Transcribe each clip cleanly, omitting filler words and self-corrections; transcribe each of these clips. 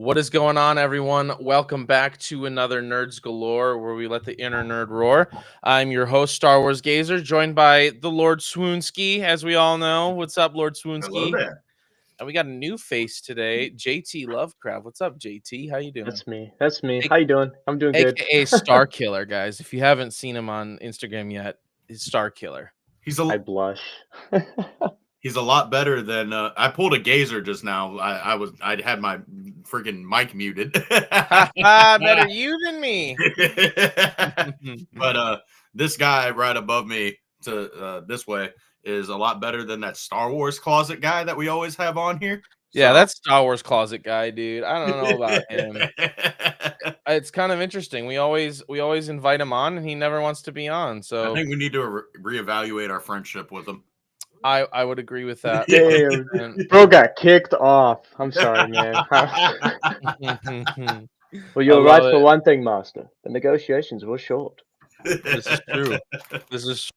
What is going on, everyone? Welcome back to another Nerds Galore, where we let the inner nerd roar. I'm your host, Star Wars Gazer, joined by the Lord Swoonski, as we all know. What's up, Lord Hello Swoonski? there. And we got a new face today, JT Lovecraft. What's up, JT? How you doing? That's me. That's me. A- How you doing? I'm doing good. AKA Star Killer, guys. If you haven't seen him on Instagram yet, he's Star Killer. He's I a blush. he's a lot better than I pulled a gazer just now. I had my freaking mic muted. Better you than me. But this guy right above me to this way is a lot better than that Star Wars closet guy that we always have on here. Yeah, So- that's Star Wars closet guy, dude. I don't know about him. It's kind of interesting. We always invite him on, and he never wants to be on. I So think we need to reevaluate our friendship with him. I would agree with that. Damn, And- bro got kicked off. I'm sorry, man. Well, you're I right love for it. one thing, Master. The negotiations were short. This is true. This is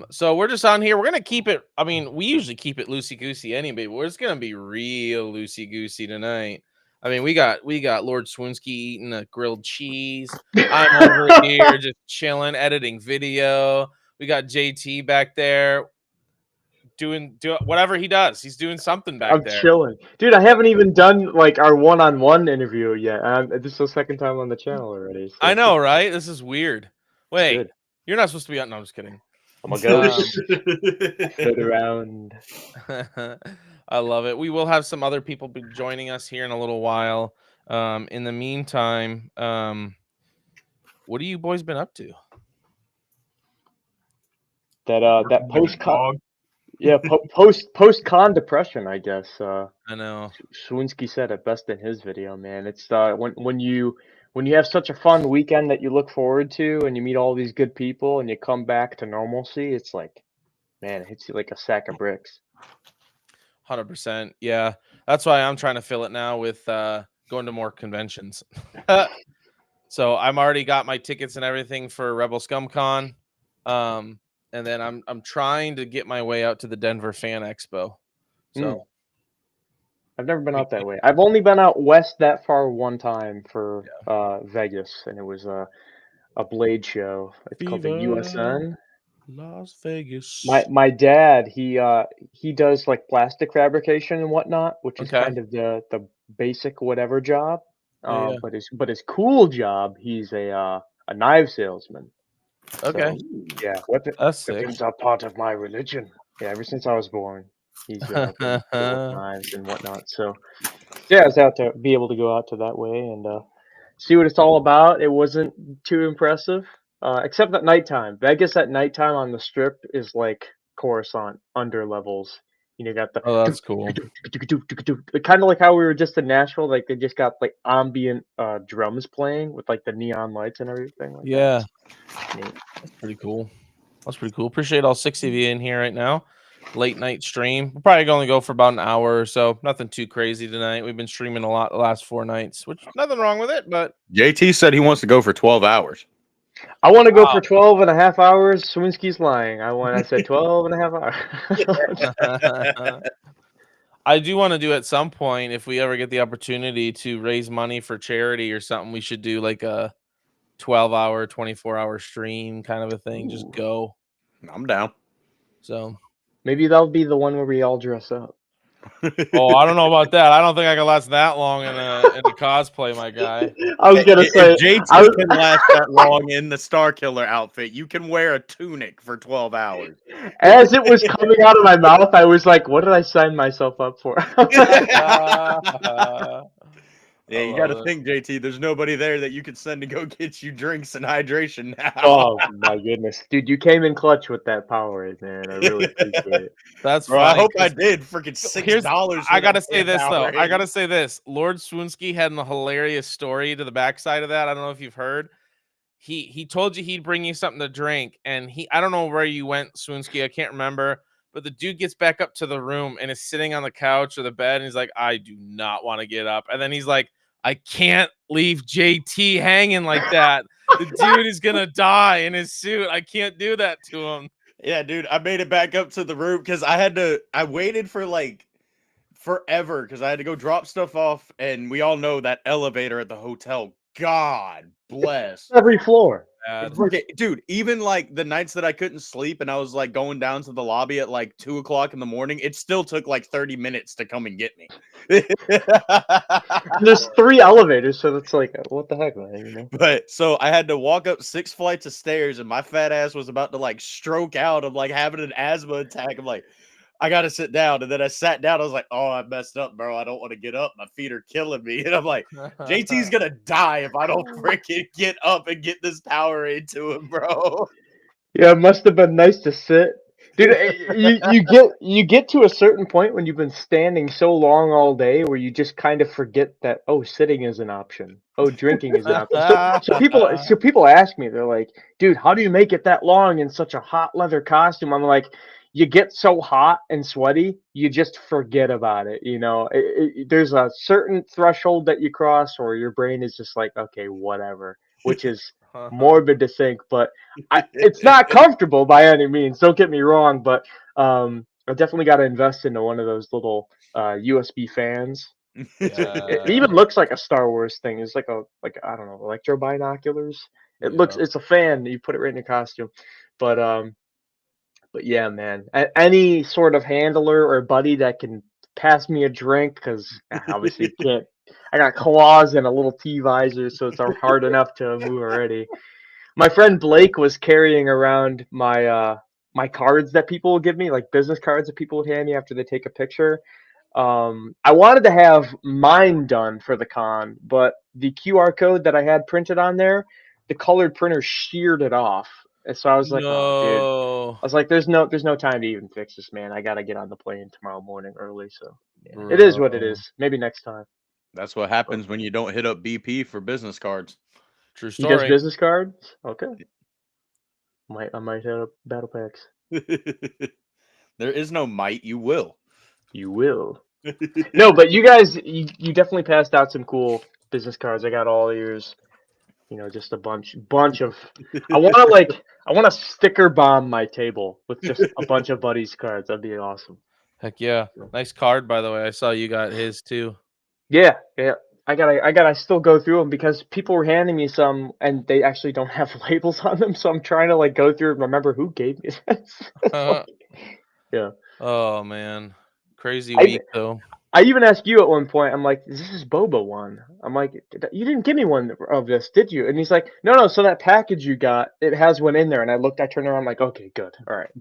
so we're just on here. We're gonna keep it. I mean, we usually keep it loosey goosey anyway, but we're just gonna be real loosey goosey tonight. I mean, we got Lord Swoonski eating a grilled cheese. I'm over here just chilling, editing video. We got JT back there doing whatever he does. He's doing something back I'm there. chilling, dude. I haven't even done like our one-on-one interview yet. This is the second time on the channel already. So I know, right? This is weird. Wait, good. you're not supposed to be on. No, I'm just kidding. I'm a ghost. Float around. I love it. We will have some other people be joining us here in a little while. In the meantime, what have you boys been up to? That Dog. post con depression, I guess. I know. Swinsky said it best in his video, man. It's when you have such a fun weekend that you look forward to and you meet all these good people and you come back to normalcy, it's like, man, it hits you like a sack of bricks. 100%. Yeah, that's why I'm trying to fill it now with going to more conventions. So I'm already got my tickets and everything for Rebel Scum Con. And then I'm trying to get my way out to the Denver Fan Expo. So I've never been out that way. I've only been out west that far one time for Vegas, and it was a Blade show. It's called the Viva USN. Las Vegas. My dad, he does like plastic fabrication and whatnot, which is Okay. kind of the basic whatever job. Yeah. But his cool job, he's a knife salesman. Okay. So, yeah, That's sick. weapons are part of my religion. Yeah, ever since I was born, he's been cool with knives and whatnot. So yeah, I was out to be able to go out to that way and see what it's all about. It wasn't too impressive, except at nighttime. Vegas at nighttime on the Strip is like Coruscant under levels. You know, got the Oh, that's cool. kind of like how we were just in Nashville. Like they just got like ambient drums playing with like the neon lights and everything. Like Yeah. that. That's pretty cool. That's pretty cool. Appreciate all 6 of you in here right now. Late night stream. We'll probably only go for about an hour or so. Nothing too crazy tonight. We've been streaming a lot the last 4 nights, which nothing wrong with it, but JT said he wants to go for 12 hours. I want to go for 12 and a half hours. Swinsky's lying. I said 12 and a half hours. I do want to do at some point, if we ever get the opportunity to raise money for charity or something, we should do like a 12-hour, 24-hour stream kind of a thing. Just Ooh. go. I'm down. So Maybe that'll be the one where we all dress up. oh, I don't know about that. I don't think I can last that long in a cosplay, my guy. I was gonna say, If JT can last that long in the Star Killer outfit, you can wear a tunic for 12 hours. as it was coming out of my mouth, I was like, "What did I sign myself up for?" Yeah, you got to think, JT. There's nobody there that you could send to go get you drinks and hydration now. Oh my goodness, dude, you came in clutch with that Powerade, man. I really appreciate it. That's Bro, funny. I hope I did. Freaking $6. I gotta say this though. I gotta say this. Lord Swoonski had a hilarious story to the backside of that. I don't know if you've heard. He told you he'd bring you something to drink, and I don't know where you went, Swoonski. I can't remember. But the dude gets back up to the room and is sitting on the couch or the bed, and he's like, I do not want to get up. And then he's like, I can't leave JT hanging like that. The dude is gonna die in his suit. I can't do that to him. Yeah, dude, I made it back up to the room because I waited for forever because I had to go drop stuff off, and we all know that elevator at the hotel. God bless. Every floor. Dude, even like the nights that I couldn't sleep and I was like going down to the lobby at like 2 o'clock in the morning, it still took like 30 minutes to come and get me. There's 3 elevators, so it's like, what the heck, man? You know? But so I had to walk up 6 flights of stairs, and my fat ass was about to like stroke out of like having an asthma attack. I'm like, I gotta sit down. And then I sat down. I was like, oh, I messed up, bro. I don't want to get up. My feet are killing me. And I'm like, JT's gonna die if I don't freaking get up and get this power into him, bro. Yeah, it must have been nice to sit. Dude, you get to a certain point when you've been standing so long all day where you just kind of forget that, oh, sitting is an option. Oh, drinking is an option. So people ask me, they're like, dude, how do you make it that long in such a hot leather costume? I'm like, you get so hot and sweaty, you just forget about it. You know, there's a certain threshold that you cross, or your brain is just like, okay, whatever, which is morbid to think, but it's not comfortable by any means. Don't get me wrong, but I definitely got to invest into one of those little USB fans. It even looks like a Star Wars thing. It's like I don't know, electro binoculars. It's a fan. You put it right in your costume, but yeah, man, any sort of handler or buddy that can pass me a drink, because obviously you can't. I got claws and a little T-visor, so it's hard enough to move already. My friend Blake was carrying around my my cards that people would give me, like business cards that people would hand me after they take a picture. I wanted to have mine done for the con, but the QR code that I had printed on there, the colored printer sheared it off. And so I was like, oh, dude. I was like, there's no time to even fix this, man. I gotta get on the plane tomorrow morning early. So yeah, it is what it is. Maybe next time. That's what happens when you don't hit up BP for business cards. True He story. does business cards? Okay. I might hit up battle packs. There is no might, you will. You will. No, but you guys, you definitely passed out some cool business cards. I got all yours. You know, just a bunch of. I want to sticker bomb my table with just a bunch of buddies cards. That'd be awesome. Heck yeah, nice card by the way. I saw you got his too. Yeah. I gotta still go through them because people were handing me some and they actually don't have labels on them. So I'm trying to like go through and remember who gave me this. Yeah. Oh man, crazy week though. I even asked you at one point, I'm like, this is Boba one. I'm like, you didn't give me one of this, did you? And he's like, no, so that package you got, it has one in there. And I turned around, I'm like, okay, good. All right.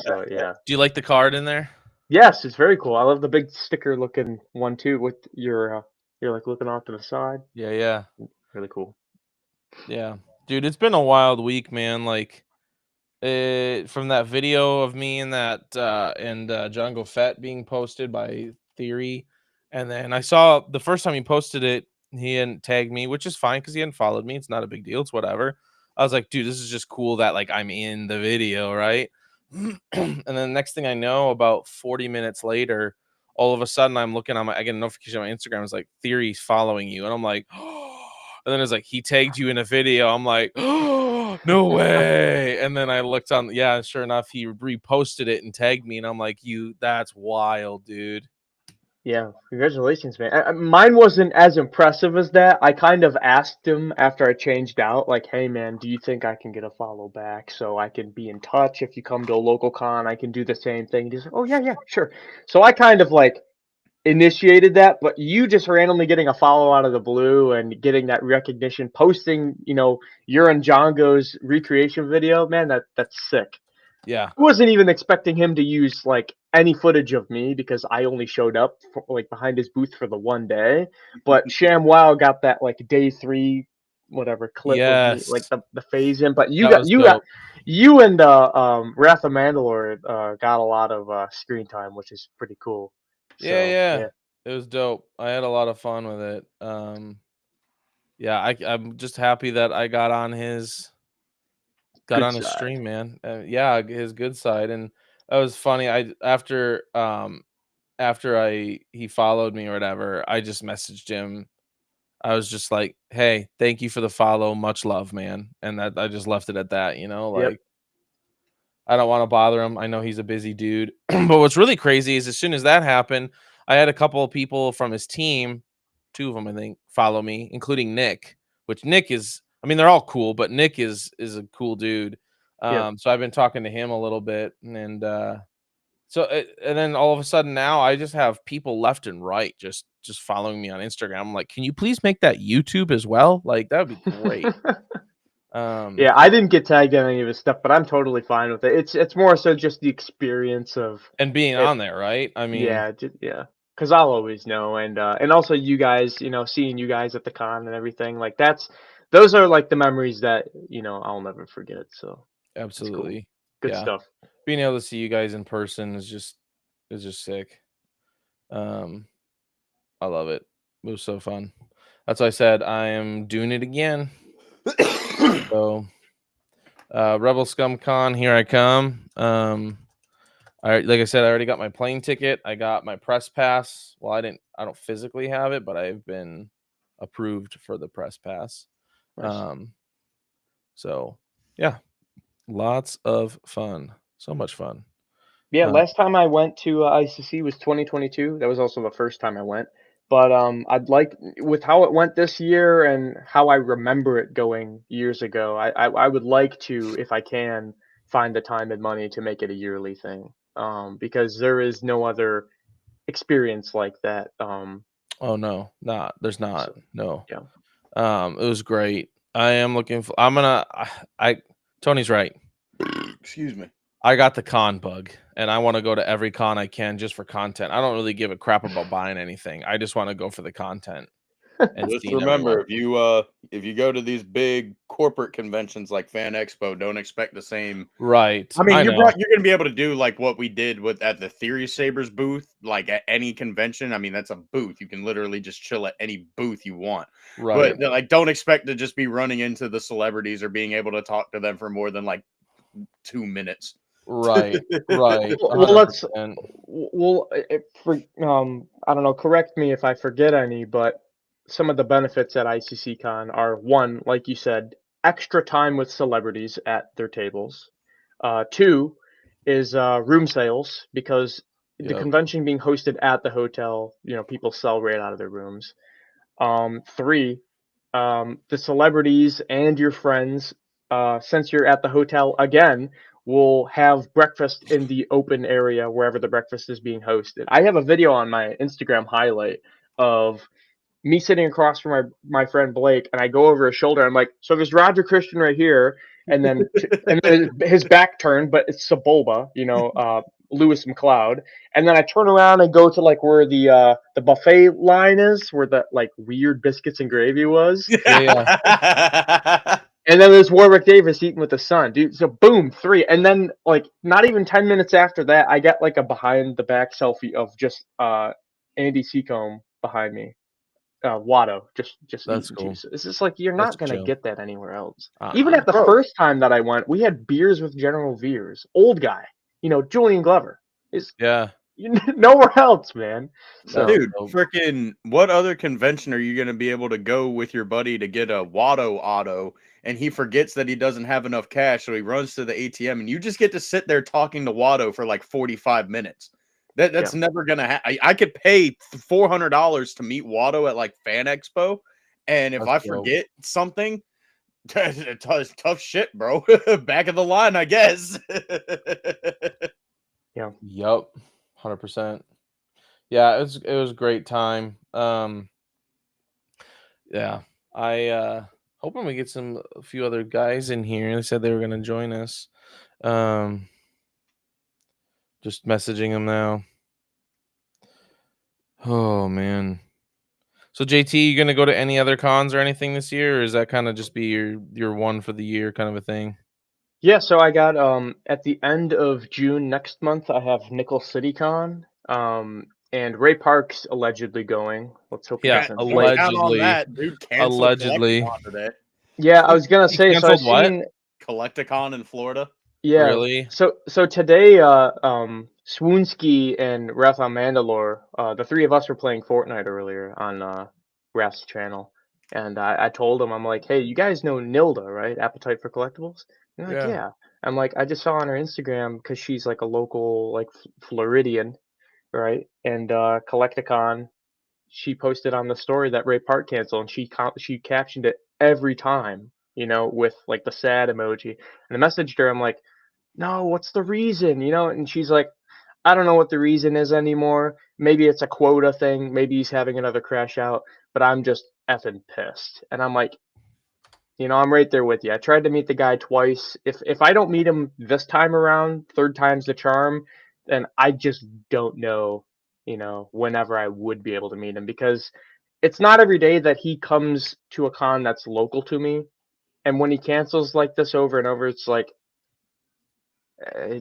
So, yeah. Do you like the card in there? Yes, it's very cool. I love the big sticker looking one too with you're like looking off to the side. Yeah. Really cool. Yeah. Dude, it's been a wild week, man. Like, from that video of me and that Jungle Fett being posted by Theory, and then I saw the first time he posted it, he hadn't tagged me, which is fine because he hadn't followed me. It's not a big deal. It's whatever. I was like, dude, this is just cool that like I'm in the video, right? And then next thing I know, about 40 minutes later, all of a sudden I'm looking on I get a notification on my Instagram. It's like Theory's following you, and I'm like, and then it's like he tagged you in a video. I'm like, oh, no way. And then I looked on, yeah, sure enough, he reposted it and tagged me, and I'm like, that's wild, dude. Yeah, congratulations, man. Mine wasn't as impressive as that. I kind of asked him after I changed out, like, hey, man, do you think I can get a follow back so I can be in touch? If you come to a local con, I can do the same thing. He's like, oh, yeah, sure. So I kind of like initiated that, but you just randomly getting a follow out of the blue and getting that recognition, posting, your and Django's recreation video, man, that's sick. Yeah. I wasn't even expecting him to use like any footage of me because I only showed up for, like behind his booth for the one day. But ShamWow got that like day 3 whatever clip of me, like the phase in. But you and Wrath of Mandalore got a lot of screen time, which is pretty cool. So, yeah. It was dope. I had a lot of fun with it. I'm just happy that I got on his stream, man. His good side. And that was funny. After he followed me or whatever, I just messaged him. I was just like, hey, thank you for the follow, much love, man. And that I just left it at that, like. I don't want to bother him. I know he's a busy dude. But what's really crazy is as soon as that happened, I had a couple of people from his team, 2 of them I think, follow me, including Nick, which Nick is, I mean, they're all cool, but Nick is a cool dude. Yeah. So I've been talking to him a little bit, and and then all of a sudden now I just have people left and right just following me on Instagram. I'm like, can you please make that YouTube as well? Like that would be great. Yeah, I didn't get tagged in any of his stuff, but I'm totally fine with it. It's more so just the experience of And being it. on there, right? I mean, Yeah, yeah. Because I'll always know, and also you guys, seeing you guys at the con and everything, like those are like the memories that I'll never forget. So it's cool, absolutely. good Yeah. stuff. Being able to see you guys in person is just sick. I love it. It was so fun. That's why I said I am doing it again. So Rebel Scum Con, here I come. Like I said, I already got my plane ticket. I got my press pass. Well, I don't physically have it, but I've been approved for the press pass. Nice. So yeah, lots of fun. So much fun. Yeah, last time I went to ICC was 2022. That was also the first time I went. But I'd like, with how it went this year and how I remember it going years ago, I would like to, if I can, find the time and money to make it a yearly thing. Because there is no other experience like that. Oh no, there's not. So, No. yeah. It was great. I am looking for. Tony's right. Excuse me. I got the con bug, and I want to go to every con I can just for content. I don't really give a crap about buying anything. I just want to go for the content and Just seeing remember, everyone. if you go to these big corporate conventions like Fan Expo, don't expect the same. Right. I mean, I you're know. you're gonna be able to do like what we did with at the Theory Sabers booth, like at any convention. I mean, that's a booth. You can literally just chill at any booth you want. Right. But like, don't expect to just be running into the celebrities or being able to talk to them for more than like 2 minutes. Right. Right. Well, let's 100%. I don't know, correct me if I forget any, but some of the benefits at ICC Con are, one, like you said, extra time with celebrities at their tables. Two is room sales, because the Yep. convention being hosted at the hotel, people sell right out of their rooms. Three, the celebrities and your friends, since you're at the hotel again, will have breakfast in the open area wherever the breakfast is being hosted. I have a video on my Instagram highlight of me sitting across from my friend Blake, and I go over his shoulder. I'm like, so there's Roger Christian right here, and then his back turned, but it's Sebulba, Lewis McLeod, and then I turn around and go to like where the buffet line is, where the like weird biscuits and gravy was, Yeah. and then there's Warwick Davis eating with the son, dude. So boom, three, and then like not even 10 minutes after that, I get like a behind the back selfie of just Andy Seacombe behind me. Watto just That's eating cool. juice. It's just like you're That's not gonna chill. get that anywhere else. Uh-uh. Even at the Bro. first time that I went, we had beers with General Veers, old guy, Julian Glover. Is Yeah. nowhere else, man. So Dude, dope. freaking, what other convention are you going to be able to go with your buddy to get a Watto auto and he forgets that he doesn't have enough cash, so he runs to the ATM and you just get to sit there talking to Watto for like 45 minutes? That's never going to happen. I could pay $400 to meet Watto at like Fan Expo, and if That's I dope. forget something, it's tough shit, bro. Back of the line, I guess. yeah. Yep. 100%. Yeah, it was a great time. Yeah. I hoping we get a few other guys in here. They said they were gonna join us. Just messaging them now. Oh man. So JT, you gonna go to any other cons or anything this year, or is that kind of just be your one for the year kind of a thing? Yeah, so I got at the end of June next month, I have Nickel City Con. And Ray Park's allegedly going. Let's hope he Yeah, doesn't Don't flake. count on allegedly. that, dude. Cancel Allegedly. Collecticon today. Yeah, I was gonna He say. So I canceled what? seen. Collecticon in Florida. Yeah. Really? So today, Swoonsky and Wrath on Mandalore, the three of us were playing Fortnite earlier on Wrath's channel, and I told him, I'm like, hey, you guys know Nilda, right? Appetite for Collectibles. And they're like, Yeah. yeah. I'm like, I just saw on her Instagram because she's like a local like Floridian, right? And Collecticon, she posted on the story that Ray Park canceled, and she captioned it every time, with like the sad emoji. And I messaged her, I'm like, no, what's the reason? And she's like, I don't know what the reason is anymore. Maybe it's a quota thing. Maybe he's having another crash out, but I'm just effing pissed. And I'm like, I'm right there with you. I tried to meet the guy twice. If I don't meet him this time around, third time's the charm, then I just don't know, whenever I would be able to meet him, because it's not every day that he comes to a con that's local to me. And when he cancels like this over and over, it's like,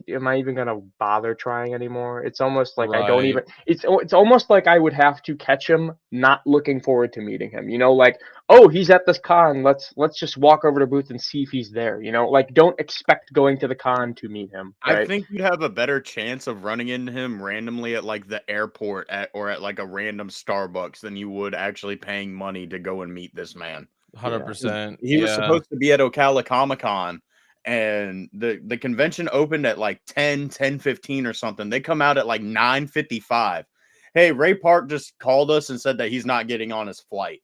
am I even gonna bother trying anymore? It's almost like I don't Right. even. It's almost like I would have to catch him, not looking forward to meeting him. Like, oh, he's at this con. Let's just walk over to booth and see if he's there. Like, don't expect going to the con to meet him. I Right? think you'd have a better chance of running into him randomly at like the airport or at like a random Starbucks than you would actually paying money to go and meet this man. 100%. He was Yeah. supposed to be at Ocala Comic Con, and the convention opened at like 10:15 or something. They come out at like 9:55. Hey, Ray Park just called us and said that he's not getting on his flight.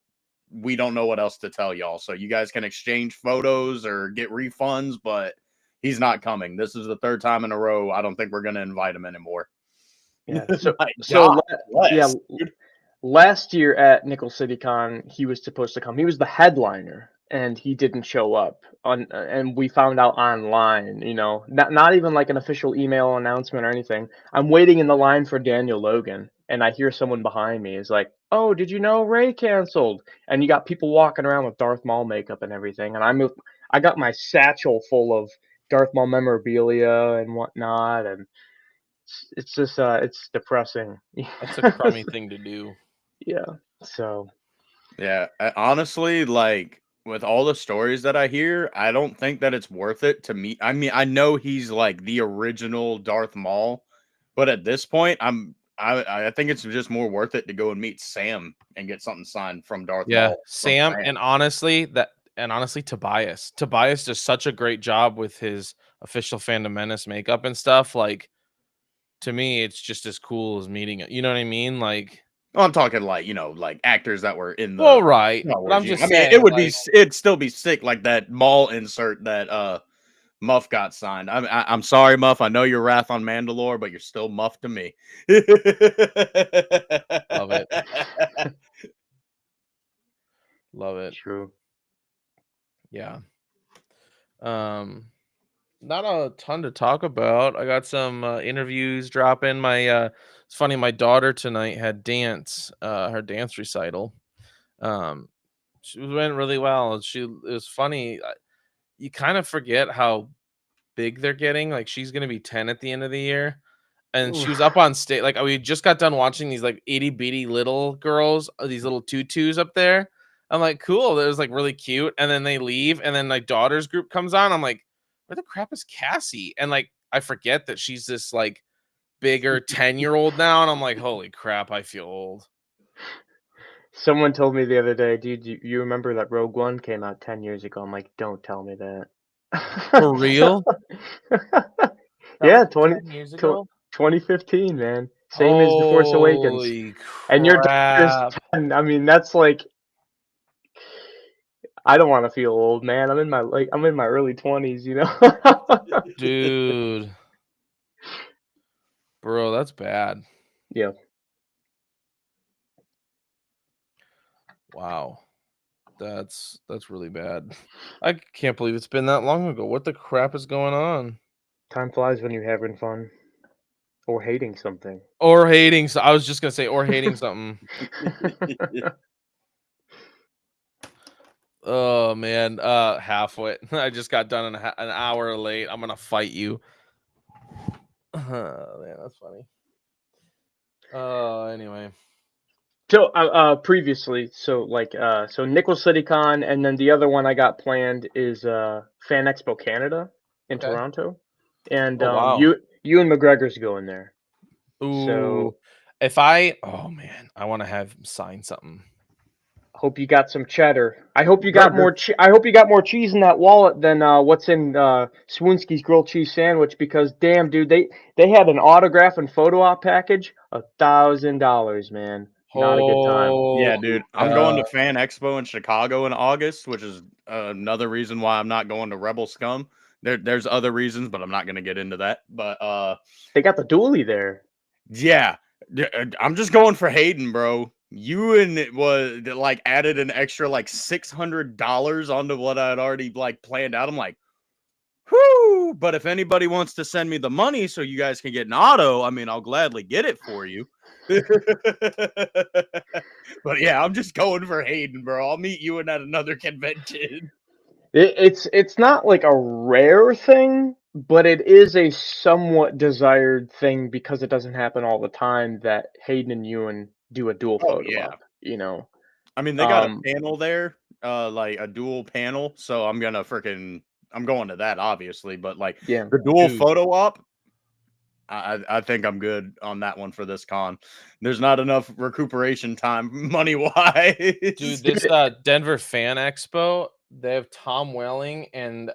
We don't know what else to tell y'all, so you guys can exchange photos or get refunds, but he's not coming. This is the third time in a row. I don't think we're going to invite him anymore. Yeah. My So God yeah, bless, dude. last year at Nickel City Con, he was supposed to come. He was the headliner, and he didn't show up. And we found out online. Not even like an official email announcement or anything. I'm waiting in the line for Daniel Logan, and I hear someone behind me is like, "Oh, did you know Ray canceled?" And you got people walking around with Darth Maul makeup and everything, and I got my satchel full of Darth Maul memorabilia and whatnot, and it's just it's depressing. That's a crummy thing to do. Yeah. So Yeah, honestly, like with all the stories that I hear, I don't think that it's worth it to meet. I mean, I know he's like the original Darth Maul, but at this point, I think it's just more worth it to go and meet Sam and get something signed from Darth Yeah, Maul. From Sam, and honestly Tobias. Tobias does such a great job with his official Fandom Menace makeup and stuff. Like, to me, it's just as cool as meeting it. You know what I mean? Like, Well, I'm talking like like actors that were in the well, right. Star But Wars I'm just I mean, saying, like, it'd still be sick, like that Maul insert that Muff got signed. I'm sorry, Muff. I know you're Wrath on Mandalore, but you're still Muff to me. love it. Love it. true. Yeah. Not a ton to talk about. I got some interviews dropping. It's funny, my daughter tonight had her dance recital. She went really well. It was funny. You kind of forget how big they're getting. Like, she's gonna be 10 at the end of the year. And she was up on stage. Like, we just got done watching these like itty bitty little girls, these little tutus up there. I'm like, cool. That was like really cute. And then they leave, and then like daughter's group comes on. I'm like, where the crap is Cassie? And like, I forget that she's this like bigger 10-year-old now. And I'm like, holy crap, I feel old. Someone told me the other day, dude, you remember that Rogue One came out 10 years ago? I'm like, don't tell me that. For real? Yeah, That was 10 years ago? 2015, man. Same as The Force Awakens. Holy And your daughter is crap. 10. I mean, that's like, I don't want to feel old, man. I'm in my early 20s, Dude. Bro, that's bad. Yeah. Wow. That's really bad. I can't believe it's been that long ago. What the crap is going on? Time flies when you're having fun or hating something. Or hating. So I was just gonna say, or hating something. Oh man, halfway. I just got done an hour late. I'm gonna fight you. Man, that's funny. Anyway. So previously, so Nickel City Con, and then the other one I got planned is Fan Expo Canada in Okay. Toronto, and Oh wow. you and McGregor's going there. Ooh. So Oh man, I want to have him sign something. Hope you got some cheddar. I hope you got more. I hope you got more cheese in that wallet than what's in Swoonski's grilled cheese sandwich. Because damn, dude, they had an autograph and photo op package, $1,000, man. Not a good time. Yeah, Oh, dude. I'm going to Fan Expo in Chicago in August, which is another reason why I'm not going to Rebel Scum. There's other reasons, but I'm not going to get into that. But They got the dually there. yeah, I'm just going for Hayden, bro. Ewan was like added an extra like $600 onto what I had already like planned out. I'm like, whoo! But if anybody wants to send me the money so you guys can get an auto, I mean, I'll gladly get it for you. But yeah, I'm just going for Hayden, bro. I'll meet Ewan at another convention. It's not like a rare thing, but it is a somewhat desired thing because it doesn't happen all the time that Hayden and Ewan do a dual photo yeah. op, you know. I mean, they got a panel there, like a dual panel, so I'm going to that obviously, but like Yeah. the dual photo op, I think I'm good on that one for this con. There's not enough recuperation time money wise. dude, this Denver Fan Expo, they have Tom Welling and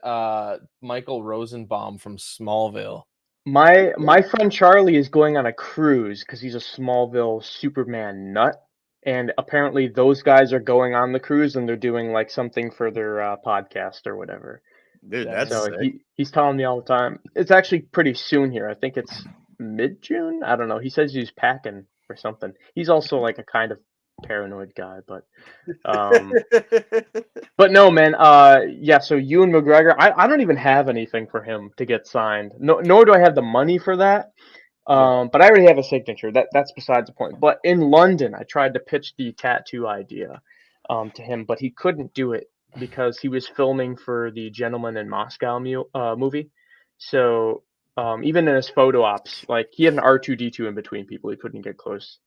Michael Rosenbaum from Smallville. My friend Charlie is going on a cruise because he's a Smallville Superman nut, and apparently those guys are going on the cruise and they're doing like something for their podcast or whatever. Dude, that's So sick. he's telling me all the time. It's actually pretty soon here. I think it's mid-June. I don't know. He says he's packing or something. He's also like a kind of paranoid guy, but but no, man. Yeah. So Ewan McGregor, I don't even have anything for him to get signed. No, nor do I have the money for that. But I already have a signature. That's besides the point. But in London, I tried to pitch the tattoo idea to him, but he couldn't do it because he was filming for the Gentleman in Moscow movie. So even in his photo ops, like he had an R2D2 in between people, he couldn't get close.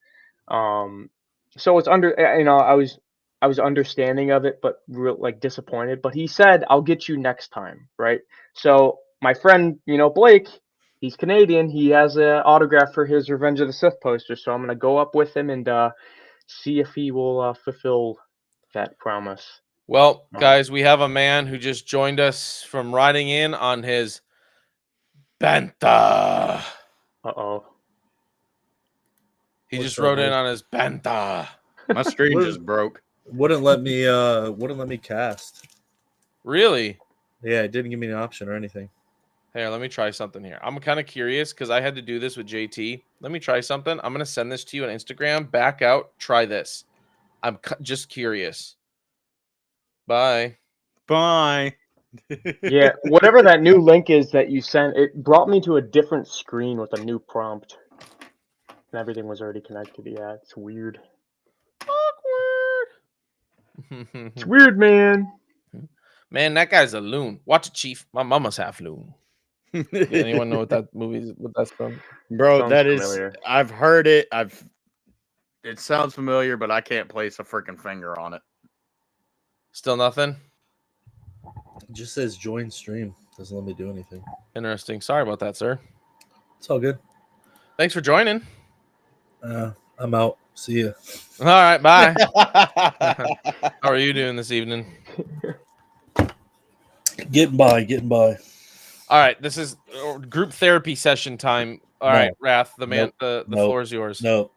So it's I was understanding of it, but real like disappointed. But he said, "I'll get you next time," right? So my friend, Blake, he's Canadian. He has an autograph for his Revenge of the Sith poster, so I'm gonna go up with him and see if he will fulfill that promise. Well, guys, we have a man who just joined us from riding in on his Banta. Uh-oh. He just rode in on his Banta. My screen just broke. Wouldn't let me cast. Really? Yeah, it didn't give me an option or anything. Here, let me try something here. I'm kind of curious because I had to do this with JT. Let me try something. I'm going to send this to you on Instagram. Back out. Try this. I'm just curious. Bye. Bye. Yeah, whatever that new link is that you sent, it brought me to a different screen with a new prompt. And everything was already connected. Yeah, it's weird. Awkward. It's weird, man. Man, that guy's a loon. Watch it, Chief. My mama's half loon. Yeah, anyone know what that movie is? What that's from? Bro, Sounds that familiar. is. I've heard it. It sounds familiar, but I can't place a freaking finger on it. Still nothing? It just says join stream. Doesn't let me do anything. Interesting. Sorry about that, sir. It's all good. Thanks for joining. I'm out. See ya. All right, bye. How are you doing this evening? Getting by. All right, this is group therapy session time. All right, Wrath, the man, the floor is yours. No.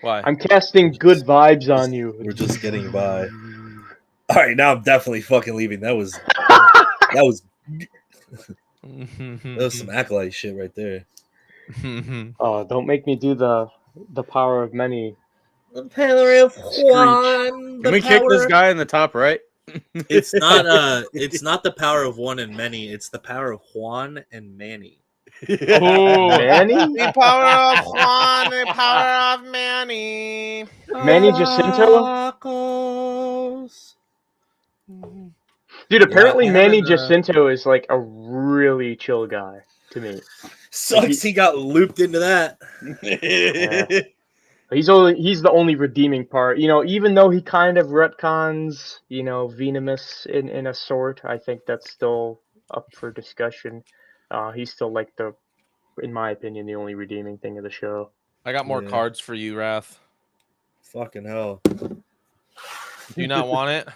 Why? I'm casting good vibes on you. We're just getting by. All right, now I'm definitely fucking leaving. That was some acolyte shit right there. Oh, don't make me do the power of many. The power of one. Can we kick this guy in the top right? It's not the power of one and many. It's the power of Juan and Manny. Oh, Manny? The power of Juan, the power of Manny. Manny Jacinto? Dude, apparently Yeah, Manny and, Jacinto is like a really chill guy to me. Sucks he got looped into that. Yeah. He's the only redeeming part. Even though he kind of retcons, Venomous in a sort, I think that's still up for discussion. He's still like in my opinion, the only redeeming thing of the show. I got more cards for you, Wrath. Fucking hell. Do you not want it?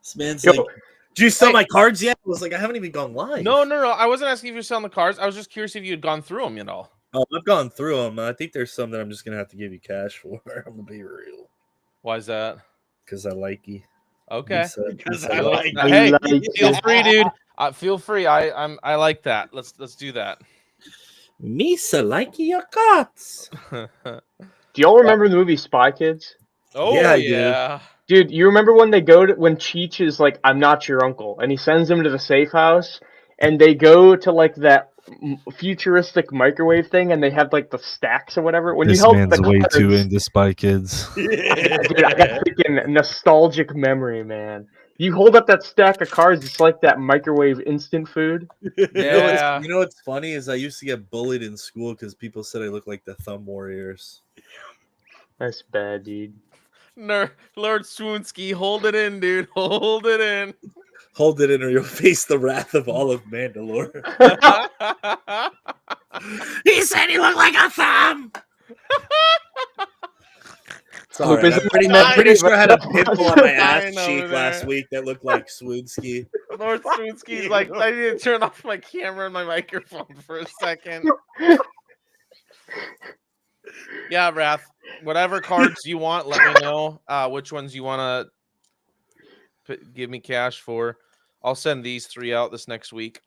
This man's Yo, like, "Did you sell hey. my cards yet?" I was like, "I haven't even gone live." No. I wasn't asking if you're selling the cards. I was just curious if you had gone through them at all. Oh, I've gone through them. I think there's some that I'm just gonna have to give you cash for. I'm gonna be real, Why is that? because I like you. Okay. Because Lisa I likes like you. I Hey, like feel you. free, dude. Feel free. I like that. Let's do that. Misa like your cards. Do y'all remember the movie Spy Kids? Oh Yeah, I do. yeah. Dude, you remember when they go to when Cheech is like, "I'm not your uncle," and he sends them to the safe house, and they go to like that futuristic microwave thing, and they have like the stacks or whatever. When you This held man's the way cards, too into Spy Kids. dude, I got freaking nostalgic memory, man. You hold up that stack of cards, it's like that microwave instant food. Yeah. You know what's funny is I used to get bullied in school because people said I looked like the Thumb Warriors. That's bad, dude. Lord Swoonsky, hold it in, dude. Hold it in. Hold it in, or you'll face the wrath of all of Mandalore. He said he looked like a thumb. It's all Hope right. isn't I'm pretty sure I had a pimple on my dying ass cheek over last there. week that looked like Swoonsky. Lord Swoonsky's like, I need to turn off my camera and my microphone for a second. Yeah, Wrath. Whatever cards you want, let me know. Which ones you want to give me cash for. I'll send these 3 out this next week.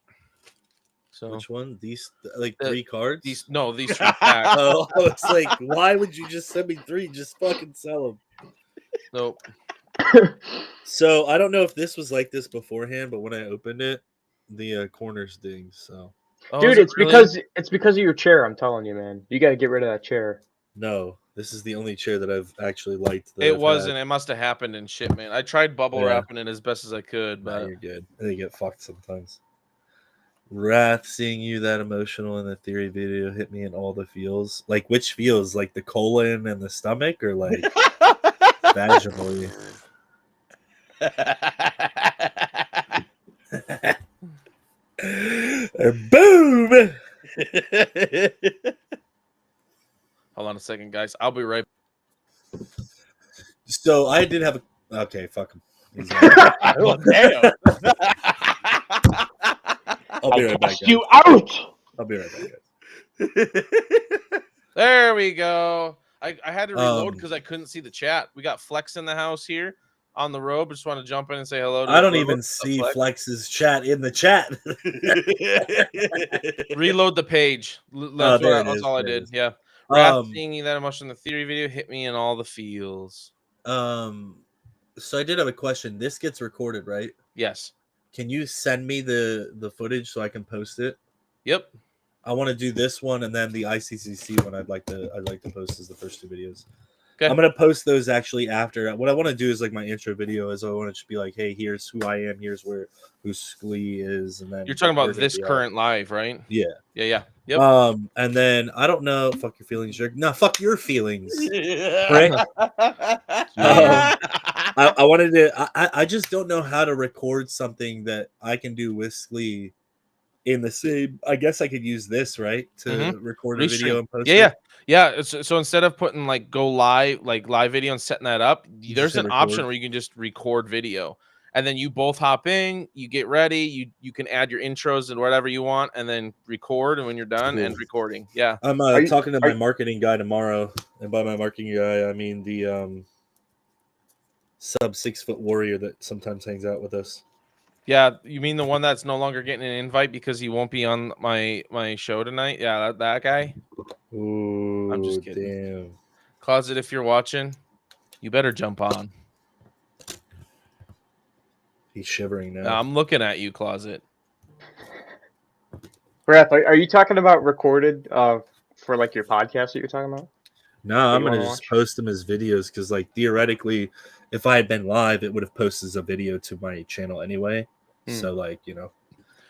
So Which one? These like 3 cards? these 3 packs. Oh, it's like, why would you just send me 3? Just fucking sell them. Nope. So I don't know if this was like this beforehand, but when I opened it, the corners dinged. So Oh, Dude, is it it's because of your chair. I'm telling you, man. You got to get rid of that chair. no, this is the only chair that I've actually liked. That It I've wasn't. had. It must have happened in shipment. I tried bubble Yeah. wrapping it as best as I could, Nah, but you're good. I think get fucked sometimes. Wrath, seeing you that emotional in the theory video hit me in all the feels. Like which feels? Like the colon and the stomach, or like vaginally? Boom! hold on a second, guys. I'll be right. So I did have a. Okay, fuck him. He's Well, damn. I'll be right back, Cast guys. you out. I'll be right back, guys. There we go. I had to reload Um, because I couldn't see the chat. We got Flex in the house here on the road. Just want to jump in and say hello. To I the don't road. even What's up, see Flex? Flex's chat in the chat. Reload the page. There it That's is, all I there it did. is. Yeah. Wrath Um, seeing that emotion in the theory video hit me in all the feels. So I did have a question. This gets recorded, right? Yes. Can you send me the footage so I can post it? Yep. I want to do this one and then the ICCC one. I'd like to post as the first 2 videos. Okay. I'm gonna post those actually after. What I want to do is like my intro video is I want it to be like, hey, here's who I am, here's who Sklee is, and then You're talking we're about gonna this be current live, right? Yeah. Yeah. Yep. And then I don't know. Fuck your feelings, Jerk. No, fuck your feelings. Prick. I wanted to. I just don't know how to record something that I can do with Sklee in the same. I guess I could use this, right, to record a video and post it. Yeah. So instead of putting like go live, like live video and setting that up, You there's just hit an option record. where you can just record video, and then you both hop in, you get ready, you can add your intros and whatever you want, and then record. And when you're done, Cool. and recording, yeah. I'm talking to my marketing guy tomorrow, and by my marketing guy, I mean the sub 6-foot warrior that sometimes hangs out with us. Yeah, you mean the one that's no longer getting an invite because he won't be on my show tonight? Yeah, that guy. Ooh, I'm just kidding. Damn. Closet, if you're watching, you better jump on. He's shivering now. I'm looking at you, Closet. Wrath, are you talking about recorded for like your podcast that you're talking about? No, you I'm gonna wanna just watch? post them as videos because, like, theoretically, if I had been live, it would have posted as a video to my channel anyway. So, like, you know,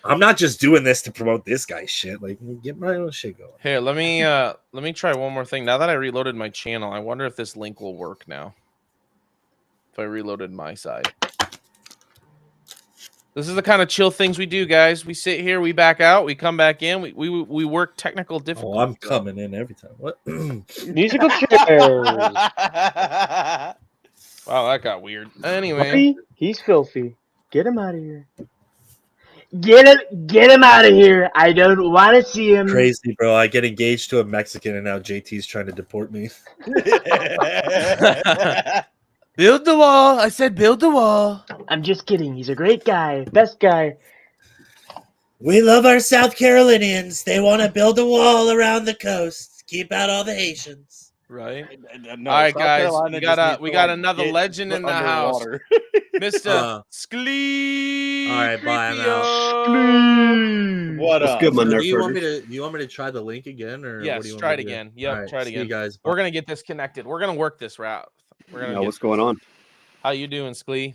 I'm not just doing this to promote this guy's shit. Like, get my own shit going. Here, let me try one more thing. Now that I reloaded my channel, I wonder if this link will work now. If I reloaded my side. This is the kind of chill things we do, guys. We sit here, we back out, we come back in, we work technical Oh, difficulties. I'm coming in every time. What? Musical chairs. Wow, that got weird. Anyway, Buddy, he's filthy. Get him out of here. Get him out of here. I don't want to see him. Crazy, bro. I get engaged to a Mexican and now JT's trying to deport me. build the wall. I said build the wall. I'm just kidding. He's a great guy. Best guy. We love our South Carolinians. They want to build a wall around the coast. Keep out all the Haitians. Right. No, All right, South guys. Carolina We just got needs to, another get legend put in the house. underwater. Mr. Sklee. All right, bye, I'm out. What What's up? good, my Do nerd you want me friend? to? You want me to try the link again, or Yes, what do you want try me it to do? again. Yep, All right, try it see again. you guys. We're gonna get this connected. We're gonna work this route. We're gonna. Yeah, get what's going on? How you doing, Sklee?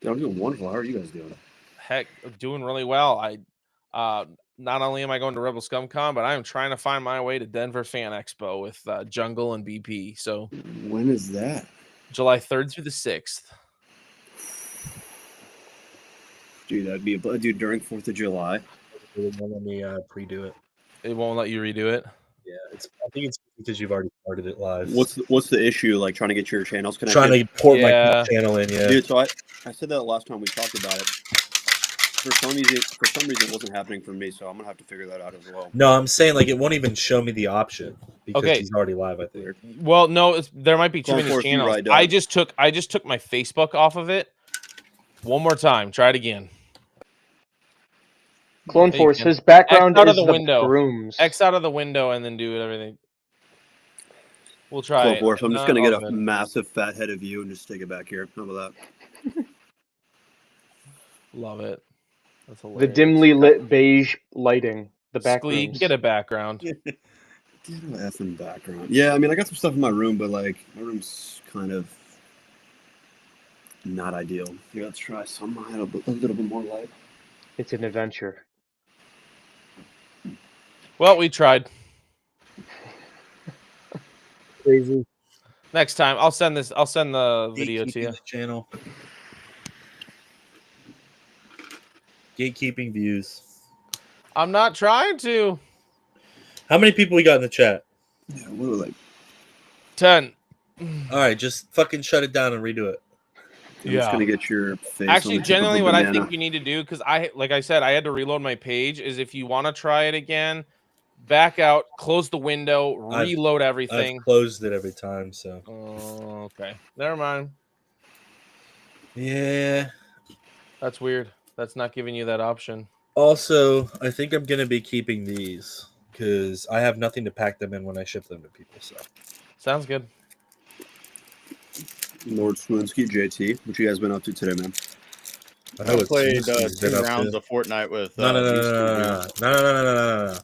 I'm doing wonderful. How are you guys doing? Heck, doing really well. Not only am I going to Rebel ScumCon, but I'm trying to find my way to Denver Fan Expo with Jungle and BP. So When is that? July 3rd through the 6th. Dude, that'd be dude during 4th of July. It won't let me pre-do it. It won't let you redo it. Yeah, I think it's because you've already started it live. What's the issue? Like trying to get your channels connected? Trying to port Yeah. my channel in? Yeah. Dude, so I said that last time we talked about it. For some reason, it wasn't happening for me, so I'm gonna have to figure that out as well. No, I'm saying like it won't even show me the option because Okay. he's already live. I think. Well, no, there might be too Going many forth, you channels. right, I just took my Facebook off of it. One more time. Try it again. Clone There you Force. go. His background X out is of the window. brooms. X out of the window and then do everything. We'll try Clone it. Force, I'm just No, gonna get all a good. massive fat head of you and just stick it back here. How about that? Love it. That's The hilarious. dimly lit beige lighting. The Sklee, background. get a background. Get an effing background. Yeah, I mean, I got some stuff in my room, but like my room's kind of not ideal. Yeah, let's try some. I had a little bit more light. It's an adventure. Well, we tried. Crazy. Next time, I'll send the video to you. Gatekeeping the channel. Gatekeeping views. I'm not trying to. How many people we got in the chat? Yeah, what are like? 10. All right, just fucking shut it down and redo it. I'm just gonna get your face. Actually, on the tip of generally, a what I banana. think you need to do, because like I said, I had to reload my page, is if you want to try it again, back out, close the window, reload everything. I've closed it every time, so. Oh, okay. Never mind. Yeah. That's weird. That's not giving you that option. Also, I think I'm gonna be keeping these because I have nothing to pack them in when I ship them to people. So Sounds good. Lord Swinsky, JT, what you guys been up to today, man? I I know what played Swinsky's been 2 up rounds to. of Fortnite with. No.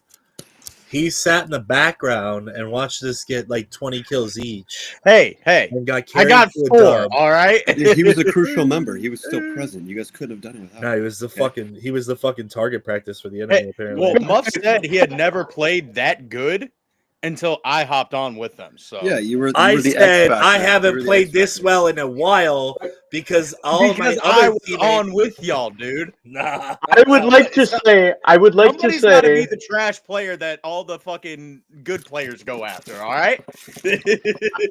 He sat in the background and watched us get like 20 kills each. Hey, And got I carried got to a 4. dub. All right. Yeah, he was a crucial member. He was still present. You guys couldn't have done it without No, him. he was the fucking target practice for the enemy. Hey, apparently. well, Muff said he had never played that good until I hopped on with them. So Yeah, you were. I were the said X factor. I You haven't were the played X this factor. well in a while because all of my because I other was teammates. on with y'all, dude. Nah. I would like to say. Somebody's got to be the trash player that all the fucking good players go after. All right.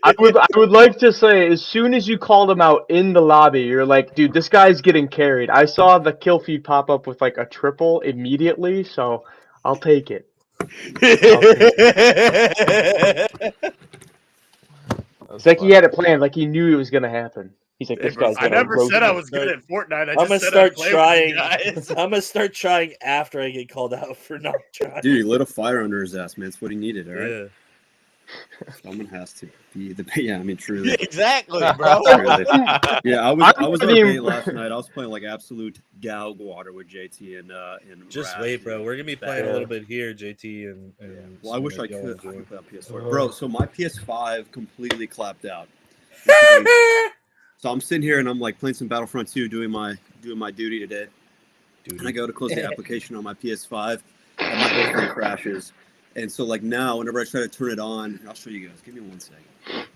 I would like to say, as soon as you called him out in the lobby, you're like, dude, this guy's getting carried. I saw the kill feed pop up with like a triple immediately, so I'll take it. It's like he had it planned, like he knew it was gonna happen. He's like, this guy's I gonna never roast said I me. was good at Fortnite. I I'm just gonna said start I'd play trying. with you guys. I'm gonna start trying after I get called out for not trying. Dude, he lit a fire under his ass, man. That's what he needed. All right. Yeah. Someone has to be the. Yeah, I mean, truly. Exactly, bro. Truly. Yeah, I was on ready- bait last night. I was playing like absolute galg water with JT and Just Raz, wait, bro. dude. We're gonna be playing a little bit here, JT, and Well, I wish I y'all could. enjoy. I could play on PS4, bro. So my PS5 completely clapped out. So I'm sitting here and I'm like playing some Battlefront 2, doing my duty today. And I go to close the application on my PS5, and my whole thing crashes. And so like now, whenever I try to turn it on, I'll show you guys. Give me 1 second.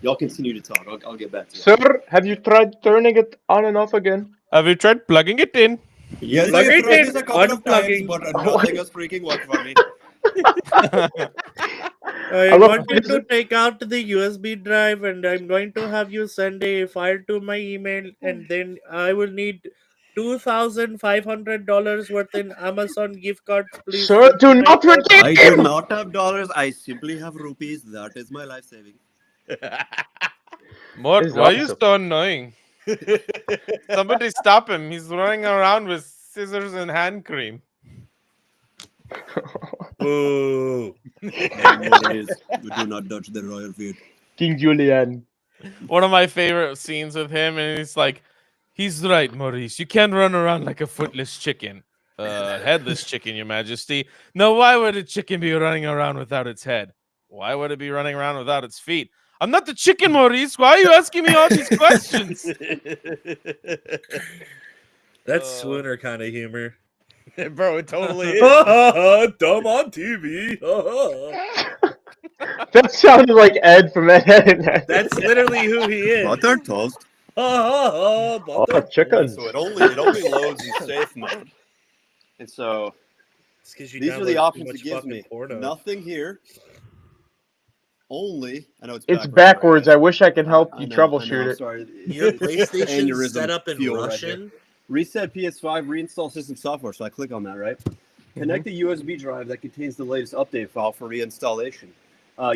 Y'all continue to talk. I'll get back to you. Sir, have you tried turning it on and off again? Have you tried plugging it in? Yes, Plug I have it tried in, this a couple of times, unplugging. but nothing has freaking worked for me. I love want you this. to take out the USB drive, and I'm going to have you send a file to my email, and then I will need $2,500 worth in Amazon gift cards, please. Sir, Send to do my not account. forget I do him. not have dollars. I simply have rupees. That is my life saving. Mort, This is why are you awesome. so annoying? Somebody stop him. He's running around with scissors and hand cream. Boo. Maurice, we do not touch the royal feet. King Julian. One of my favorite scenes with him, and he's like, he's right, Maurice. You can't run around like a footless chicken. Headless chicken, your majesty. Now, why would a chicken be running around without its head? Why would it be running around without its feet? I'm not the chicken, Maurice. Why are you asking me all these questions? That's swooner kind of humor. Bro, it totally is. Dumb on TV. That sounded like Ed from Ed, Edd and Ed. That's literally who he is. Butter toast. Butter. chickens. So it only loads in safe mode. And so It's 'cause you these are download the too options much it gives fucking me. porno. Nothing here. Only I know It's backwards. I wish I could help you I know, troubleshoot it. Sorry. Your PlayStation Aneurysm set up in fuel right Russian. Reset PS5, reinstall system software. So I click on that, right? Connect the USB drive that contains the latest update file for reinstallation.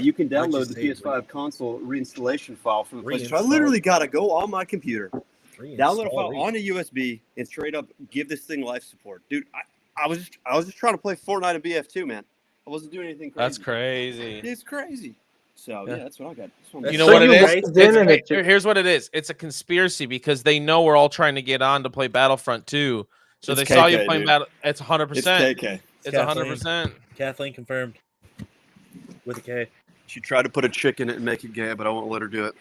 You can Why'd you download the say PS5 console reinstallation file from the PlayStation. So I literally got to go on my computer, download a file on a USB, and straight up give this thing life support. Dude, I was just trying to play Fortnite and BF2, man. I wasn't doing anything crazy. That's crazy. It's crazy. So yeah, that's what I got. You know So what it you is? logged in and it Here's what it is. It's a conspiracy because they know we're all trying to get on to play Battlefront 2. So It's they saw you KK, playing dude. Battle. It's 100%. It's KK. It's Kathleen. 100%. Kathleen confirmed. With a K. She tried to put a chick in it and make it gay, but I won't let her do it.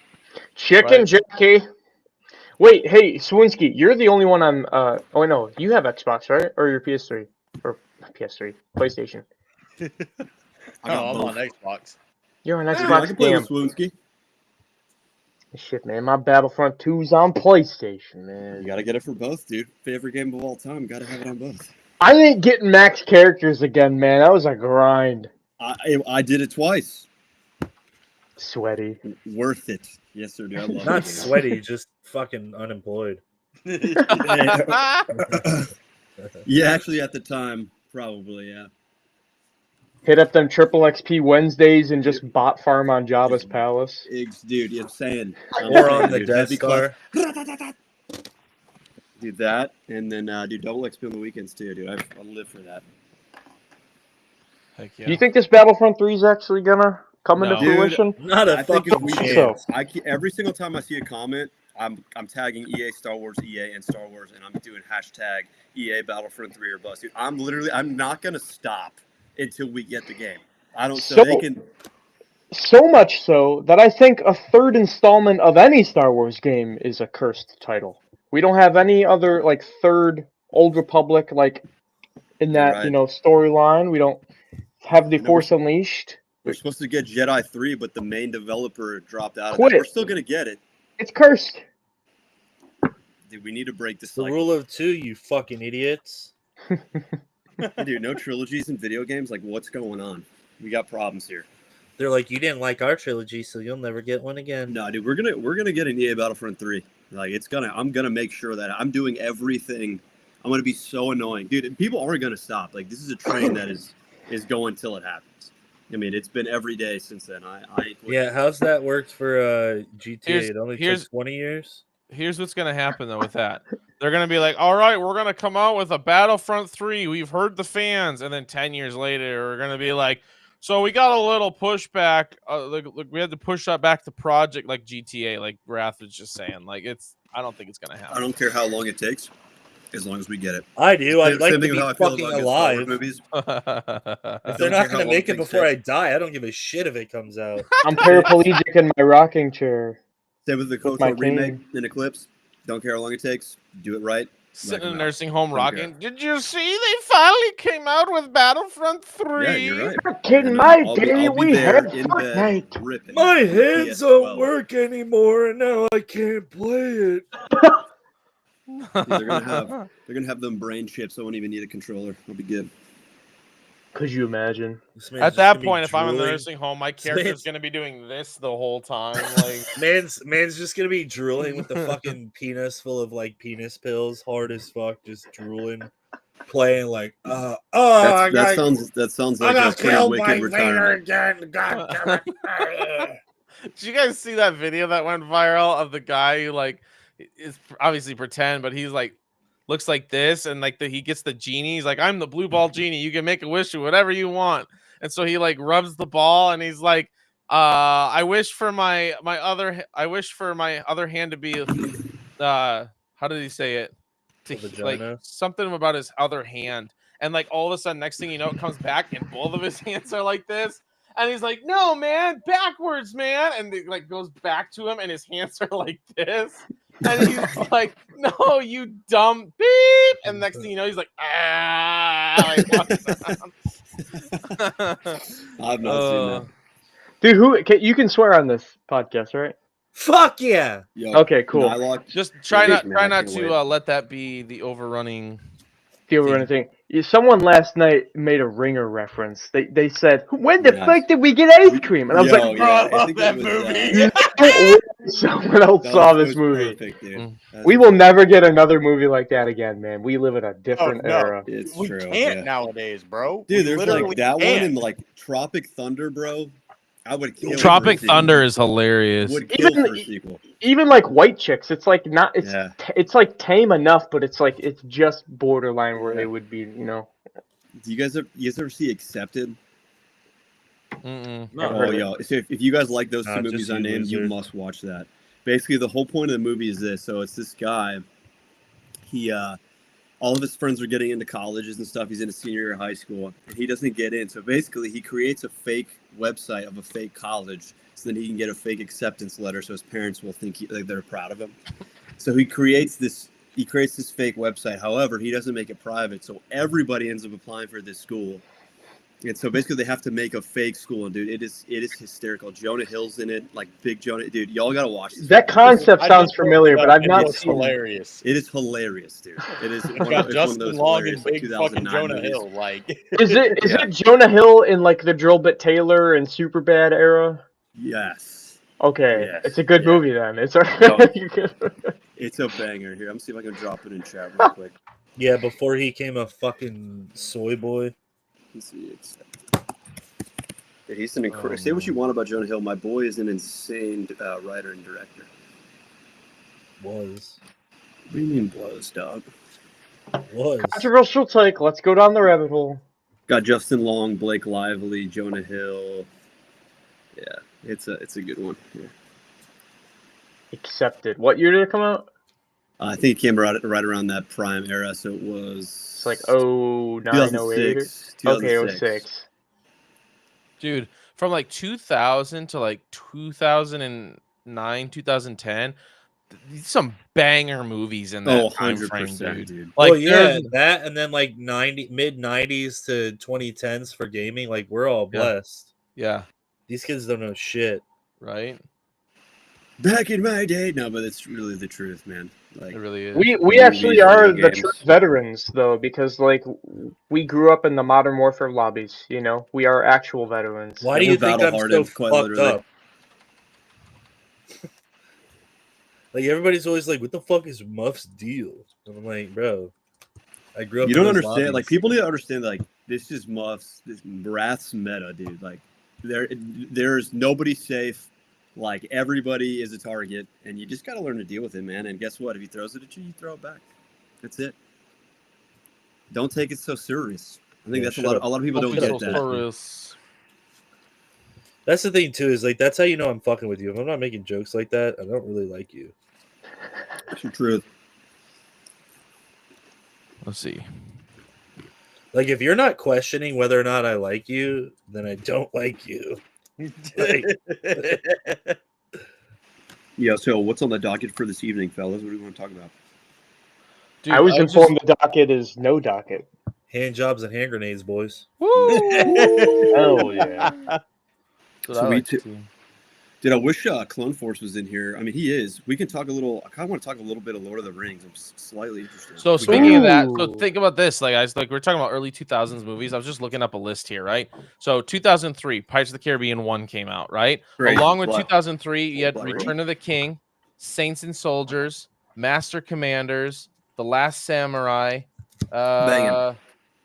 Chicken Right. Jackie. Wait, hey, Swinsky, you're the only one on. Oh no, you have Xbox, right? Or your PS3 or PS3, PlayStation. I No, got I'm both. on Xbox. You're on Yeah, I Xbox. can play Damn. with Swoonsky. Shit, man, my Battlefront 2's on PlayStation, You man. gotta get it for both, dude. Favorite game of all time. Gotta have it on both. I ain't getting max characters again, man. That was a grind. I did it twice. Sweaty. Worth it. Yes, sir, dude. I love Not it. sweaty, just fucking unemployed. Yeah, actually, at the time, probably, yeah. Hit up them triple XP Wednesdays and just bot farm on Jabba's Palace. Dude, I'm saying. Or on the dude, Death heavy class- Star. Do that, and then do double XP on the weekends, too, dude. I live for that. Heck yeah. Do you think this Battlefront 3 is actually gonna come into No. Dude, fruition? Not a I think fucking if we chance. every single time I see a comment, I'm tagging EA Star Wars, EA and Star Wars, and I'm doing hashtag EA Battlefront 3 or bust. Dude, I'm not gonna stop until we get the game. I don't so they can. So much so that I think a third installment of any Star Wars game is a cursed title. We don't have any other like third Old Republic like in that Right. storyline. We don't have the No, Force Unleashed. We're supposed to get Jedi 3, but the main developer dropped out of Quit that. it. We're still gonna get it. It's cursed. Dude, we need to break this The cycle. rule of two, you fucking idiots. Dude, no trilogies in video games. Like, what's going on? We got problems here. They're like, you didn't like our trilogy, so you'll never get one again. No, dude, we're gonna get an EA Battlefront 3. Like, I'm gonna make sure that I'm doing everything. I'm gonna be so annoying, dude. And people aren't gonna stop. Like, this is a train that is going till it happens. I mean, it's been every day since then. Yeah, how's that worked for GTA? It only here's- took 20 years? Here's what's gonna happen though with that. They're gonna be like, all right, we're gonna come out with a Battlefront 3. We've heard the fans, and then 10 years later, we're gonna be like, so we got a little pushback. Like we had to push that back to project like GTA, like Wrath was just saying. Like I don't think it's gonna happen. I don't care how long it takes, as long as we get it. I do. I'd like Same to thing be with how I feel fucking about good Star Wars alive. movies. If Don't they're care not how going to long make it things before take. I die, I don't give a shit if it comes out. I'm paraplegic in my rocking chair. Same with the With my KOTOR remake cane. in Eclipse. Don't care how long it takes. Do it right. Sitting in a no, nursing home don't rocking. Did you see they finally came out with Battlefront 3? Yeah, you're right. Kid, And my I'll be day there we had in bed Fortnite. ripping. My with hands PS12. don't work anymore, and now I can't play it. They're gonna have them brain chips. I won't even need a controller. I'll be good. Could you imagine? This man's At just that gonna be point, if I'm in the drooling. nursing home, my character's man's- gonna be doing this the whole time. Like, man's just gonna be drooling with the fucking penis full of like penis pills, hard as fuck, just drooling, playing like, I That sounds like a got pretty killed wicked by Vader retirement. again. God damn it. did you guys see that video that went viral of the guy who like is obviously pretend, but he's like looks like this, and like he gets the genie. He's like, I'm the blue ball genie. You can make a wish for whatever you want. And so he like rubs the ball, and he's like, I wish for my other hand to be how did he say it? A Like vagina? something about his other hand. And like all of a sudden, next thing you know, it comes back, and both of his hands are like this. And he's like, "No, man, backwards, man!" And it like goes back to him, and his hands are like this. And he's like, "No, you dumb beep!" And next thing you know, he's like, "Ah!" Like, I've not seen that. Dude, you can swear on this podcast, right? Fuck yeah. Yo, Okay, cool. Nylock, Just try not man, I can't to wait. let that be the overrunning. Feel or anything. Someone last night made a Ringer reference. They said, "When the Yes. fuck did we get ice cream?" And I was Yo, like, yeah, I I love think that it was, movie. someone else that saw was- this it was movie. Perfect, dude. Mm. That's We will never get another movie like that again, man. We live in a different no. era. It's We true. can't yeah. nowadays, bro. Dude, We there's literally like that one can't. and like Tropic Thunder, bro. I would kill Tropic for a sequel. Thunder is hilarious. Would kill Even- for a sequel. Even like White Chicks, it's like not. It's Yeah. it's like tame enough, but it's like it's just borderline where Yeah. they would be, you know. Do you guys ever see Accepted? Mm-mm. Not Oh, heard of yo. So if you guys like those two Just movies I you named, you loser. must watch that. Basically, the whole point of the movie is this. So it's this guy. He, all of his friends are getting into colleges and stuff. He's in a senior year of high school, and he doesn't get in. So basically, he creates a fake website of a fake college, so then he can get a fake acceptance letter, so his parents will think like they're proud of him. So he creates this fake website. However, he doesn't make it private, so everybody ends up applying for this school. And so basically, they have to make a fake school, and dude, it is hysterical. Jonah Hill's in it, like big Jonah. Dude, y'all gotta watch this. That concept I sounds just familiar, looked but it up, I've and not it was seen it. hilarious. It is hilarious, dude. It is. It's got Justin Long and big fucking Jonah movies. Hill. Like, Is it Yeah. it Jonah Hill in like the Drillbit Taylor and Superbad era? Yes, Okay, Yes. it's a good Yeah. movie then. It's it's a banger. Here, I'm see if I can drop it in chat real quick. Yeah, before he became a fucking soy boy. Let's see. Yeah, he's an incredible. Say what you want about Jonah Hill. My boy is an insane writer and director. Was. What do you mean blows, dog? controversial take. Let's go down the rabbit hole. Got Justin Long, Blake Lively, Jonah Hill. Yeah, it's a good one. Yeah. Accepted. What year did it come out? I think it came right around that prime era, so it was. It's like 09, 08. 2006. Okay, 06. Dude, from like 2000 to like 2009, 2010, some banger movies in that Oh, time 100%, frame, dude. Like, Well, yeah, there's- that and then like mid 90s to 2010s for gaming. Like we're all Yeah. blessed. yeah, These kids don't know shit. right? Back in my day, no, but it's really the truth, man. Like, It really is. We actually are video the games. true veterans though, because like we grew up in the Modern Warfare lobbies. You know, we are actual veterans. Why do we're you think I'm so battle-hardened, quite fucked literally. up? Like everybody's always like, "What the fuck is Muff's deal?" And I'm like, "Bro, I grew up." You in don't those understand. Like, lobbies." people need to understand. Like, this is Muff's, this Wrath's meta, dude. Like, there's nobody safe. Like, everybody is a target, and you just got to learn to deal with it, man. And guess what? If he throws it at you, you throw it back. That's it. Don't take it so serious. I think Yeah, that's a shut lot. up. A lot of people don't be get so that. serious. That's the thing too. Is like that's how you know I'm fucking with you. If I'm not making jokes like that, I don't really like you. That's the truth. Let's see. Like if you're not questioning whether or not I like you, then I don't like you. Like, Yeah. So, what's on the docket for this evening, fellas? What do we want to talk about? Dude, I was just- informed the docket is no docket. hand jobs and hand grenades, boys. Woo! Hell yeah. That's what I So we like too- to- Dude, I wish Clone Force was in here. I mean, he is. We can talk a little. I kind of want to talk a little bit of Lord of the Rings. I'm slightly interested. So We speaking of that, so Ooh. think about this, like we're talking about early 2000s movies. I was just looking up a list here, right? So 2003, Pirates of the Caribbean 1 came out, right? Great. Along with Black. 2003, you had Black. Return of the King, Saints and Soldiers, Master Commanders, The Last Samurai. Banging.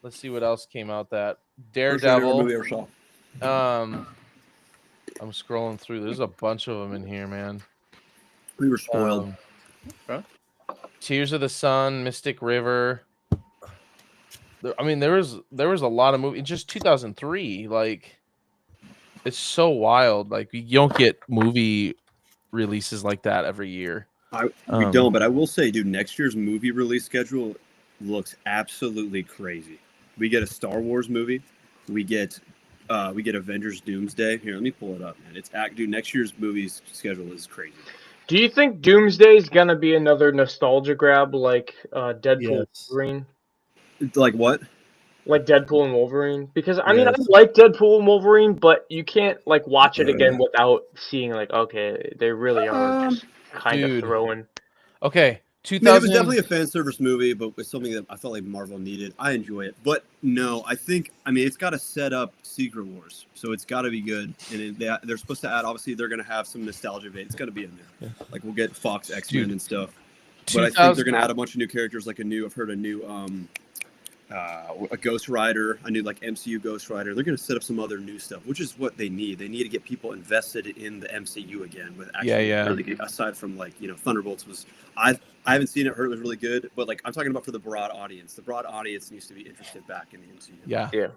Let's see what else came out. That First rated Daredevil. movie I ever saw. I'm scrolling through. There's a bunch of them in here, man. We were spoiled. Tears of the Sun, Mystic River. I mean, there was a lot of movies. Just 2003, like it's so wild. Like you don't get movie releases like that every year. We don't, but I will say, dude, next year's movie release schedule looks absolutely crazy. We get a Star Wars movie. We get Avengers Doomsday. Here, let me pull it up, man. Dude, next year's movies schedule is crazy. Do you think Doomsday is gonna be another nostalgia grab like Deadpool Yes. Wolverine? Like what? Like Deadpool and Wolverine? Because I mean, I Yes. like Deadpool and Wolverine, but you can't like watch it again without seeing like, okay, they really are just kind of Dude. throwing. Okay, I mean, it was 2000. definitely a fan service movie, but it's something that I felt like Marvel needed. I enjoy it, but no, I mean, it's got to set up Secret Wars, so it's got to be good. And they're supposed to add. Obviously, they're going to have some nostalgia bait. It's got to be in there. Like we'll get Fox X-Men Dude. and stuff. But I think they're going to add a bunch of new characters, like I've heard a new a Ghost Rider, a new like MCU Ghost Rider. They're going to set up some other new stuff, which is what they need. They need to get people invested in the MCU again. With actually really good, aside from like Thunderbolts was I haven't seen it. Heard it was really good, but like I'm talking about for the broad audience. The broad audience needs to be interested back in the MCU. Yeah.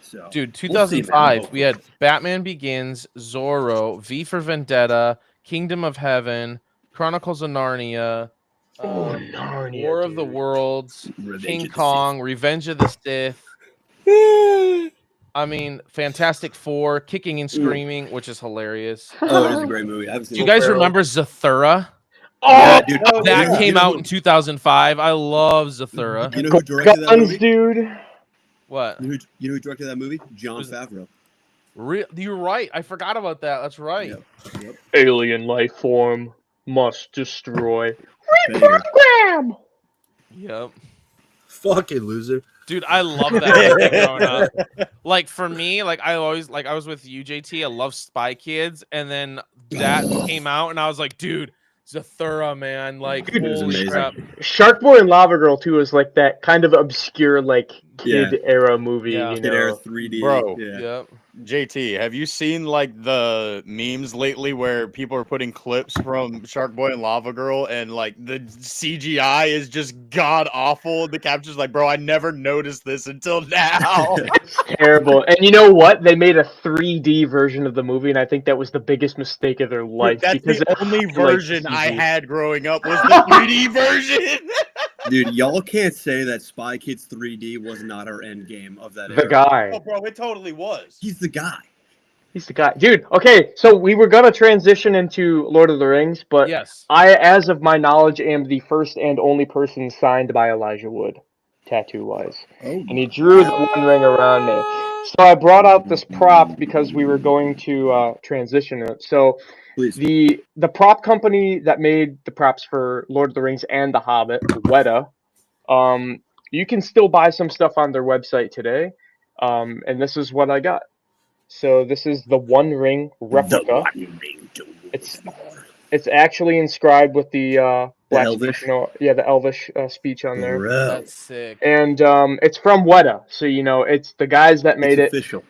So, dude, we'll see, 2005, man. we had Batman Begins, Zorro, V for Vendetta, Kingdom of Heaven, Chronicles of Narnia, Narnia, War of the dude. Worlds, Revenge King of the Kong, Revenge of the Sith. I mean, Fantastic Four, Kicking and Screaming, which is hilarious. Oh, it is a great movie. I haven't seen Do you it. guys remember Zathura? Oh, dude, That came out who- in 2005. I love Zathura. You know who directed that guns, movie? dude. What? You know who directed that movie? Jon Favreau. You're right. I forgot about that. That's right. Yep. Alien life form must destroy. Banger. Reprogram. Yep. Fucking loser. Dude, I love that movie growing up. Like for me, like I was with you, JT. I love Spy Kids, and then that came out, and I was like, dude, Zathura, man, like Dude, it was holy amazing. crap. Shark Boy and Lava Girl too is like that kind of obscure like kid era movie. Yeah. You Kid Era know. 3D. Bro. Yeah. Yep. JT, have you seen like the memes lately where people are putting clips from Shark Boy and Lava Girl and like the CGI is just god awful? The caption's like, bro, I never noticed this until now. It's terrible. And you know what? They made a 3D version of the movie, and I think that was the biggest mistake of their life. That's because the it only looked like version I CG. had growing up was the 3D version. Dude, y'all can't say that Spy Kids 3D was not our end game of that The era. guy. Oh, bro, it totally was. He's the guy. He's the guy. Dude, okay, so we were gonna transition into Lord of the Rings, but Yes. I, as of my knowledge, am the first and only person signed by Elijah Wood, tattoo-wise. Oh, And he drew the One Ring around me. So I brought out this prop because we were going to transition it. So please. the prop company that made the props for Lord of the Rings and The Hobbit, Weta, you can still buy some stuff on their website today. And this is what I got. So this is the One Ring replica. The One Ring to It's actually inscribed with the Black Elvish? the Elvish speech on there. Bro. That's sick. And it's from Weta, so you know it's the guys that made It's it. official.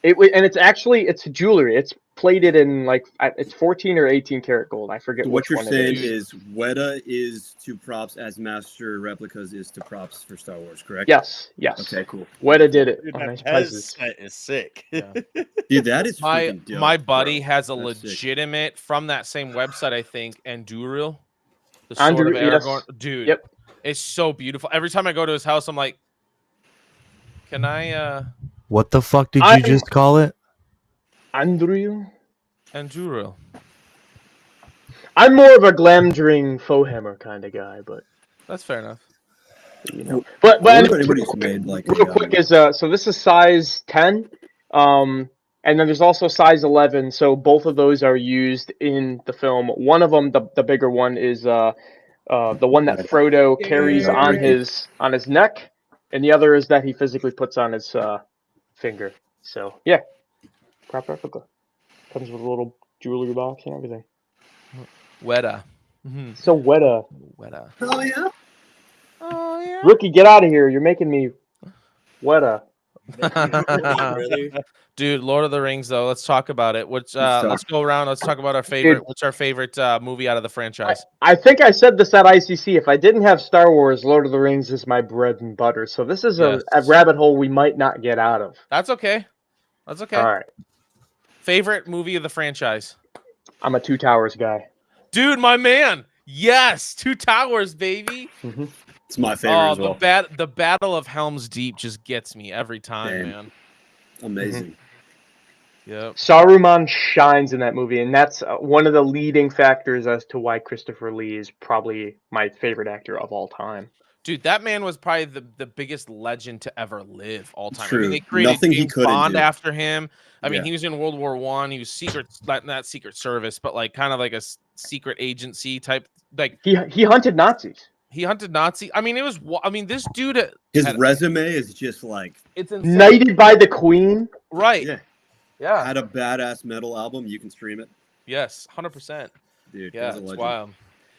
And it's jewelry. It's plated in like it's 14 or 18 karat gold. I forget So which what you're one saying it is. is Weta is to props as Master Replicas is to props for Star Wars, correct? Yes. Okay, cool. Weta did it. Dude, Oh, that nice Pez prices. set is sick. Dude, that is My freaking dope, my buddy bro. has a That's sick. legitimate from that same website, I think, Anduril, the sword of Yes. Aragorn. Dude, Yep. it's so beautiful. Every time I go to his house, I'm like, can I What the fuck did I- you just call it? Andrew. Anduril? I'm more of a Glamdring Fohammer kind of guy, but That's fair enough. you know. But I wonder if anyway, anybody's made like real quick is so this is size 10. And then there's also size 11, so both of those are used in the film. One of them, the bigger one, is the one that Frodo carries on his neck, and the other is that he physically puts on his finger. So yeah, prop replica comes with a little jewelry box and everything. Weta. So Weta. Weta. Oh yeah. Oh yeah. Rookie, get out of here! You're making me Weta. Dude, Lord of the Rings though. Let's talk about it. Let's go around. Let's talk about our favorite. What's our favorite movie out of the franchise? I think I said this at ICC. If I didn't have Star Wars, Lord of the Rings is my bread and butter. So this is a rabbit hole we might not get out of. That's okay. That's okay. All right. Favorite movie of the franchise? I'm a Two Towers guy. Dude, my man. Yes, Two Towers, baby. Mm-hmm. It's my favorite as well. The Battle of Helm's Deep just gets me every time, man. Amazing. Mm-hmm. Yep. Saruman shines in that movie, and that's one of the leading factors as to why Christopher Lee is probably my favorite actor of all time. Dude, that man was probably the biggest legend to ever live all time. True. I mean, they created Nothing he James couldn't Bond do. after him. I mean, he was in World War One. He was not Secret Service, but like kind of like a secret agency type. Like he hunted Nazis. He hunted Nazi. I mean, this dude. His resume is just like it's insane. Knighted by the Queen. Right. Yeah. Had a badass metal album. You can stream it. Yes, 100%. Dude, yeah, it's wild.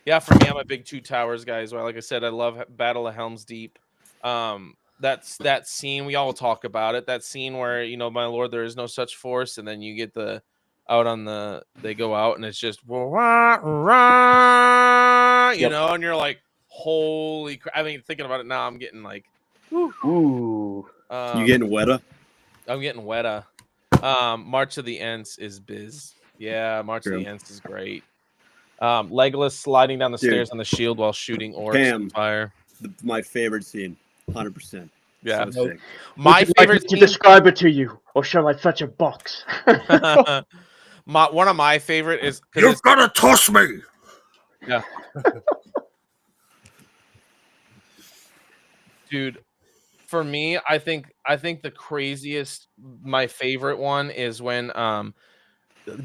Yeah, for me, I'm a big Two Towers guy as well. Like I said, I love Battle of Helm's Deep. That's that scene. We all talk about it. That scene where, my lord, there is no such force, and then you get they go out and it's just and you're like, holy crap. I mean, thinking about it now, I'm getting like, ooh. You getting Weta? I'm getting Weta. March of the Ents is biz. Yeah, March of the Ents is great. Legolas sliding down the stairs on the shield while shooting orcs on fire. My favorite scene, 100%. Yeah, so sick. My favorite scene. To describe it to you, or shall I fetch a box? One of my favorite is you've got to toss me. Yeah, dude. For me, I think the craziest, my favorite one is when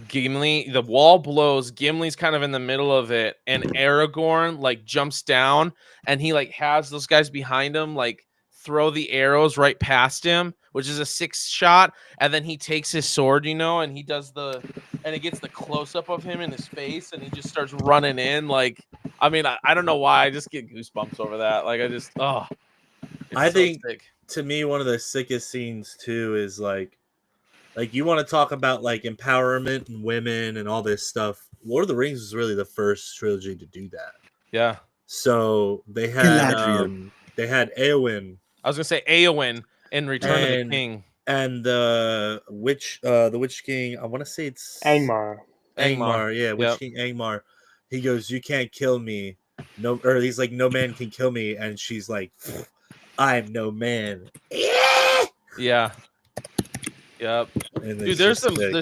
Gimli, the wall blows, Gimli's kind of in the middle of it, and Aragorn like jumps down and he like has those guys behind him like throw the arrows right past him, which is a 6 shot, and then he takes his sword, and he does and it gets the close up of him in his face and he just starts running in. Like, I mean, I don't know why, I just get goosebumps over that. Like, I think to me one of the sickest scenes too is like you want to talk about like empowerment and women and all this stuff. Lord of the Rings was really the first trilogy to do that. Yeah. So they had Éowyn. I was gonna say Éowyn in Return of the King. And the Witch King, I want to say it's Angmar, yeah, Witch King Angmar. He goes, "You can't kill me." He's like, "No man can kill me," and she's like, "I'm no man." Yeah. Yep. Dude, there's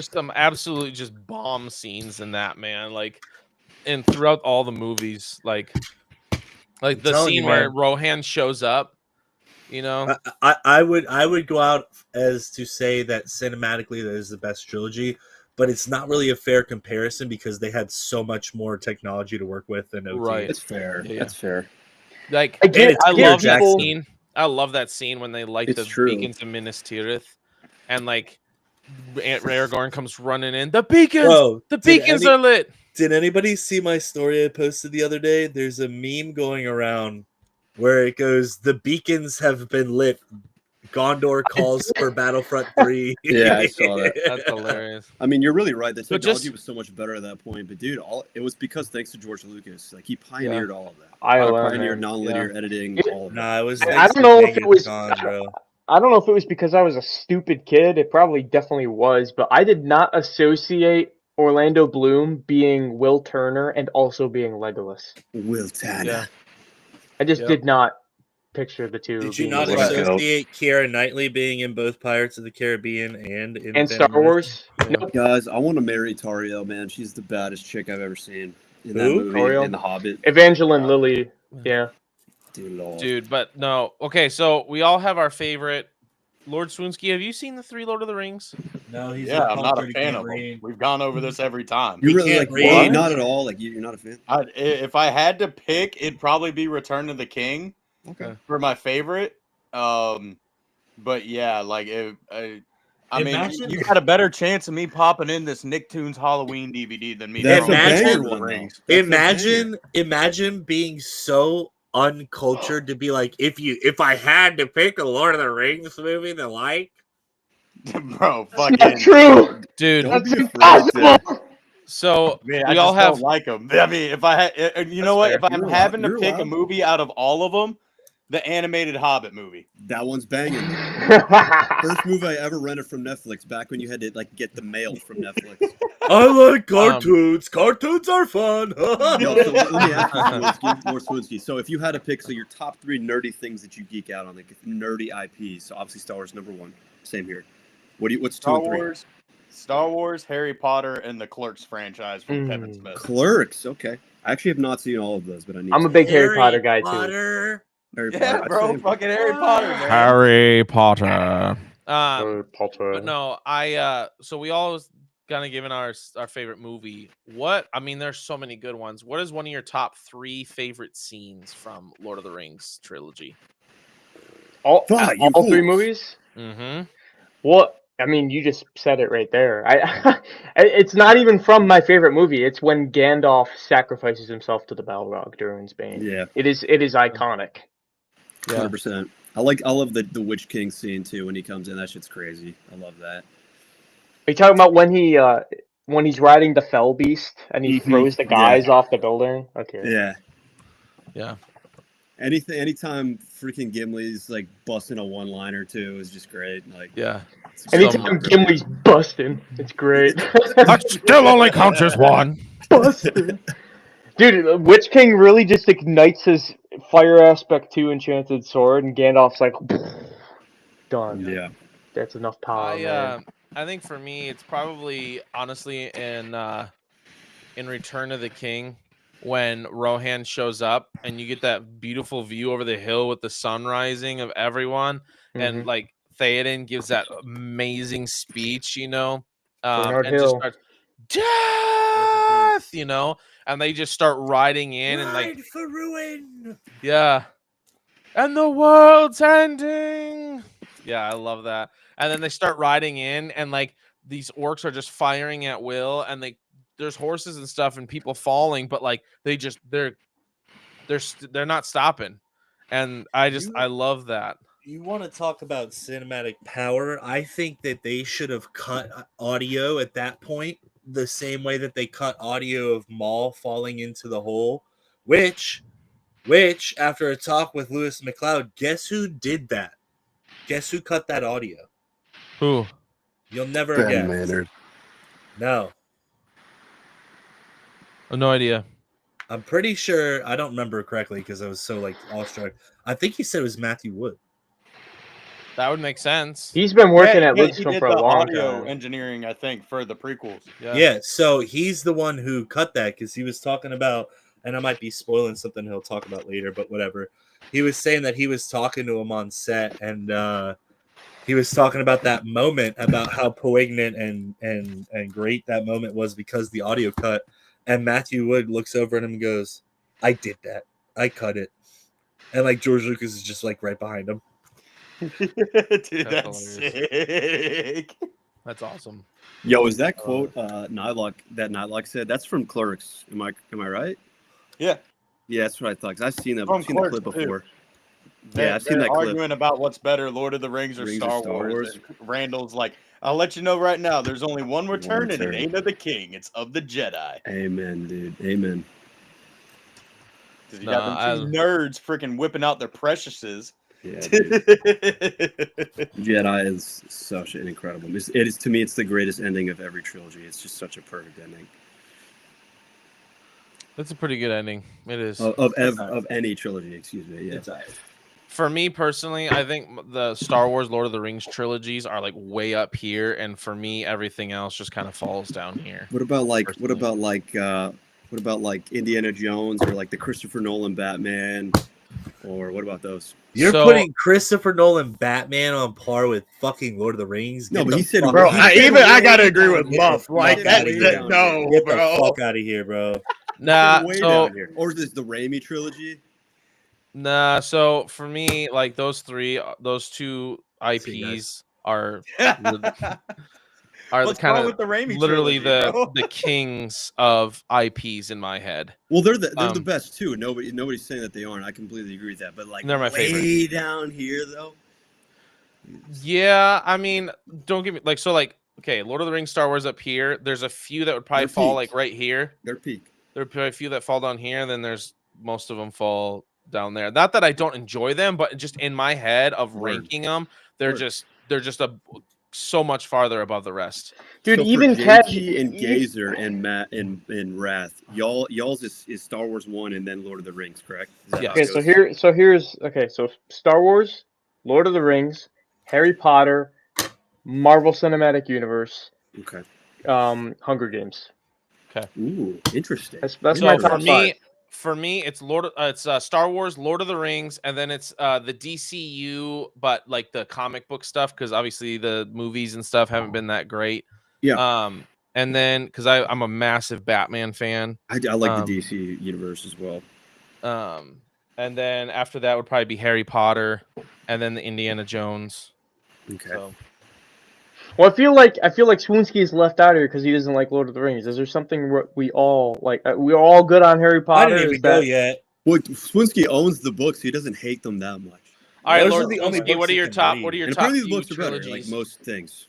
some absolutely just bomb scenes in that, man. Like, and throughout all the movies, like the scene where Rohan shows up. I would go out as to say that cinematically that is the best trilogy, but it's not really a fair comparison because they had so much more technology to work with than OT. Right. That's fair. Yeah. That's fair. Like, I love that scene. I love that scene when they light the beacons of Minas Tirith, and like Aragorn comes running in. The beacons. Bro, the beacons are lit. Did anybody see my story I posted the other day? There's a meme going around where it goes, "The beacons have been lit. Gondor calls for Battlefront 3. Yeah, I saw that. That's hilarious. I mean, you're really right. The technology was so much better at that point. But dude, it was because thanks to George Lucas. Like, he pioneered all of that. I pioneered non-linear editing. All of that. Nah, it was. I don't know if it was. bro. I don't know if it was because I was a stupid kid. It probably definitely was, but I did not associate Orlando Bloom being Will Turner and also being Legolas. Will Turner. Yeah. I just did not picture the two. Did you not associate Keira Knightley being in both Pirates of the Caribbean and in Star Wars? Nope. Guys, I want to marry Tauriel, man. She's the baddest chick I've ever seen in that movie. Tauriel? In The Hobbit. Evangeline Lilly. Yeah. Dude, but no. Okay, so we all have our favorite. Lord Swoonsky, have you seen the 3 Lord of the Rings? No, he's Yeah, a I'm not a cultured fan of them. Marine. We've gone over this every time. You He really can't like read. not at all. Like you're not a fan. If I had to pick, it'd probably be Return of the King Okay. for my favorite. But yeah, like I mean, Imagine- you got a better chance of me popping in this Nicktoons Halloween DVD than me. That's a throwing Imagine- banger Lord of the one, though. Rings. That's a banger. Imagine being so uncultured to be like, if I had to pick a Lord of the Rings movie to like, Bro, That's not fucking true. Dude. Don't That's be afraid to. impossible. So man, we I all just have don't like them. I mean, if I had, you know what? fair. If I'm You're allowed- having to you're pick a allowed. movie out of all of them, the animated Hobbit movie. That one's banging. First movie I ever rented from Netflix back when you had to like get the mail from Netflix. I like cartoons. Cartoons are fun. Yo, so let me ask you, Swinsky, Lord Swinsky. So if you had to pick, so your top 3 nerdy things that you geek out on, like nerdy IPs. So obviously Star Wars #1. Same here. What's 2 and 3? Star Wars, Harry Potter, and the Clerks franchise from Kevin Smith. Clerks. Okay. I actually have not seen all of those, but I need. I'm a to. big Harry Potter guy too. Potter. Harry Yeah, Potter. bro, Same. fucking Harry Potter, man. Harry Potter. Harry Potter. But no, so we all kind of given our favorite movie. I mean, there's so many good ones. What is one of your top 3 favorite scenes from Lord of the Rings trilogy? All Fuck, you 3 fools. movies? Mm-hmm. Well, I mean, you just said it right there. It's not even from my favorite movie. It's when Gandalf sacrifices himself to the Balrog during Bane. Yeah. It is iconic. 100%. I love the Witch King scene too when he comes in. That shit's crazy. I love that. Are you talking about when he's riding the Fell Beast and he throws the guys off the building? Okay. Yeah. Yeah. Anytime freaking Gimli's like busting a one-liner too is just great. Like, Yeah. Anytime Gimli's busting, it's great. That still only counts as one. Busting. Dude, Witch King really just ignites his fire aspect 2 enchanted sword, and Gandalf's like, done. Yeah. That's enough power, man. I think for me, it's probably honestly in Return of the King when Rohan shows up and you get that beautiful view over the hill with the sun rising of everyone, and like Theoden gives that amazing speech, and just starts death, and they just start riding in and like for ruin. yeah, and the world's ending. Yeah, I love that. And then they start riding in, and like these orcs are just firing at will, and there's horses and stuff and people falling, but like they're not stopping. And I love that. You want to talk about cinematic power? I think that they should have cut audio at that point the same way that they cut audio of Maul falling into the hole, which after a talk with Lewis McLeod, guess who did that? Guess who cut that audio? Who? You'll never Ben guess. Maynard. No. I have no idea. I'm pretty sure, I don't remember correctly because I was so like awestruck. I think he said it was Matthew Wood. That would make sense. He's been working at he Lucasfilm did for a the long audio time. engineering, I think, for the prequels. Yeah, so he's the one who cut that because he was talking about, and I might be spoiling something he'll talk about later, but whatever. He was saying that he was talking to him on set, and he was talking about that moment, about how poignant and great that moment was because the audio cut. And Matthew Wood looks over at him and goes, "I did that. I cut it." And like George Lucas is just like right behind him. Dude, that's sick. That's awesome. Yo, is that quote Nylock said? That's from Clerks. Am I right? Yeah. Yeah, that's what I thought. 'Cause I've seen that. From I've seen the Clerks, clip too. before. They're I've seen that clip. arguing about what's better, Lord of the Rings or Star Wars. And Randall's like, I'll let you know right now, there's only one return, and it ain't of the king. It's of the Jedi. Amen, dude. Amen. Because you got them two nerds freaking whipping out their preciouses. Yeah, dude. Jedi is such an incredible. It is to me. It's the greatest ending of every trilogy. It's just such a perfect ending. That's a pretty good ending. It is Of any trilogy. Excuse me. Yeah. For me personally, I think the Star Wars, Lord of the Rings trilogies are like way up here, and for me, everything else just kind of falls down here. What about Indiana Jones or like the Christopher Nolan Batman? Or what about those? You're So- putting Christopher Nolan Batman on par with fucking Lord of the Rings. No, Get but the he said, fuck Bro, outta he here. said I gotta way agree down with here. Muff. He Like said that, way that down no, here. Get the bro. fuck out of here, bro. Nah, Way so down here. Or is this the Raimi trilogy? nah, so for me, like those two See you guys. IPs are What's kind wrong of with the Raimi literally trilogy, bro? the kings of IPs in my head. Well, they're the Um, best too. Nobody's saying that they aren't. I completely agree with that. But like They're my way favorite. down here though. Yeah, I mean, don't give me like so like okay, Lord of the Rings, Star Wars up here. There's a few that would probably They're fall peaks. like right here. They're peak. There are probably a few that fall down here, and then there's most of them fall down there. Not that I don't enjoy them, but just in my head of Word. ranking them, they're Word. just so much farther above the rest. Dude, so even for catch JT and Gazer and Matt and Wrath, y'all's is Star Wars 1 and then Lord of the Rings, correct? Is that Yeah. how it Okay, goes? so Star Wars, Lord of the Rings, Harry Potter, Marvel Cinematic Universe, Okay. Hunger Games. Ooh, interesting. That's So my for top me, five. it's Star Wars, Lord of the Rings, and then it's the DCU, but like the comic book stuff, because obviously the movies and stuff haven't been that great. Yeah. And then because I'm a massive Batman fan. I like um, the DC universe as well. And then after that would probably be Harry Potter, and then the Indiana Jones. Okay. So Well, I feel like Swoonsky is left out here because he doesn't like Lord of the Rings. Is there something we all like? We're all good on Harry I Potter. didn't Is even go that- yet. Well, Swinsky owns the books. He doesn't hate them that much. all right, Those Lord are the only Swinsky, books what are he your can top? read. What are your And top apparently the few books are better, like trilogies? most things.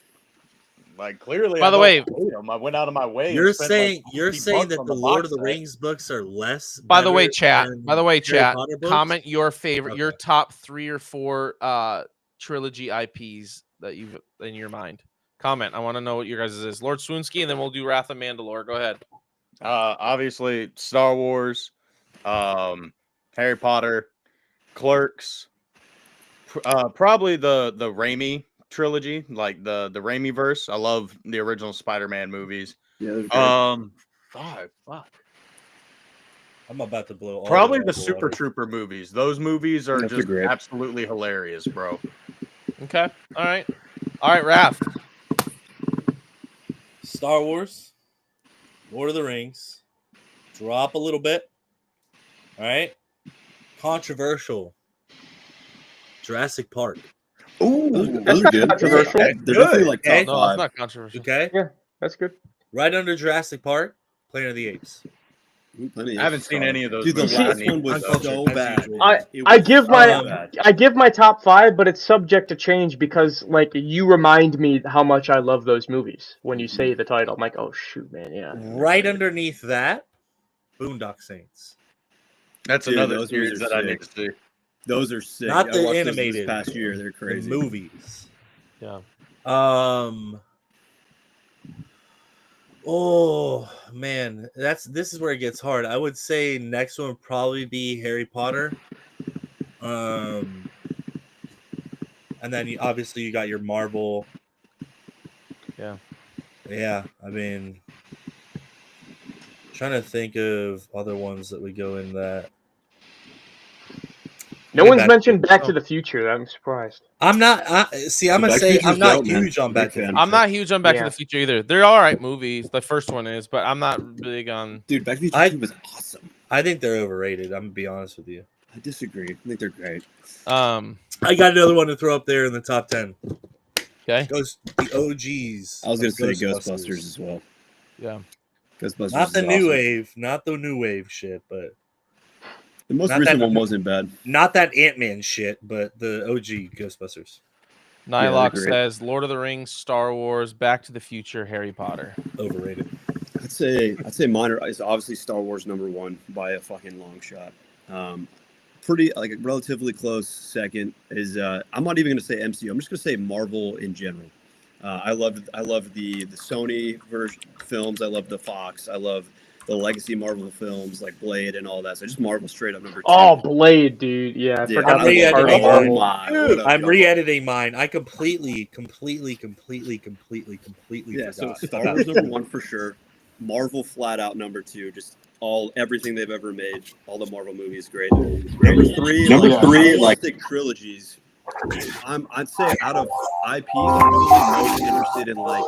Like clearly, By I the don't way- hate 'em. I went out of my way. You're and spent, like, saying 50 that bucks the on Lord of the box set. Rings books are less. By the way, better chat. than By the way, Harry chat. Potter books? Comment your favorite, your Okay. top 3 or 4 trilogy IPs that you've in your mind. Comment. I want to know what your guys' is. Lord Swoonsky, and then we'll do Wrath of Mandalore. Go ahead. Obviously, Star Wars, Harry Potter, Clerks, probably the Raimi trilogy, like the Raimi verse. I love the original Spider-Man movies. Yeah, those are great. Fuck. I'm about to blow all Probably your the out Super water. Trooper movies. Those movies are Those are just great. absolutely hilarious, bro. Okay. All right. All right, Wrath. Star Wars, Lord of the Rings, drop a little bit. All right. Controversial. Jurassic Park. Ooh, That's those are not good. controversial. They're definitely like Okay. top No, it's five. not controversial. Okay. Yeah, that's good. Right under Jurassic Park, Planet of the Apes. Ooh, Plenty I haven't seen any of those Dude, the movies. last See, one was Uncultured, so as bad. usual. It I was give so my bad. I give my top five, but it's subject to change because like you remind me how much I love those movies when you say the title. I'm like, oh shoot, man, yeah. Right underneath that, Boondock Saints. That's Dude, another those movies series are that I need to sick. see. Those are sick. Not I the watched those animated. this past year. They're The crazy. movies. Yeah. Oh man, this is where it gets hard. I would say next one would probably be Harry Potter. And then obviously you got your Marvel. Yeah. Yeah, I mean, trying to think of other ones that would go in that. No Maybe one's Back- mentioned Back to the Future. I'm surprised. I'm not. See, I'm gonna Back to say the Future's I'm not dope, man. huge on Big Back to the fan. Future. I'm not huge on Back to Yeah. the Future either. They're all right movies. The first one is, but I'm not big on. Dude, Back to the I- Future was awesome. I think they're overrated. I'm gonna be honest with you. I disagree. I think they're great. I got another one to throw up there in the top 10. Okay. Goes the OGs. I was gonna of say Ghostbusters as well. Yeah. Ghostbusters. Not the is new awesome. wave, not the new wave shit, but The most Not recent that- one wasn't bad. not that Ant-Man shit, but the OG Ghostbusters. Nylock great. says Lord of the Rings, Star Wars, Back to the Future, Harry Potter. Overrated. I'd say mine is obviously Star Wars #1 by a fucking long shot. Pretty like relatively close second is I'm not even gonna say MCU. I'm just gonna say Marvel in general. I love the Sony version films. I love the Fox. I love the legacy Marvel films like Blade and all that. So just Marvel straight up number 2. Oh, Blade, dude. Yeah, I Dude, forgot I'm that re-editing part of mine. Marvel. What up, I'm y'all? re-editing mine. I completely Yeah, so forgot. Star Wars #1 for sure. Marvel flat out #2. Just everything they've ever made. All the Marvel movies, great. Number three, like the trilogies. I'd say out of IPs, I'm probably most interested in like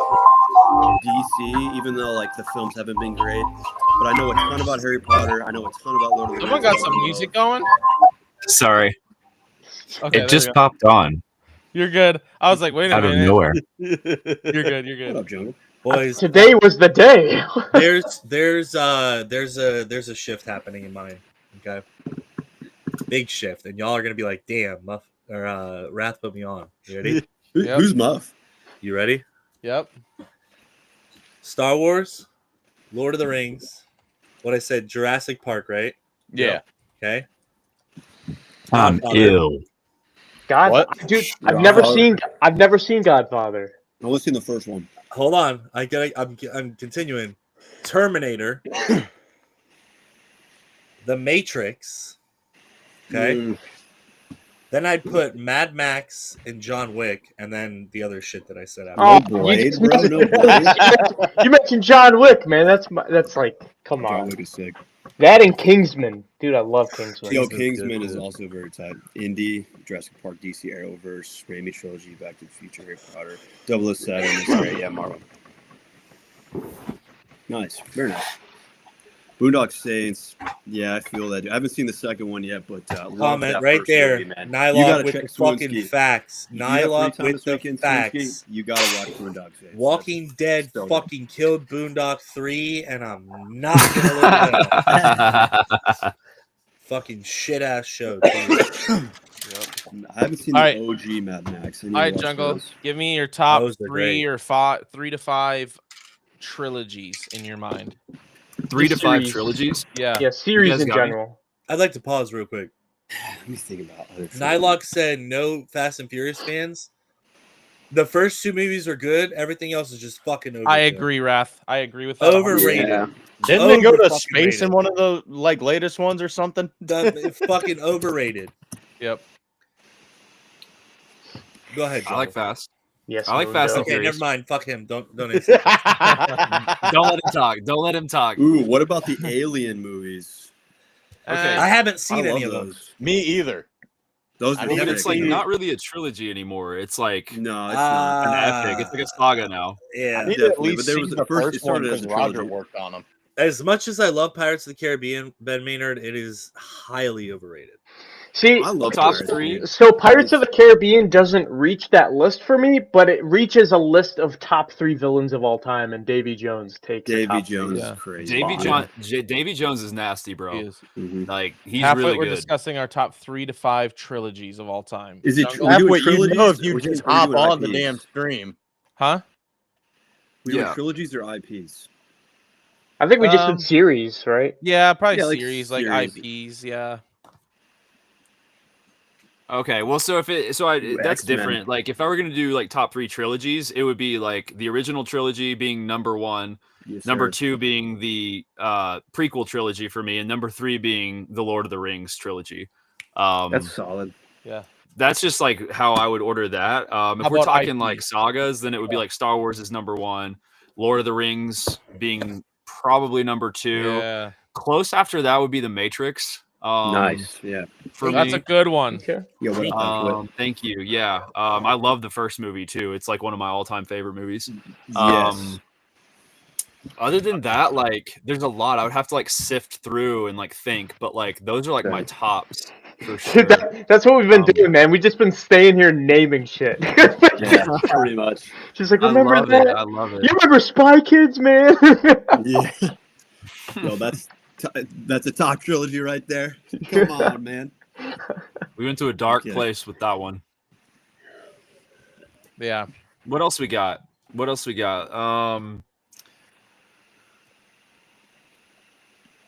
DC, even though like the films haven't been great. But I know a ton about Harry Potter. I know a ton about Lord of the Rings. Someone got some music going? Sorry, Okay, it just popped on You're good. I was like, wait a out of minute. nowhere. You're good. You're What good. up, Jungle? Boys, Today was the day. there's a shift happening in mine. Okay, big shift, and y'all are gonna be like, "Damn, Muff or Wrath put me on." You ready? Yep. Who's Muff? You ready? Yep. Star Wars, Lord of the Rings. What I said, Jurassic Park, right? Yeah. Okay. I'm ill. God, dude, I've never seen Godfather. I only seen the first one. Hold on, I'm continuing. Terminator, The Matrix. Okay. Mm. Then I'd put Mad Max and John Wick, and then the other shit that I said after. Oh, Blade, bro. No Blade. You mentioned John Wick, man. That's like, come John on. Wick is sick. That and Kingsman, dude. I love Kingsman. Yo, Kingsman's Kingsman good, is too. also very tight. Indy, Jurassic Park, DC Arrowverse, Raimi trilogy, Back to the Future, Harry Potter, 007 is great. Yeah, Marvel. Nice, very nice. Boondock Saints. Yeah, I feel that. I haven't seen the second one yet, but love Comment that right first there. movie, man. You Nylock gotta with check the fucking Swinsky. facts. If you have free Nylock time with this the weekend, facts. Swinsky, you gotta watch Boondock Saints. Walking Dead so good. fucking killed Boondock 3, and I'm not gonna live it up. Fucking shit ass show, too. I haven't seen All the right. OG Mad Max. I need All to right, watch Jungle. those. Give me your top Those are 3 great. or 3 to 5 trilogies in your mind. 3 to 5 Series. trilogies. Yeah. Yeah, series guys in got me? general. I'd like to pause real quick. Let me think about other Nylock said no Fast and Furious fans. The first 2 movies are good. Everything else is just fucking overkill. I agree, Wrath. I agree with that. Overrated. Yeah. Didn't they go Over to fucking space in rated. one of the like latest ones or something? It's fucking overrated. Yep. Go ahead, John. I like Fast. Yes, I like no Fast doubt. and Okay, Furious. never mind. Fuck him. Don't answer. Don't let him talk. Don't let him talk. Ooh, what about the Alien movies? Okay. I haven't seen I any love of them. those. Me either. Those I are mean, But sick, it's like you know? not really a trilogy anymore. It's like No, it's not. an epic. It's like a saga now. I Yeah. need to at definitely, least but there see was the the first- first it started one as a because Roger trilogy. worked on them. As much as I love Pirates of the Caribbean, Ben Maynard, it is highly overrated. See, I love Top Pirates, 3. dude. so Pirates of the Caribbean doesn't reach that list for me, but it reaches a list of top 3 villains of all time, and Davy Jones takes a Davy top Jones Yeah. is crazy. Davy Jones is nasty, bro. He is. Mhm. Like he's Halfway, really we're good. discussing our top 3 to 5 trilogies of all time. Is it Jungle? We're doing Halfway, you know, trilogies, if you or just are we hop doing on the IPs? damn stream. Huh? We doing Yeah. trilogies or IPs? I think we just Um, did series, right? Yeah, probably Yeah, like series, like series. IPs. Yeah. Okay, well, so that's X-Men. different. Like, if I were gonna do like top 3 trilogies, it would be like the original trilogy being number 1, Yes, number sir. 2 being the prequel trilogy for me, and number 3 being the Lord of the Rings trilogy. That's solid. Yeah. That's just like how I would order that. If How we're about talking IP? like sagas, then it would be like Star Wars is number 1, Lord of the Rings being probably number 2. Yeah. Close after that would be the Matrix. Nice. Yeah. For That's me. a good one. Okay. Yeah. What up, Clip? Thank you. Yeah. I love the first movie too. It's like one of my all-time favorite movies. Yes. Other than that, like there's a lot I would have to like sift through and like think, but like those are like my Okay. tops for sure. That's what we've been doing, man. We've just been staying here naming shit. Yeah. Pretty much. Just like, I remember love that? it. I love it. You remember Spy Kids, man? Yeah. Yo, that's a top trilogy right there. Come on, man. We went to a dark Okay. place with that one. Yeah. What else we got?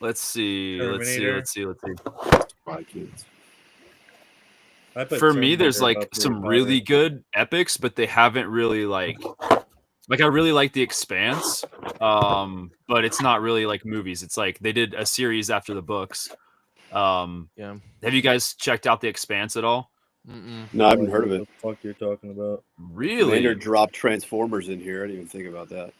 Let's see. Terminator. Let's see. Spy Kids. I put For me, there's Terminator like above some Harry really Potter. good epics, but they haven't really like I really like The Expanse, but it's not really like movies. It's like they did a series after the books. Yeah. Have you guys checked out The Expanse at all? Mm-mm. No, I haven't heard of What it. the fuck you're talking about? Really? Maynard dropped Transformers in here. I didn't even think about that.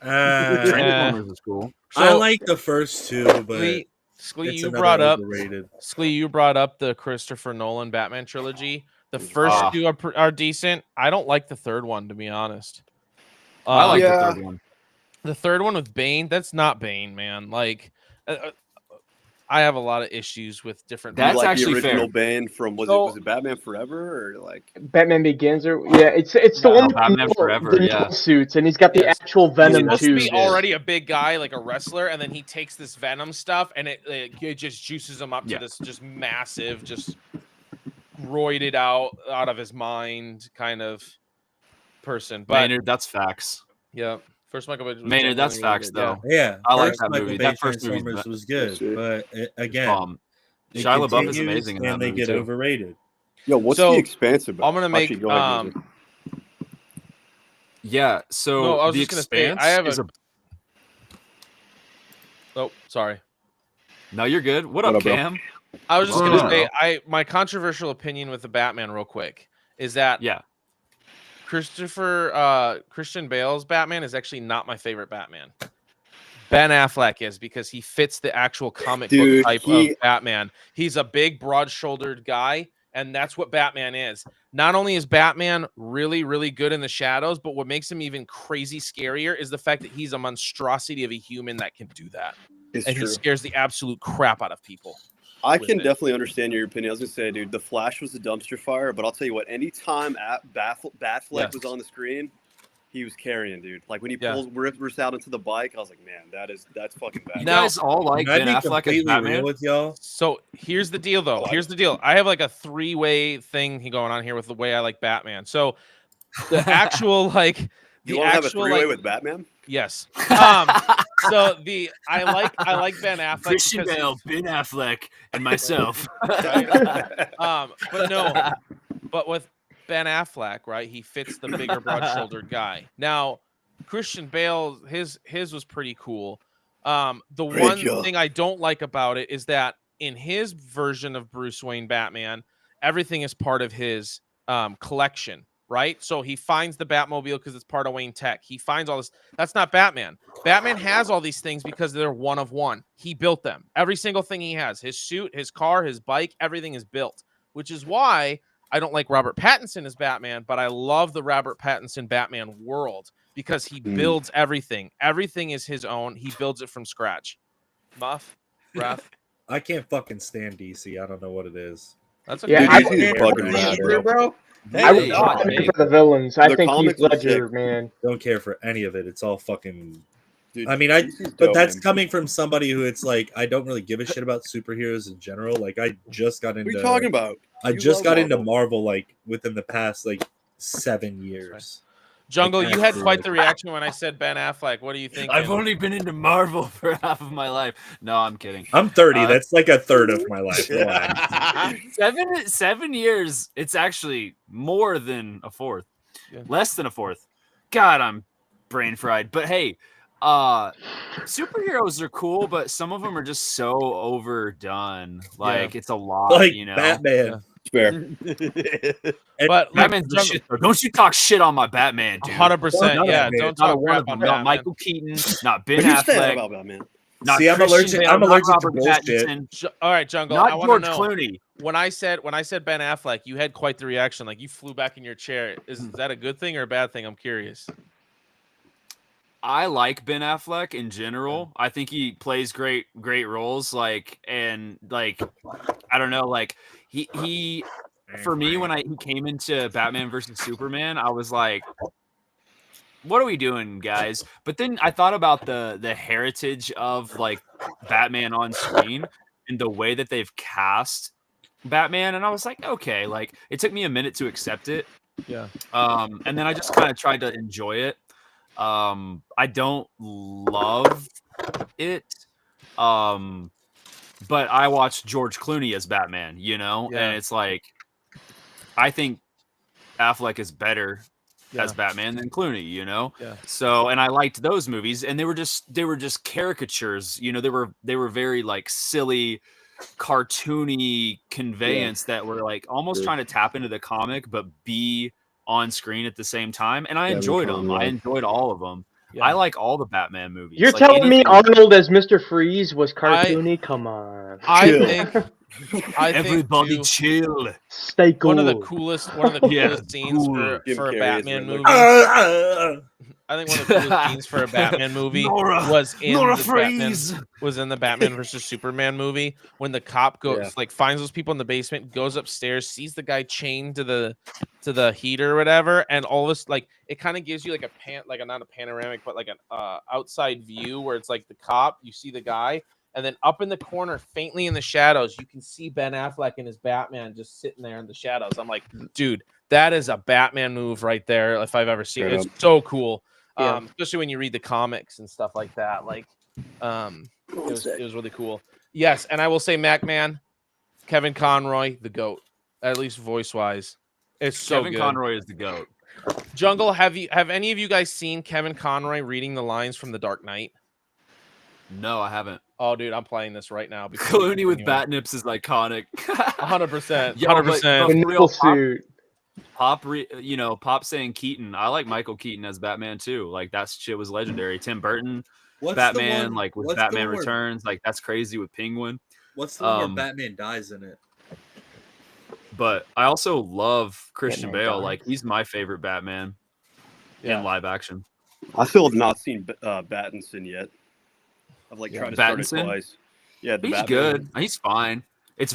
Transformers is cool. I So- like the first 2, but We Sklee, It's you another brought up overrated. the Christopher Nolan Batman trilogy. The first Ah. two are decent. I don't like the third one, to be honest. I like Yeah. the third one. The third one with Bane. That's not Bane, man. Like, I have a lot of issues with different. That's like actually the original fair. Bane from was So- it Batman Forever or like Batman Begins, or it's the No, one with Batman Forever, the yeah. null suits, and he's got the Yes. actual He's Venom supposed too. to be already a big guy, like a wrestler, and then he takes this Venom stuff, and it just juices him up to Yeah. this just massive, just roided out of his mind kind of person. But Maynard, that's facts. yeah, first Michael Bay was Maynard, that's genuinely facts, good, yeah. though. Yeah, I like first that Michael movie. Bay That first movie's Transformers was Yes, good, sir. but again, it Shia LaBeouf is continues amazing in that and they movie get too. overrated. yo, what's So, the Expanse about? I'm gonna make Actually, go ahead, Jason. Yeah, so No, I was The just gonna say, Expanse I have is a. Oh, sorry. No, you're good. What What up, up, bro? Cam? I was just Oh, gonna no. say, my controversial opinion with the Batman, real quick, is that Yeah. Christian Bale's Batman is actually not my favorite Batman. Ben Affleck is, because he fits the actual comic Dude, book type of Batman. He's a big, broad-shouldered guy, and that's what Batman is. Not only is Batman really, really good in the shadows, but what makes him even crazy scarier is the fact that he's a monstrosity of a human that can do that. It's And true. he scares the absolute crap out of people. I with can it. definitely understand your opinion. I was gonna say, dude, The Flash was a dumpster fire, but I'll tell you what, anytime Batfleck Yes. was on the screen, he was carrying, dude. Like when he Yeah. pulls rips out into the bike, I was like, man, that's fucking bad. You Now- guys all like Can I Ben be Affleck as completely Batman? real with y'all? So here's the deal, though. Here's the deal. I have like a three-way thing going on here with the way I like Batman. So the actual like You the want to have a actual three-way like with Batman? yes. So I like Ben Affleck Christian because Bale, Ben Affleck, and myself. but no, but with Ben Affleck, right? He fits the bigger, broad-shouldered guy. Now, Christian Bale, his was pretty cool. The Great one job. thing I don't like about it is that in his version of Bruce Wayne Batman, everything is part of his collection, right? So he finds the Batmobile because it's part of Wayne Tech. He finds all this. That's not Batman. Batman has all these things because they're one of one. He built them. Every single thing he has, his suit, his car, his bike, everything is built, which is why I don't like Robert Pattinson as Batman, but I love the Robert Pattinson Batman world because he builds everything. Everything is his own. He builds it from scratch. Muff, Raph. I can't fucking stand DC. I don't know what it is. That's Yeah, Dude, I DC is fucking rad, bro. bro. I was Hey, Batman for the villains. I Their think Heath comics are Ledger, sick. man. Don't care for any of it. It's all fucking. Dude, I mean, DC's but dope, that's man. coming from somebody who it's like I don't really give a shit about superheroes in general. Like I just got What into. are you talking about? I You just love got into Marvel. Marvel like within the past like 7 years. Jungle, Like, you had actually, quite like- the reaction when I said Ben Affleck. What do you think? I've only been into Marvel for half of my life. No, I'm kidding. I'm 30. Uh, That's like a third of my life. Relax. 7 years. It's actually more than a fourth. Yeah. Less than a fourth. God, I'm brain fried. But hey, superheroes are cool, but some of them are just so overdone. Like it's a lot, Like you know. Batman. Fair. But like, Batman's the shit. Though. Don't you talk shit on my Batman, dude. 100%. Not Yeah, Batman. don't Not a talk one crap of them. on Not Batman. Michael Keaton. Not Ben What are you saying Affleck. about Batman? Not See, I'm Christian allergic- Bale, I'm not allergic to Robert bullshit. Pattinson, All right, Jungle. I not want George to know Clooney. when I said Ben Affleck, you had quite the reaction. Like you flew back in your chair. Is that a good thing or a bad thing? I'm curious. I like Ben Affleck in general. I think he plays great roles. Like I don't know. Like he for me when he came into Batman versus Superman, I was like, what are we doing, guys? But then I thought about the heritage of like Batman on screen and the way that they've cast Batman, and I was like, okay, like it took me a minute to accept it. Yeah. And then I just kind of tried to enjoy it. I don't love it. But I watched George Clooney as Batman, you know, Yeah. and it's like I think Affleck is better as Batman than Clooney, you know? Yeah. So, and I liked those movies, and they were just caricatures, you know, they were very like silly, cartoony conveyance that were like almost trying to tap into the comic, but be on screen at the same time. And I Yeah, enjoyed they're them. fun, I right. enjoyed all of them. Yeah. I like all the Batman movies. You're like telling me anything- Arnold as Mr. Freeze was cartoony? Come on. I Chill. think everybody too, chill. Stay cool. one of the coolest Yeah, scenes cool. Jim for a Carrey as Batman Riddler. movie. I think one of the coolest scenes for a Batman movie Nora, was in Nora the Batman Freeze. was in the Batman versus Superman movie when the cop goes finds those people in the basement, goes upstairs, sees the guy chained to the heater or whatever, and all this like it kind of gives you like a not a panoramic but like an outside view where it's like the cop, you see the guy, and then up in the corner, faintly in the shadows, you can see Ben Affleck and his Batman just sitting there in the shadows. I'm like, dude, that is a Batman move right there if I've ever seen it. It's so cool. Especially when you read the comics and stuff like that. Like, it was really cool. Yes, and I will say, MacMan, Kevin Conroy, the GOAT, at least voice wise. It's so Kevin good. Conroy is the GOAT. Jungle, have any of you guys seen Kevin Conroy reading the lines from The Dark Knight? No, I haven't. Oh, dude, I'm playing this right now. before we Clooney with continue. bat nips is iconic. 100%. Yo, but 100%. for real, suit. Pop saying Keaton. I like Michael Keaton as Batman too. Like that shit was legendary. Tim Burton, Batman, like with Batman Returns, like that's crazy with Penguin. What's the one where Batman dies in it? But I also love Christian Batman Bale. dies. Like he's my favorite Batman in live action. I still have not seen Battinson yet. I've like tried to start it Pattinson? twice. Yeah, the He's Batman. good. He's fine. It's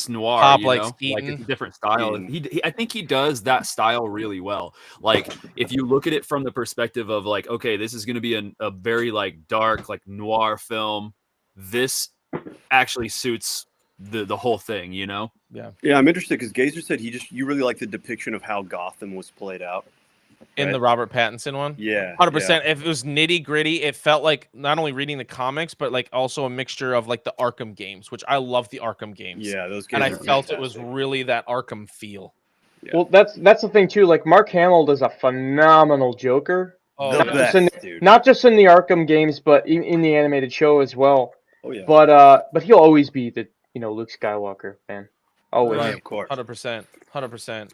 noir. Pop you likes know? Like Keaton. it's a different style. Keaton. I think he does that style really well. Like if you look at it from the perspective of like, okay, this is going to be a very like dark, like noir film. This actually suits the whole thing, you know? Yeah, I'm interested because Gazer said you really like the depiction of how Gotham was played out. In right? the Robert Pattinson one? Yeah. 100%. If it was nitty gritty, it felt like not only reading the comics, but like also a mixture of like the Arkham games, which I love the Arkham games. Yeah, those And games I are felt it was fantastic. really that Arkham feel. Yeah. Well, that's the thing too. Like Mark Hamill does a phenomenal Joker. Oh, The yeah. best, dude. Not just in the Arkham games, but in the animated show as well. Oh yeah. But he'll always be the Luke Skywalker fan. Always. Right, of course. 100%. 100%.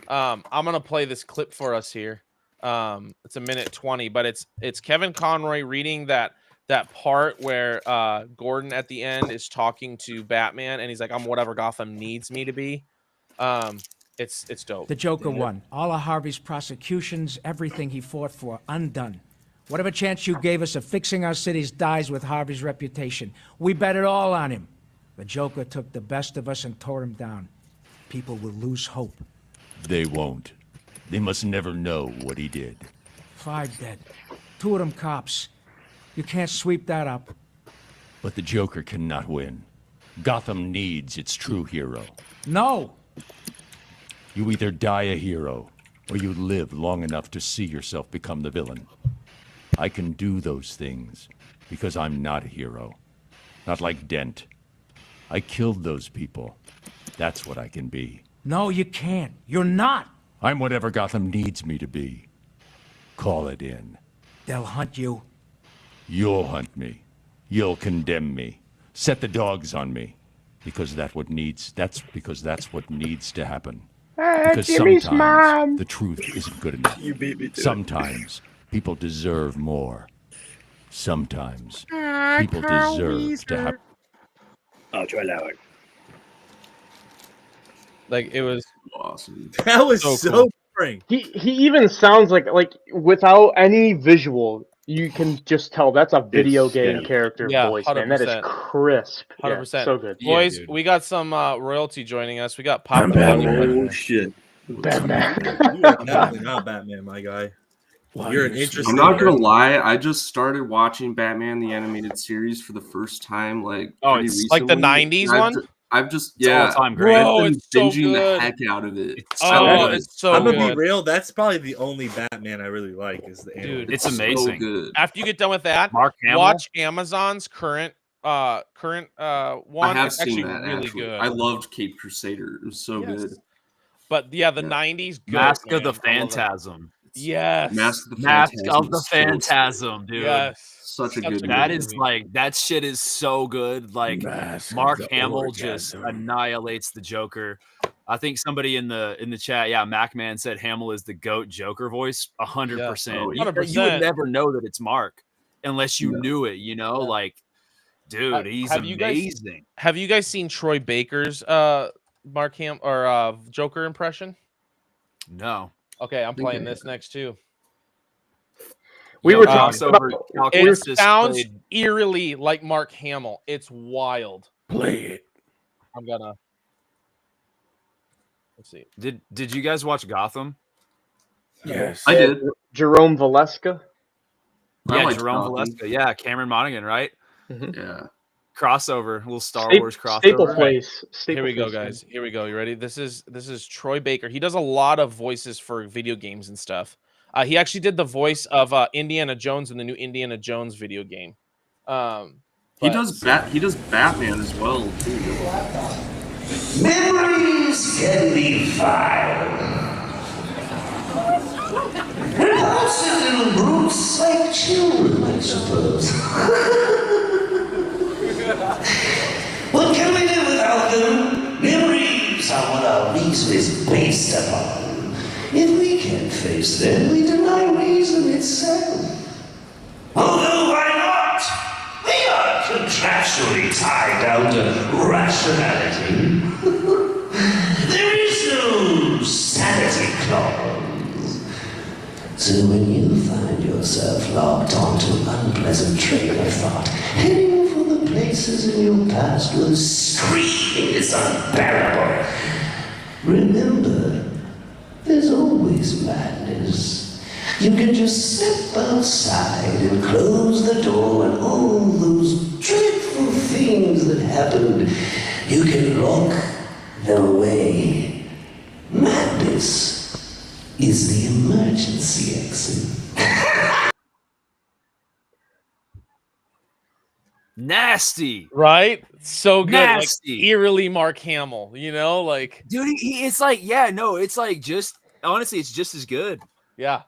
I'm gonna play this clip for us here. It's a minute 20, but it's Kevin Conroy reading that part where Gordon at the end is talking to Batman and he's like, I'm whatever Gotham needs me to be. It's dope. The Joker won. All of Harvey's prosecutions, everything he fought for, undone. Whatever chance you gave us of fixing our cities dies with Harvey's reputation. We bet it all on him. The Joker took the best of us and tore him down. People will lose hope. They won't. They must never know what he did. 5 dead. 2 of them cops. You can't sweep that up. But the Joker cannot win. Gotham needs its true hero. No! You either die a hero, or you live long enough to see yourself become the villain. I can do those things because I'm not a hero. Not like Dent. I killed those people. That's what I can be. No, you can't. You're not. I'm whatever Gotham needs me to be. Call it in. They'll hunt you. You'll hunt me. You'll condemn me. Set the dogs on me. Because that's what needs to happen. Because sometimes the truth isn't good enough. You beat me to it. Sometimes people deserve more. Sometimes people deserve to have. I'll try that one. Like it was Awesome. That was So so cool. boring. He even sounds like without any visual, you can just tell that's a video game character Yeah, voice, man. That is 100%. crisp. 100%. Yeah, so good. Boys, dude. we got some royalty joining us. We got Pop. Oh shit. Batman. You are definitely not Batman, my guy. You're an interesting. I'm not gonna lie. I just started watching Batman the animated series for the first time, like Oh, pretty it's like the recently. 90s And one? I've just It's all time great. Bro, I've been it's so binging good. the heck out of it. It's so Oh, good. it's so I'm gonna be good. real. That's probably the only Batman I really like. Is the animated. It's So amazing. good. After you get done with that, Mark Hamill. watch Amazon's current one. I have It's seen actually that. really Actually. good. I loved Cape Crusader. It was so Yes. good. But yeah, the 90s good, Mask of man. the I love it. Phantasm. Yes. Mask of the Mask Phantasm of the is so sick. Phantasm, dude. Yes. Such a good That movie. is like that shit is so good. Like Mask of Mark the Hamill just orgasm. annihilates the Joker. I think somebody in the chat, yeah, MacMan said Hamill is the GOAT Joker voice. 100%. Oh, You would 100%. never know that it's Mark unless you Yeah. knew it. You know, Yeah. like, dude, he's have you guys- amazing. Have you guys seen Troy Baker's Mark Ham or Joker impression? No, Okay, I'm think playing I this next too. We Yo, were talking crossover. about- Cal It Kestis sounds played- eerily like Mark Hamill. It's wild. Play it. I'm gonna. Let's see. Did you guys watch Gotham? Yes. I did. Jerome Valeska. I Yeah, liked Jerome Gotham. Valeska. Yeah, Cameron Monaghan, right? Yeah. Crossover, little Star Staple, Wars crossover. Staple Place. Here we go, Place, guys. Here we go. You ready? This is Troy Baker. He does a lot of voices for video games and stuff. He actually did the voice of Indiana Jones in the new Indiana Jones video game. He But- does Batman as well too. Memories can be vile. Repulsive little brutes like children, I suppose. What can we do without them? Memories are what our reason is based upon. If we can't face them, we deny reason itself. Although why not? We are contractually tied down to rationality. There is no sanity clause. So when you find yourself locked onto an unpleasant train of thought, heading for the places in your past where screaming is unbearable, remember, there's always madness. You can just step outside and close the door, and all those dreadful things that happened, you can lock them away. Madness is the emergency exit. Nasty. right? So good, Nasty. like eerily Mark Hamill. You know, like Dude, it's like, yeah, no, it's like just honestly, it's just as good. yeah.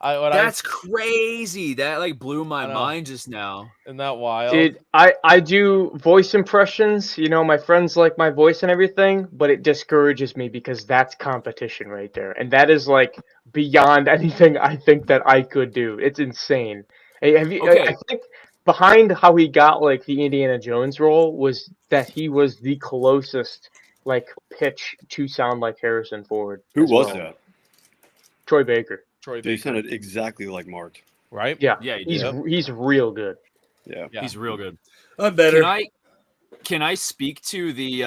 That's crazy. That like blew my I know. mind just now. Isn't that wild? Dude, I do voice impressions. You know, my friends like my voice and everything, but it discourages me because that's competition right there. And that is like beyond anything I think that I could do. It's insane. Hey, have you Okay. I think behind how he got like the Indiana Jones role was that he was the closest like pitch to sound like Harrison Ford. Who as was well. that? Troy Baker. Troy They Baker, sounded exactly like Mark. right? Yeah. Yeah, he He's real good. Yeah. Yeah. He's real good. I'm better. Can I speak to the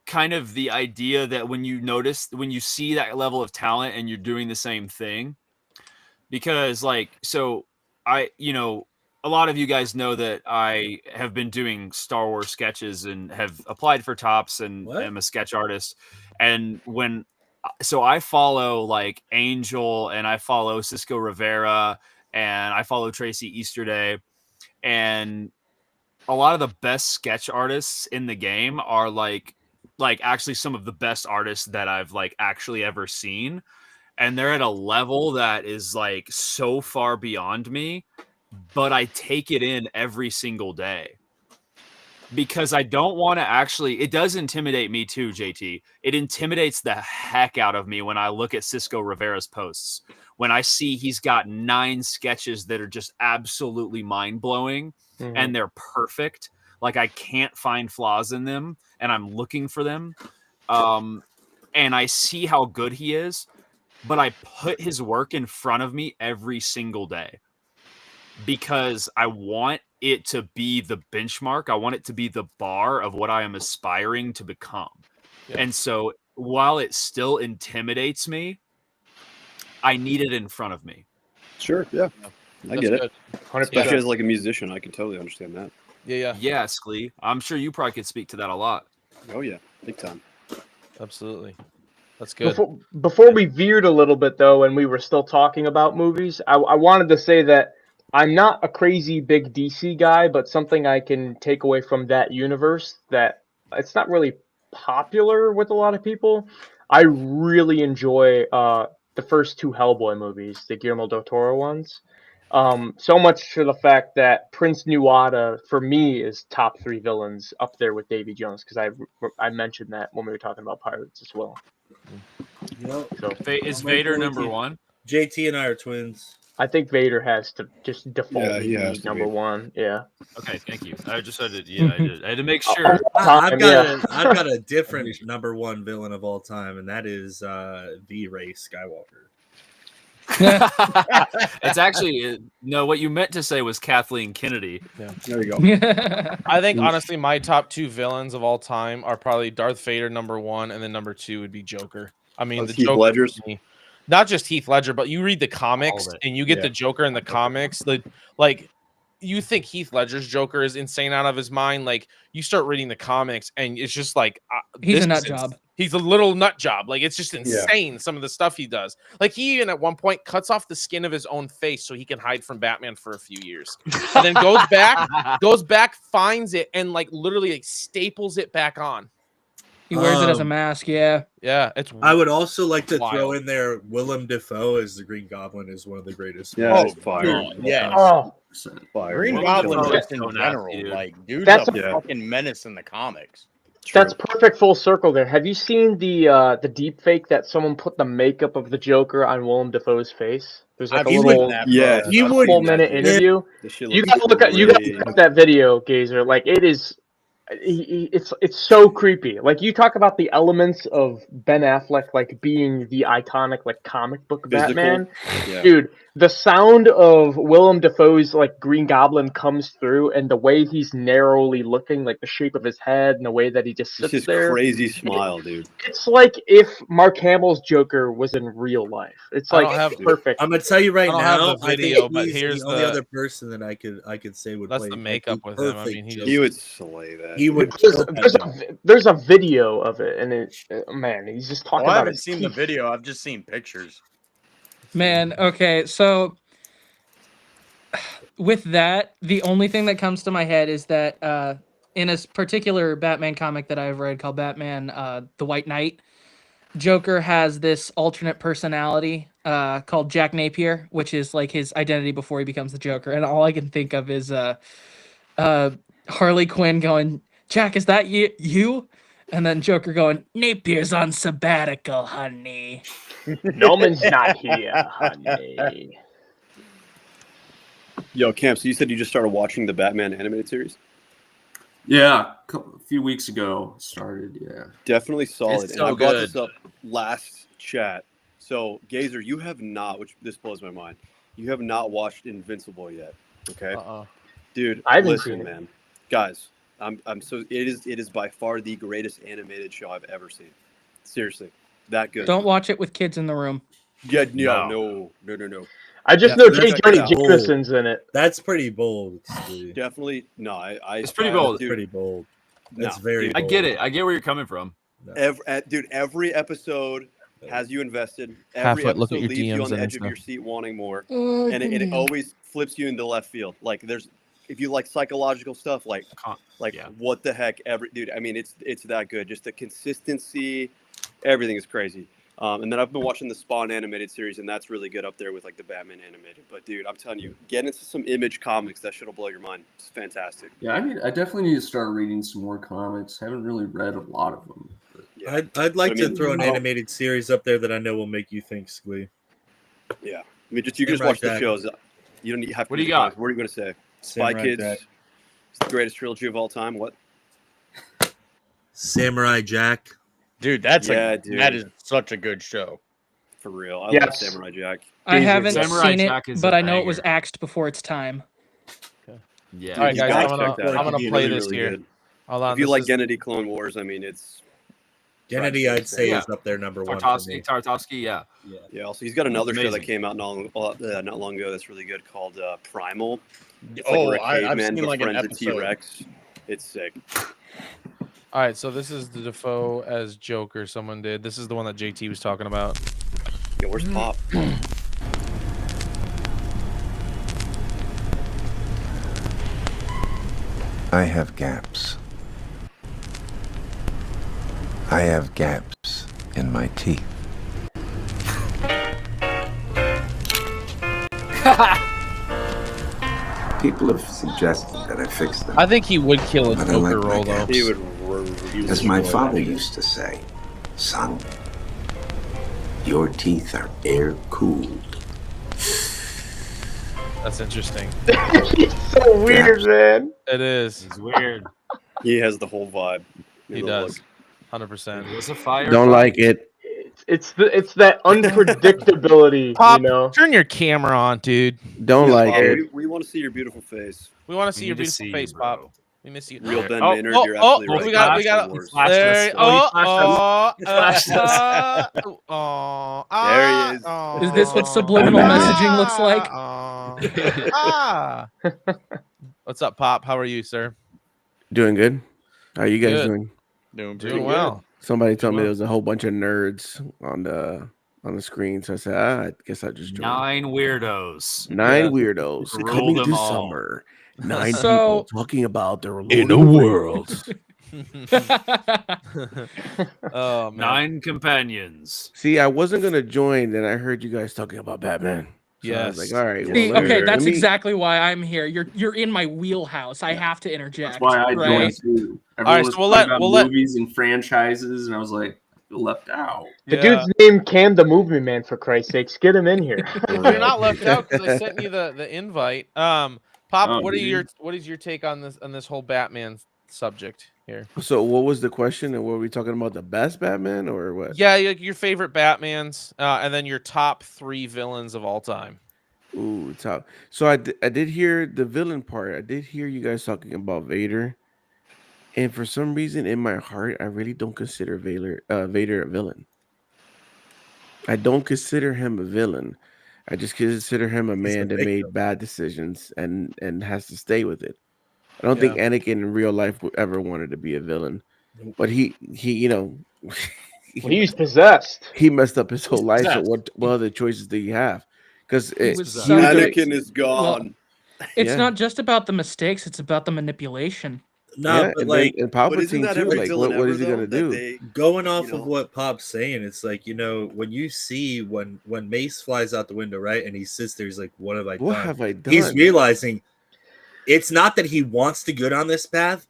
kind of the idea that when you see that level of talent and you're doing the same thing? Because like, so a lot of you guys know that I have been doing Star Wars sketches and have applied for Tops and What? am a sketch artist. And so I follow like Angel and I follow Cisco Rivera and I follow Tracy Easterday, and a lot of the best sketch artists in the game are like actually some of the best artists that I've like actually ever seen, and they're at a level that is like so far beyond me, but I take it in every single day because I don't want to actually. It does intimidate me too, JT. It intimidates the heck out of me when I look at Cisco Rivera's posts. When I see he's got 9 sketches that are just absolutely mind-blowing and they're perfect. Like I can't find flaws in them and I'm looking for them. And I see how good he is, but I put his work in front of me every single day because I want it to be the benchmark. I want it to be the bar of what I am aspiring to become. Yeah. And so while it still intimidates me, I need it in front of me. Sure. Yeah. I That's get it. good. 100%. Especially as like a musician, I can totally understand that. Yeah. Yeah, Sklee. I'm sure you probably could speak to that a lot. Oh yeah, big time. Absolutely. That's good. Before we veered a little bit though, and we were still talking about movies, I wanted to say that I'm not a crazy big DC guy, but something I can take away from that universe that it's not really popular with a lot of people. I really enjoy the first 2 Hellboy movies, the Guillermo del Toro ones. So much to the fact that Prince Nuada, for me, is top 3 villains up there with Davy Jones, because I mentioned that when we were talking about Pirates as well. Yep. So Is Vader number 1? JT and I are twins. I think Vader has to just default he be has to number be. 1. Yeah. Okay, thank you. I just had to, I had to make All sure. I've time, got a different number 1 villain of all time, and that is the Rey Skywalker. It's actually no. What you meant to say was Kathleen Kennedy. Yeah. There you go. I think honestly, my top 2 villains of all time are probably Darth Vader number 1, and then number 2 would be Joker. I mean, the Heath Joker. Ledger's? to me- Not just Heath Ledger, but you read the comics of it. and you get Yeah. the Joker in the comics. Like, you think Heath Ledger's Joker is insane out of his mind. Like, you start reading the comics and it's just like He's this a nut is job. He's a little nut job. Like, it's just insane some of the stuff he does. Like, he even at one point cuts off the skin of his own face so he can hide from Batman for a few years, and then goes back, finds it, and like literally like staples it back on. He wears it as a mask. Yeah. Yeah, it's. I would also like to throw Wild. in there Willem Dafoe as the Green Goblin is one of the greatest. Yeah, villains it's of all fire. time. Yeah. Oh, Fire. Green Willem Goblin Dafoe just is in so general, nasty, dude. like dude's That's a a- fucking menace in the comics. that's perfect full circle there. Have you seen the deep fake that someone put the makeup of the Joker on Willem Dafoe's face? There's like I've a seen little that, Yeah, bro. he would- full minute interview. This shit You looks gotta look at crazy. that video, Gazer. Like it is, it's so creepy. Like you talk about the elements of Ben Affleck like being the iconic like comic book Physical. Batman. Yeah. Dude, the sound of Willem Dafoe's like Green Goblin comes through, and the way he's narrowly looking, like the shape of his head, and the way that he just It's sits his there. crazy smile, dude. It's like if Mark Hamill's Joker was in real life. It's I like don't have- perfect. I'm gonna tell you right I don't have now. the video, I think but he's here's the only the- other person that I could say would That's play the like, makeup the with him. I perfect mean, he Joker. just- He would slay that. He would. There's a video of it, and it man, he's just talking Well, I about haven't his seen the teeth. video. I've just seen pictures. Man, okay, so with that, the only thing that comes to my head is that in a particular Batman comic that I've read called Batman the White Knight, Joker has this alternate personality called Jack Napier, which is like his identity before he becomes the Joker. And all I can think of is Harley Quinn going, "Jack, is that you?" And then Joker going, "Napier's on sabbatical, honey." Norman's not here, honey. Yo, Cam, so you said you just started watching the Batman animated series? Yeah, a few weeks ago started. Yeah, Definitely solid. It's and so I brought good. this up last chat. So, Gazer, you have not, which this blows my mind. You have not watched Invincible yet. Okay, dude. I haven't listen, seen it. man, guys. I'm so it is by far the greatest animated show I've ever seen. Seriously, that good. Don't watch it with kids in the room. Yeah, no. I just Yeah, know that's J. Jonah pretty bold. Jameson's in it. That's pretty bold. Steve. Definitely no. It's pretty bold. dude. Pretty bold. That's No, very. dude. I bold. get it. I get where you're coming from. Every episode has you invested. Every Half-foot, look episode at your leaves you DMs on the and edge of Insta. your seat wanting more, and it always flips you into left field. Like if you like psychological stuff, like yeah. what the heck, dude. I mean, it's that good. Just the consistency, everything is crazy. And then I've been watching the Spawn animated series, and that's really good up there with like the Batman animated. But dude, I'm telling you, get into some Image comics. That shit'll blow your mind. It's fantastic. yeah. I definitely need to start reading some more comics. Haven't really read a lot of them. But Yeah, I'd like I mean, to throw an oh. animated series up there that I know will make you think, Squee. yeah. I mean, you can just Samurai watch the Jack. shows. You don't have to. What do read you the got? comics. What are you gonna say? Spy Samurai Kids. Jack. It's the greatest trilogy of all time. What? Samurai Jack. Dude, that dude. is such a good show. For real. I Yes. love Samurai Jack. I haven't Samurai seen Jack it, is but a I know it was banger. axed before its time. Yeah. All right, You guys, gotta I'm gonna check that out. I'm gonna It's play really, this really here. good. Hold on. If you this like is- Gennady Clone Wars, I mean, it's Gennady, I'd say, Yeah. is up there number one. For me. Tartovsky, yeah. yeah. Also, he's got another show that Amazing. came out not long ago that's really good called Primal. It's Oh, where a I've caveman seen like an befriends a episode. T-Rex. It's sick. All right, so this is the Defoe as Joker. Someone did. This is the one that JT was talking about. Yeah, where's Pop? I have gaps. I have gaps in my teeth. People have suggested that I fix them. I think he would kill a But I Joker like my role though. gaps. He would. As my father used to say, son, your teeth are air cooled. That's interesting. He's so weird, man. It is. He's weird. He has the whole vibe. He does. 100%. It's a fire. Don't like it. It's that unpredictability, Pop, you know. turn your camera on, dude. Don't Yeah, like Pop, it. we want to see your beautiful face. We want to see We your need to beautiful see face, you, Pop. bro. We miss you. Real Ben Oh, Maynard, oh, you're oh, absolutely right. we got He Wars. flashed there. us. Oh, he flashed us. There he is. Is this what subliminal messaging looks like? What's up, Pop? How are you, sir? Doing good. How are you guys Good. doing? Doing well. Somebody told me there was a whole bunch of nerds on the screen, so I said, I guess I just joined. 9 weirdos. 9 weirdos Rule coming them this all. summer. 9 So- people talking about their Lord In of a the world. Oh man. 9 companions. See, I wasn't gonna join, then I heard you guys talking about Batman. So I was Yes. like, all right. See, Well, okay, that's let me- exactly why I'm here. You're in my wheelhouse. I have to interject. That's why I right? joined too. All Everyone right, was so we'll talking let- about we'll let- movies and franchises, and I was like, left out. The Yeah. dude's named Cam the Movie Man, for Christ's sakes. Get him in here. You're not left out because I sent you the invite. Pop, Oh, what dude. is your take on this whole Batman subject here? So, what was the question? And were we talking about the best Batman or what? Yeah, your favorite Batmans, and then your top 3 villains of all time. Ooh, top. So I did hear the villain part. I did hear you guys talking about Vader, and for some reason in my heart, I really don't consider Vader a villain. I don't consider him a villain. I just consider him a He's man a that made victim. bad decisions and has to stay with it. I don't think Anakin in real life would ever wanted to be a villain, but he He's possessed. he messed up his whole life. So Possessed. what other choices do you have? Because was so good. Anakin is gone. It's Yeah. not just about the mistakes; it's about the manipulation. No, yeah, but and like and But isn't Palpatine that too. every Like, villain what ever, is he though, gonna that do? they- going off you know. of what Pop's saying, it's like, when you see when Mace flies out the window, right, and he sits there, he's like, "What have I What done?" have I done? He's realizing it's not that he wants to go down this path.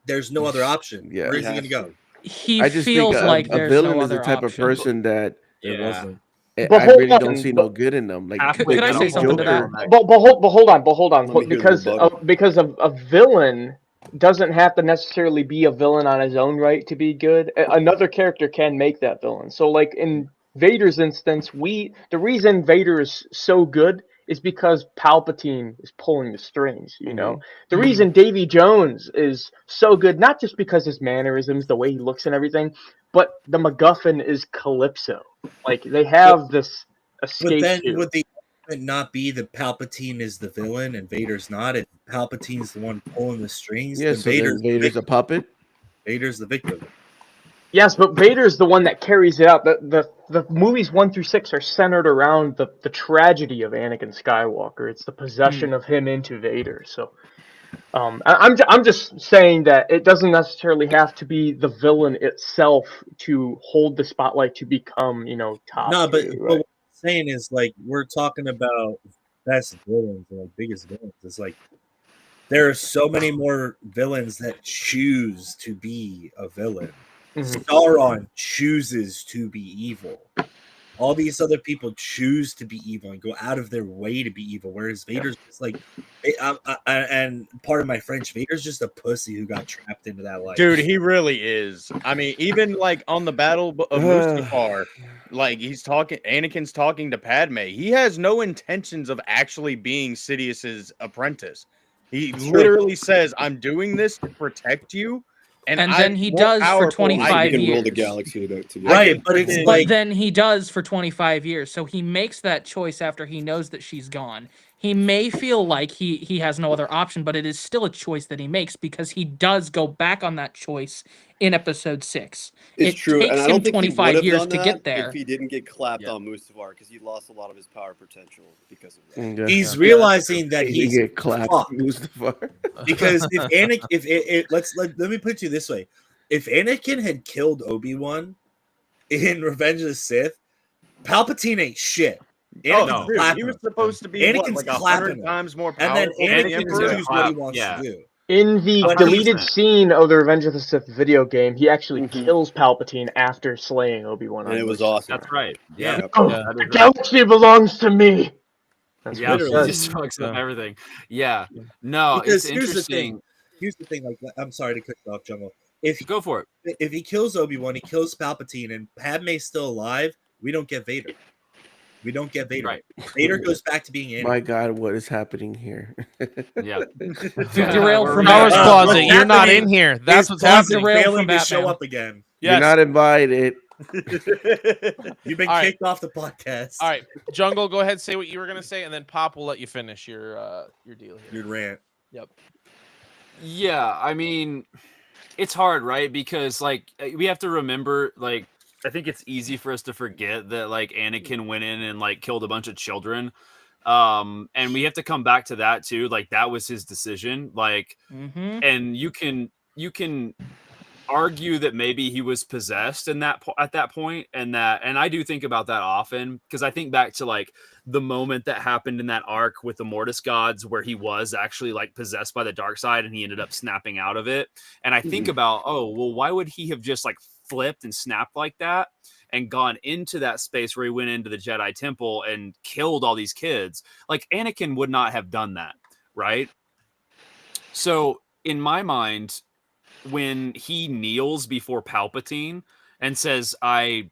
There's no other option. Yeah. Where is he He gonna go? He I just feels think a, like a there's villain no is the other type option. of person that It Yeah. wasn't. But I hold really don't on, see but- no good in them. Like, Could I say something to that? But hold on. Let me hear the Because a villain doesn't have to necessarily be a villain on his own right to be good. Another character can make that villain. So, like in Vader's instance, the reason Vader is so good is because Palpatine is pulling the strings. You know, the reason Davy Jones is so good, not just because his mannerisms, the way he looks and everything, but the MacGuffin is Calypso. Like they have this But escape. then tube. would the argument not be that Palpatine is the villain and Vader's not? If Palpatine's the one pulling the strings, yeah, then so then Vader's a puppet. Vader's the victim. Yes, but Vader's the one that carries it out. The movies 1 through 6 are centered around the tragedy of Anakin Skywalker. It's the possession of him into Vader. So, I'm just saying that it doesn't necessarily have to be the villain itself to hold the spotlight to become, top. No, but, two, but right? what I'm saying is, like, we're talking about best villains or like biggest villains. It's like there are so many more villains that choose to be a villain. Sauron chooses to be evil. All these other people choose to be evil and go out of their way to be evil, whereas Vader's just like, and part of my French, Vader's just a pussy who got trapped into that life. Dude, he really is. I mean, even like on the Battle of Mustafar, like Anakin's talking to Padme. He has no intentions of actually being Sidious's apprentice. He literally says, "I'm doing this to protect you." And then he does for 25 He can rule the years. galaxy together. Right, but it's But like, then he does for 25 years. So he makes that choice after he knows that she's gone. He may feel like he has no other option, but it is still a choice that he makes because he does go back on that choice in episode 6. It's it true, takes and I him don't think he 25 would have years done to that get there. if he didn't get clapped on Mustafar, because he lost a lot of his power potential because of that. Yeah. he's realizing that He he's get clapped. fucked. Mustafar. Because if let me put it to you this way: if Anakin had killed Obi-Wan in Revenge of the Sith, Palpatine ain't shit. Anakin's no. Dude, clapping he was him. supposed to be Anakin's what, like clapping 100 him. times more And then powerful than the Anakin Anakin's gonna Emperor. does what he clap, wants yeah. to do. In the 100%. deleted scene of the Revenge of the Sith video game, he actually Mhm. kills Palpatine after slaying Obi-Wan. And on it was Mustafar. awesome. That's right. Yeah. Yeah. Oh, Yeah. That the is right. galaxy belongs to me. That's Yeah, what he he Literally. says. just fucks up Yeah. everything. Yeah. No, Because it's here's the thing. interesting. Here's the thing. Like, I'm sorry to cut you off, Jungle. If Go for it. he kills Obi-Wan, he kills Palpatine, and Padme's still alive, we don't get Vader. We don't get Vader. Right. Vader goes back to being Anakin. My God, what is happening here? Yeah. To derail We're from Powers Batman. closet. what's You're not happening in here. That's His what's closet happening. Derail failing from to show Batman. up again. You're Yes. not invited. You've been All right. kicked off the podcast. All right, Jungle, go ahead, say what you were gonna say, and then Pop will let you finish your deal here. Your rant. Yep. Yeah, I mean, it's hard, right? Because like we have to remember, like, I think it's easy for us to forget that like Anakin went in and like killed a bunch of children. And we have to come back to that too. Like that was his decision. Like, and you can argue that maybe he was possessed in that at that point, and I do think about that often because I think back to like the moment that happened in that arc with the Mortis gods where he was actually like possessed by the dark side and he ended up snapping out of it, and I think about, oh well, why would he have just like flipped and snapped like that and gone into that space where he went into the Jedi temple and killed all these kids? Like Anakin would not have done that, right? So in my mind, when he kneels before Palpatine and says, I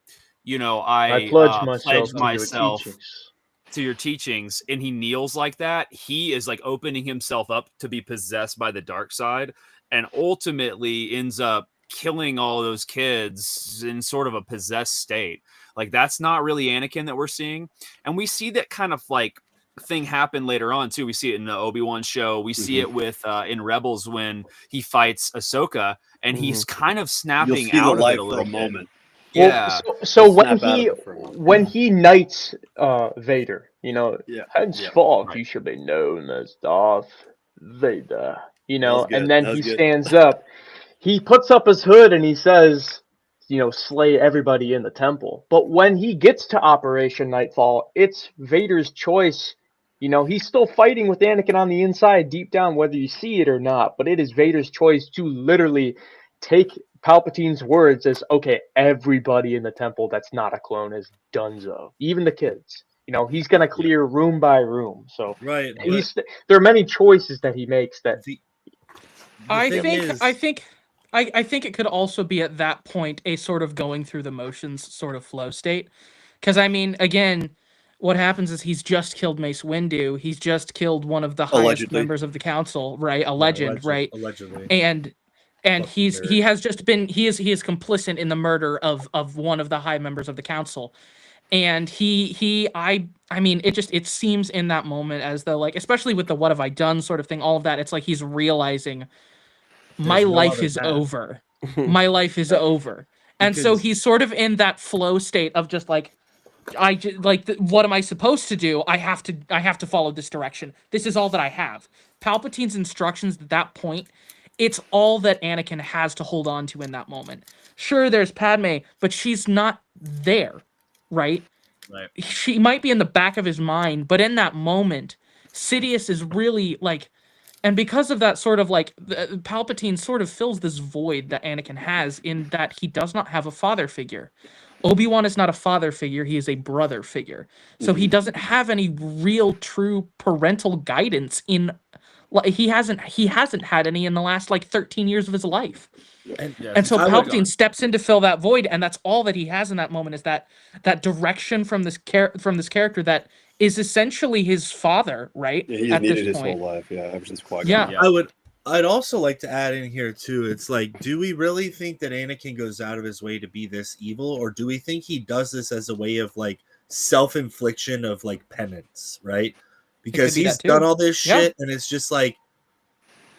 pledge pledge myself to your myself teachings. to your teachings, and he kneels like that, he is like opening himself up to be possessed by the dark side, and ultimately ends up killing all those kids in sort of a possessed state. Like that's not really Anakin that we're seeing, and we see that kind of like thing happen later on too. We see it in the Obi-Wan show. We see it with in Rebels when he fights Ahsoka, and he's kind of You'll snapping see the out of light it a for little a bit. moment. Yeah. So You'll when snap out he of it for a moment. when he knights Vader, Yeah. henceforth Right. you shall be known as Darth Vader. That was good. And then That was he good. stands up. He puts up his hood and he says, slay everybody in the temple. But when he gets to Operation Nightfall, it's Vader's choice. He's still fighting with Anakin on the inside, deep down, whether you see it or not. But it is Vader's choice to literally take Palpatine's words as, okay, everybody in the temple that's not a clone is donezo. Even the kids. He's going to clear room by room. So Right. there are many choices that he makes that. I think it could also be at that point a sort of going through the motions sort of flow state. Because I mean, again, what happens is he's just killed Mace Windu. He's just killed one of the highest Allegedly. members of the council, right? A legend, right? Allegedly. And he is complicit in the murder of one of the high members of the council. And I mean, it seems in that moment as though, like, especially with the what have I done sort of thing, all of that, it's like he's realizing my There's no life other is path. over. My life is over. And so Because- he's sort of in that flow state of just like, what am I supposed to do? I have to follow this direction. This is all that I have. Palpatine's instructions at that point, it's all that Anakin has to hold on to in that moment. Sure, there's Padme, but she's not there, right? Right. She might be in the back of his mind, but in that moment, Sidious is really like, and because of that sort of like, Palpatine sort of fills this void that Anakin has in that he does not have a father figure. Obi-Wan is not a father figure, he is a brother figure. So he doesn't have any real true parental guidance in, like, he hasn't had any in the last like 13 years of his life. And so Palpatine steps in to fill that void, and that's all that he has in that moment is that direction from this character that is essentially his father, right? Yeah, he's at needed this his point. whole life. Yeah, ever since Qui-Gon. Yeah. I'd also like to add in here too. It's like, do we really think that Anakin goes out of his way to be this evil, or do we think he does this as a way of like self-infliction of like penance, right? Because be he's that too. done all this Yeah. shit, and it's just like,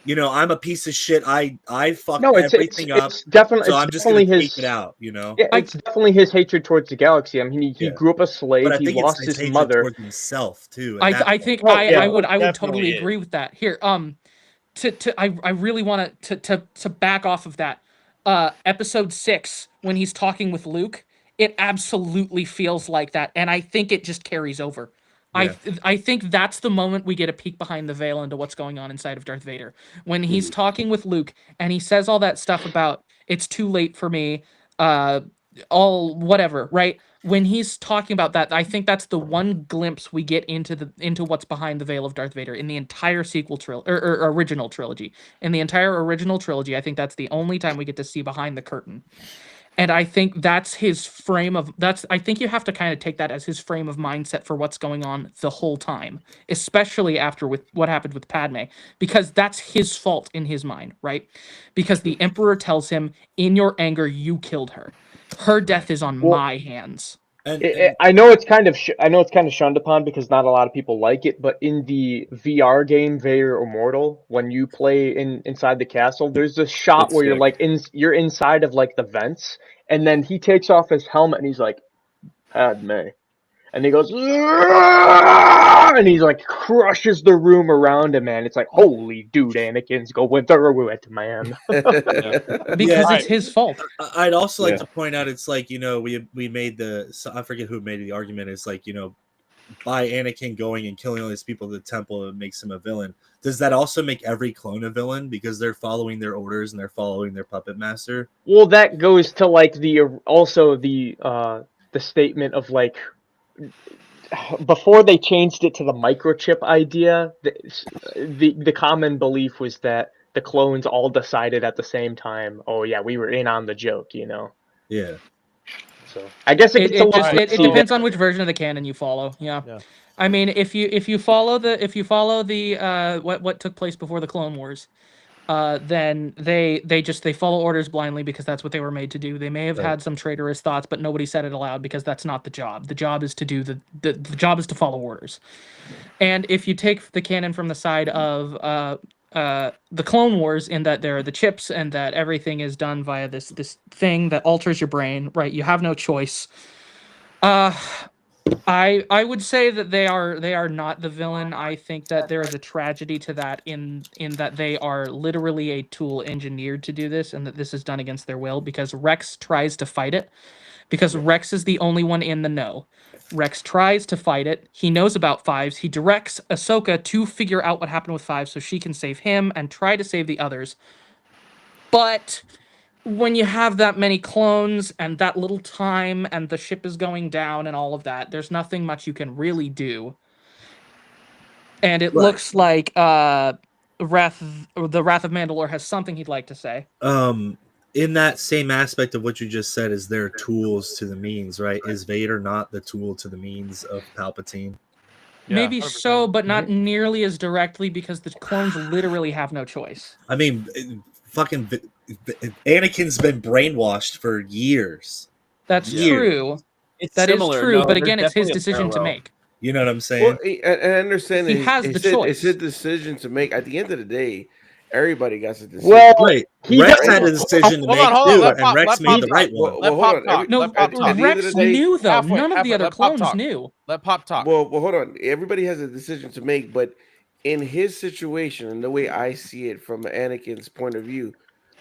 I'm a piece of shit. I fucked No, everything up. it's definitely, So it's I'm just gonna definitely take it out, Yeah, it's definitely his hatred towards the galaxy. I mean, he grew up a slave. But I He think lost it's his hatred mother. towards himself too. I think Oh, yeah. I would Definitely totally is. agree with that. Here, I really want to back off of that. Episode 6 when he's talking with Luke, it absolutely feels like that, and I think it just carries over. I think that's the moment we get a peek behind the veil into what's going on inside of Darth Vader. When he's talking with Luke and he says all that stuff about it's too late for me, all whatever, right? When he's talking about that, I think that's the one glimpse we get into what's behind the veil of Darth Vader in the entire sequel trilogy or original trilogy. In the entire original trilogy, I think that's the only time we get to see behind the curtain. And I think that's his frame of I think you have to kind of take that as his frame of mindset for what's going on the whole time, especially after with what happened with Padme, because that's his fault in his mind, right? Because the Emperor tells him, in your anger, you killed her. Her death is on my hands. I know it's kind of shunned upon because not a lot of people like it, but in the VR game Vader Immortal, when you play inside the castle, there's this shot where you're like you're inside of like the vents, and then he takes off his helmet and he's like, Padme. And he goes, and he's like crushes the room around him, man. It's like, holy dude, Anakin's going through it, man. Because it's his fault. I'd also like to point out, it's like, we made I forget who made the argument. It's like, by Anakin going and killing all these people at the temple, it makes him a villain. Does that also make every clone a villain because they're following their orders and they're following their puppet master? Well, that goes to like the statement of like, before they changed it to the microchip idea, the common belief was that the clones all decided at the same time, oh yeah, we were in on the joke, Yeah. So I guess it depends on which version of the canon you follow. Yeah. I mean, if you follow the what took place before the Clone Wars, then they follow orders blindly because that's what they were made to do. They may have had some traitorous thoughts, but nobody said it aloud because that's not the job. The job is to do the job is to follow orders. And if you take the canon from the side of the Clone Wars, in that there are the chips and that everything is done via this thing that alters your brain, right? You have no choice. I would say that they are not the villain. I think that there is a tragedy to that in that they are literally a tool engineered to do this, and that this is done against their will because Rex tries to fight it, because Rex is the only one in the know. Rex tries to fight it. He knows about Fives. He directs Ahsoka to figure out what happened with Fives so she can save him and try to save the others. But when you have that many clones and that little time and the ship is going down and all of that, there's nothing much you can really do. And it looks like the Wrath of Mandalore has something he'd like to say. In that same aspect of what you just said, is there tools to the means, right? Is Vader not the tool to the means of Palpatine? Maybe so, but not nearly as directly because the clones literally have no choice. I mean, fucking Anakin's been brainwashed for years. That's true. That is true, but again, it's his decision to make. You know what I'm saying? Well, I understand he has the choice. It's his decision to make. At the end of the day, everybody got a decision. Well, right. Rex had a decision to make too, and Rex made the right one. Well, hold on. No, Rex knew though. None of the other clones knew. Let Pop talk. Well, hold on. Everybody has a decision to make, but in his situation and the way I see it from Anakin's point of view,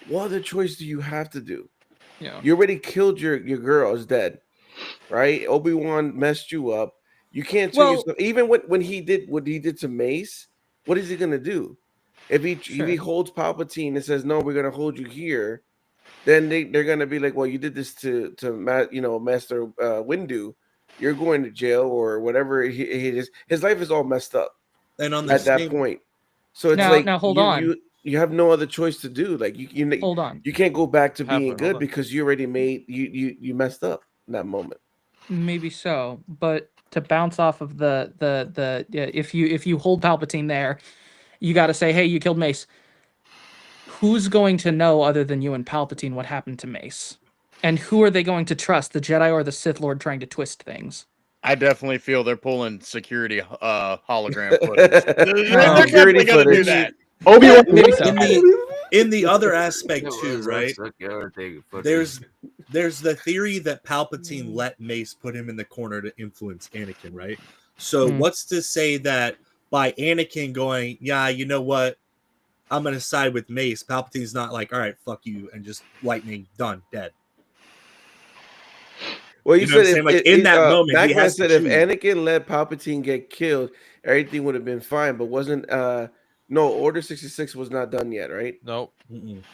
what other choice do you have to do? Yeah. You already killed your girl is dead, right? Obi-Wan messed you up. You can't tell yourself. Even when he did what he did to Mace, what is he gonna do? If he holds Palpatine and says no, we're gonna hold you here, then they're gonna be like, well, you did this to Master Windu, you're going to jail or whatever. His life is all messed up, and on that point. So it's now hold on. You have no other choice to do. Like you hold on. You can't go back to being good because you already made you messed up in that moment. Maybe so, but to bounce off of if you hold Palpatine there, you got to say, hey, you killed Mace. Who's going to know other than you and Palpatine what happened to Mace? And who are they going to trust, the Jedi or the Sith Lord trying to twist things? I definitely feel they're pulling security hologram footage. They're definitely going to do that. Obi-Wan, maybe so. In the other aspect too, right? There's the theory that Palpatine let Mace put him in the corner to influence Anakin, right? So what's to say that by Anakin going, yeah, you know what, I'm gonna side with Mace, Palpatine's not like, all right, fuck you, and just lightning, done, dead. Well, you You know said what I'm saying? Like in that moment, he Macman has to said if choose. Anakin let Palpatine get killed, everything would have been fine. But wasn't no Order 66 was not done yet, right? Nope.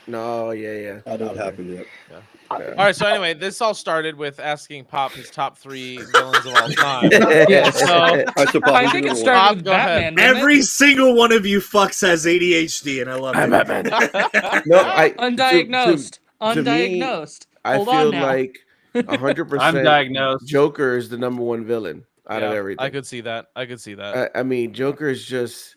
No, yeah. That not Okay. happened yet. Yeah. Yeah. All right. So anyway, this all started with asking Pop his top 3 villains of all time. Yes. So I think it started Pop, with go ahead. Batman. didn't Every it? single one of you fucks has ADHD, and I love I'm it. Batman. No, Undiagnosed. to me, Undiagnosed. I Hold feel on now. like 100%. I'm diagnosed. Joker is the number one villain out of Yeah, everything. I could see that. I could see that. I mean, Joker is just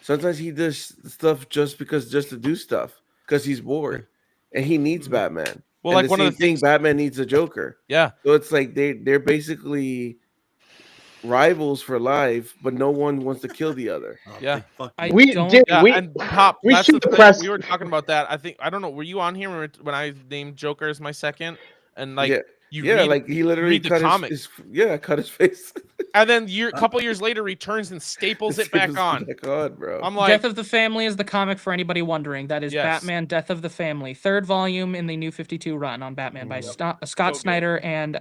sometimes he does stuff just to do stuff because he's bored, and he needs Batman. Well, and like the one of same the thing, things. Batman needs a Joker. Yeah. So it's like they're basically rivals for life, but no one wants to kill the other. Yeah. We did. Yeah, We and Pop. we That's the should thing. press. We were talking about that. I don't know. Were you on here when I named Joker as my second? And like yeah, you yeah, read, like he you literally read the cut comic, cut his face. and then couple years later returns and staples it back on. Back on, bro. I'm like, Death of the Family is the comic for anybody wondering. That is Yes. Batman: Death of the Family, 3rd volume in the New 52 run on Batman by Scott Snyder and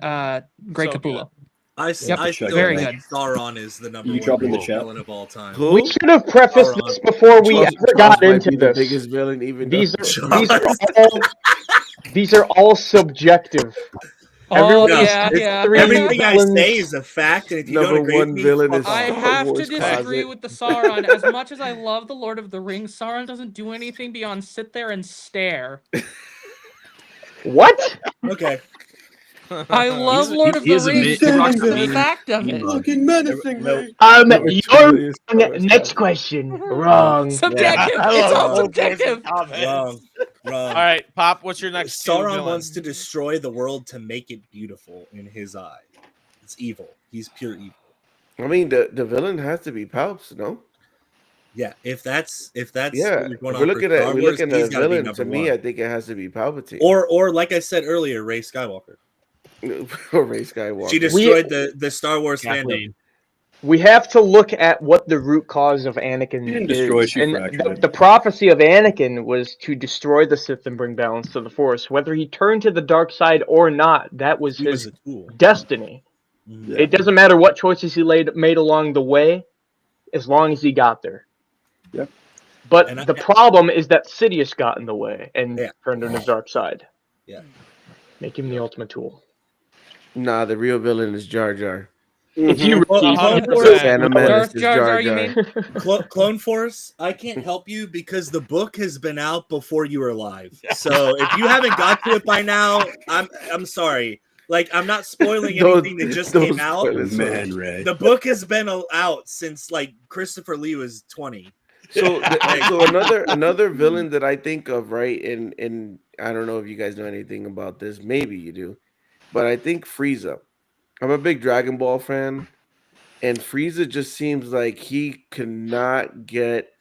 Greg So Capullo. I Yep, still very think good. Sauron is the number You one drop in the great chat? villain of all time. Who? We should have prefaced Sauron. this before we Charles ever got might into be the this. biggest villain, even These though these are all subjective. Oh, Everyone yeah, says yeah. three Everything I villains. say is a fact, and if you don't number agree with one me, villain fuck is I off. Star have to Wars disagree closet. with the Sauron. As much as I love the Lord of the Rings, Sauron doesn't do anything beyond sit there and stare. What? Okay. I love Lord of the Rings. The fact of it. Looking menacing. No. You're next question. Wrong. Subjective. It's all subjective. Wrong. all right, Pop. What's your next 2 Sauron villains? wants to destroy the world to make it beautiful in his eye. It's evil. He's pure evil. I mean, the villain has to be Palps, no? Yeah, if that's Yeah, what you're if going we're on looking for at Star we're Wars, looking at he's a got to be villain. number To me, one. I think it has to be Palpatine Or like I said earlier, Rey Skywalker. or Rey Skywalker. She destroyed the Star Wars fandom. We have to look at what the root cause of Anakin She didn't destroy it, is. she And fractured it. the prophecy of Anakin was to destroy the Sith and bring balance to the Force. Whether he turned to the dark side or not, that was He his was a tool. destiny. Mhm. It doesn't matter what choices he made along the way, as long as he got there. Yep. But And the problem is that Sidious got in the way and Yeah. turned on his dark side. Yeah. Make him the ultimate tool. Nah, the real villain is Jar Jar. It's you, Well, Ricky. Clone 100%. Wars, Phantom Darth Menace is Jar Jar Jar, you Jar. mean? Clone Force, I can't help you because the book has been out before you were alive. So if you haven't got to it by now, I'm sorry. Like, I'm not spoiling anything that just came out. Man, Ray. The book has been out since like Christopher Lee was 20. So, another villain that I think of, right? And I don't know if you guys know anything about this. Maybe you do, but I think Frieza. I'm a big Dragon Ball fan, and Frieza just seems like he cannot get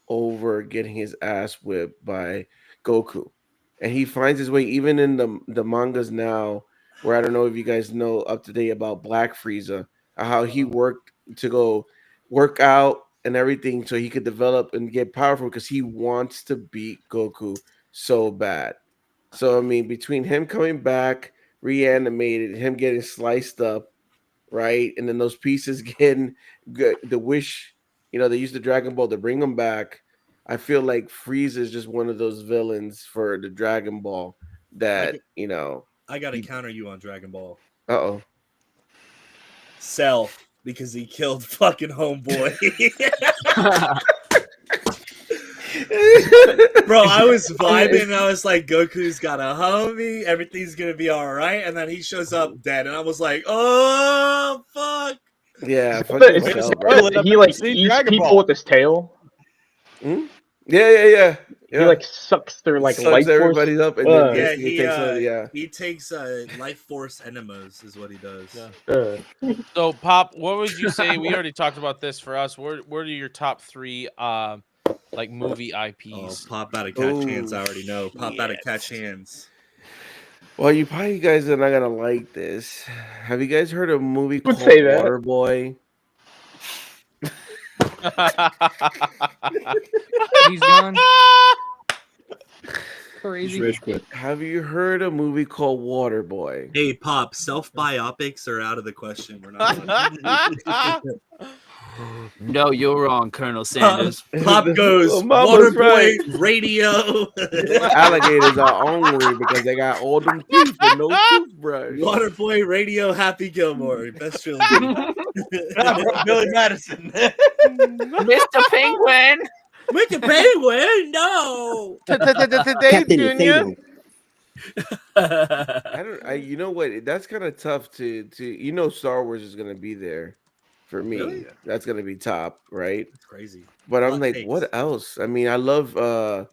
over getting his ass whipped by Goku, and he finds his way even in the mangas now. Where I don't know if you guys know up to date about Black Frieza, how he worked to go work out and everything so he could develop and get powerful because he wants to beat Goku so bad. So I mean, between him coming back, reanimated, him getting sliced up, right, and then those pieces getting the wish, they use the Dragon Ball to bring him back. I feel like Frieza is just one of those villains for the Dragon Ball that I got to counter you on Dragon Ball. Uh-oh. Cell, because he killed fucking homeboy. Bro, I was vibing and I was like, Goku's got a homie, everything's gonna be all right, and then he shows up dead, and I was like, oh fuck. Yeah, He like eats people with his tail. Hmm? Yeah. He like sucks their like sucks life everybody force. up, and then he takes life force enemas is what he does. So, Pop, what would you say? We already talked about this for us. What are your top 3 like movie IPs? Oh, Pop out of Catch Hands, I already know. Pop out of Catch Hands. Well, you guys are not gonna like this. Have you guys heard of a movie called say that. Waterboy? He's gone. Crazy. Rage quit. Have you heard a movie called Waterboy? Hey, Pop, self biopics are out of the question. We're not doing No, you're wrong, Colonel Sanders. Pop goes, Mama's right. Waterboy radio. Alligators are ornery because they got all them teeth and no toothbrush. Waterboy radio, Happy Gilmore. Best film. Billy Madison. Mr. Penguin. Mr. Penguin, no. Today, Junior. You know what? That's kind of tough to. Star Wars is gonna be there for me. Really? That's gonna be top, right? That's crazy. But I'm Hot like, takes. what else? I mean, I love Let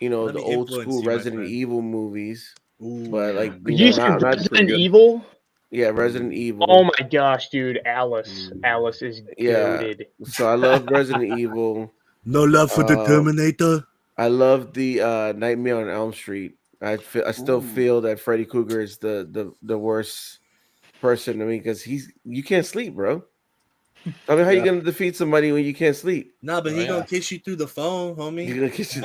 the me old influence school you, my Resident friend. Evil movies. Ooh, But yeah. like, You said Resident Evil? Yeah, Resident Evil. Oh my gosh, dude, Alice is goated. So I love Resident Evil. No love for the Terminator. I love the Nightmare on Elm Street. I still feel that Freddy Krueger is the worst person to me because you can't sleep, bro. I mean, how you gonna defeat somebody when you can't sleep? Nah, but he gonna kiss you through the phone, homie. He's gonna kiss you.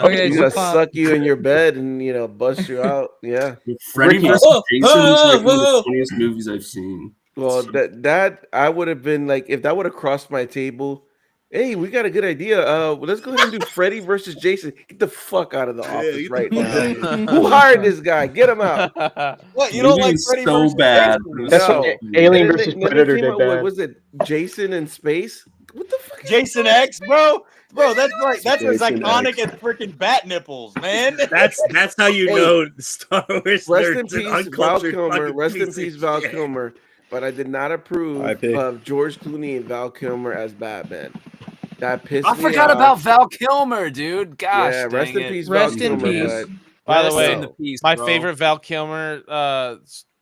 Okay, He's so gonna Pop, suck you in your bed and bust you out. Yeah. Freddy Ricky. vs. Jason is like one of the funniest movies I've seen. Well, that I would have been like, if that would have crossed my table. Hey, we got a good idea. Let's go ahead and do Freddy versus Jason. Get the fuck out of the office get the right fuck now. out of here. Who hired this guy? Get him out. What, you don't Movie like is Freddy so versus bad. Jason? That's No. what Alien And then versus they Predator came did up with, that. was it Jason in space? What the fuck? Is Jason X, bro? Bro, that's like that's as Jason iconic X. as freaking bat nipples, man. That's how you Hey, know Star Wars Rest in nerds and peace, Val uncultured Kilmer. fucking Rest in piece of peace, Val shit. Kilmer. But I did not approve R.I.P. of George Clooney and Val Kilmer as Batman. That pissed I me forgot off. about Val Kilmer, dude. Gosh, Yeah, rest dang in it. peace, Val Rest in Kilmer. peace. But By the Rest way, in the peace, my bro. favorite Val Kilmer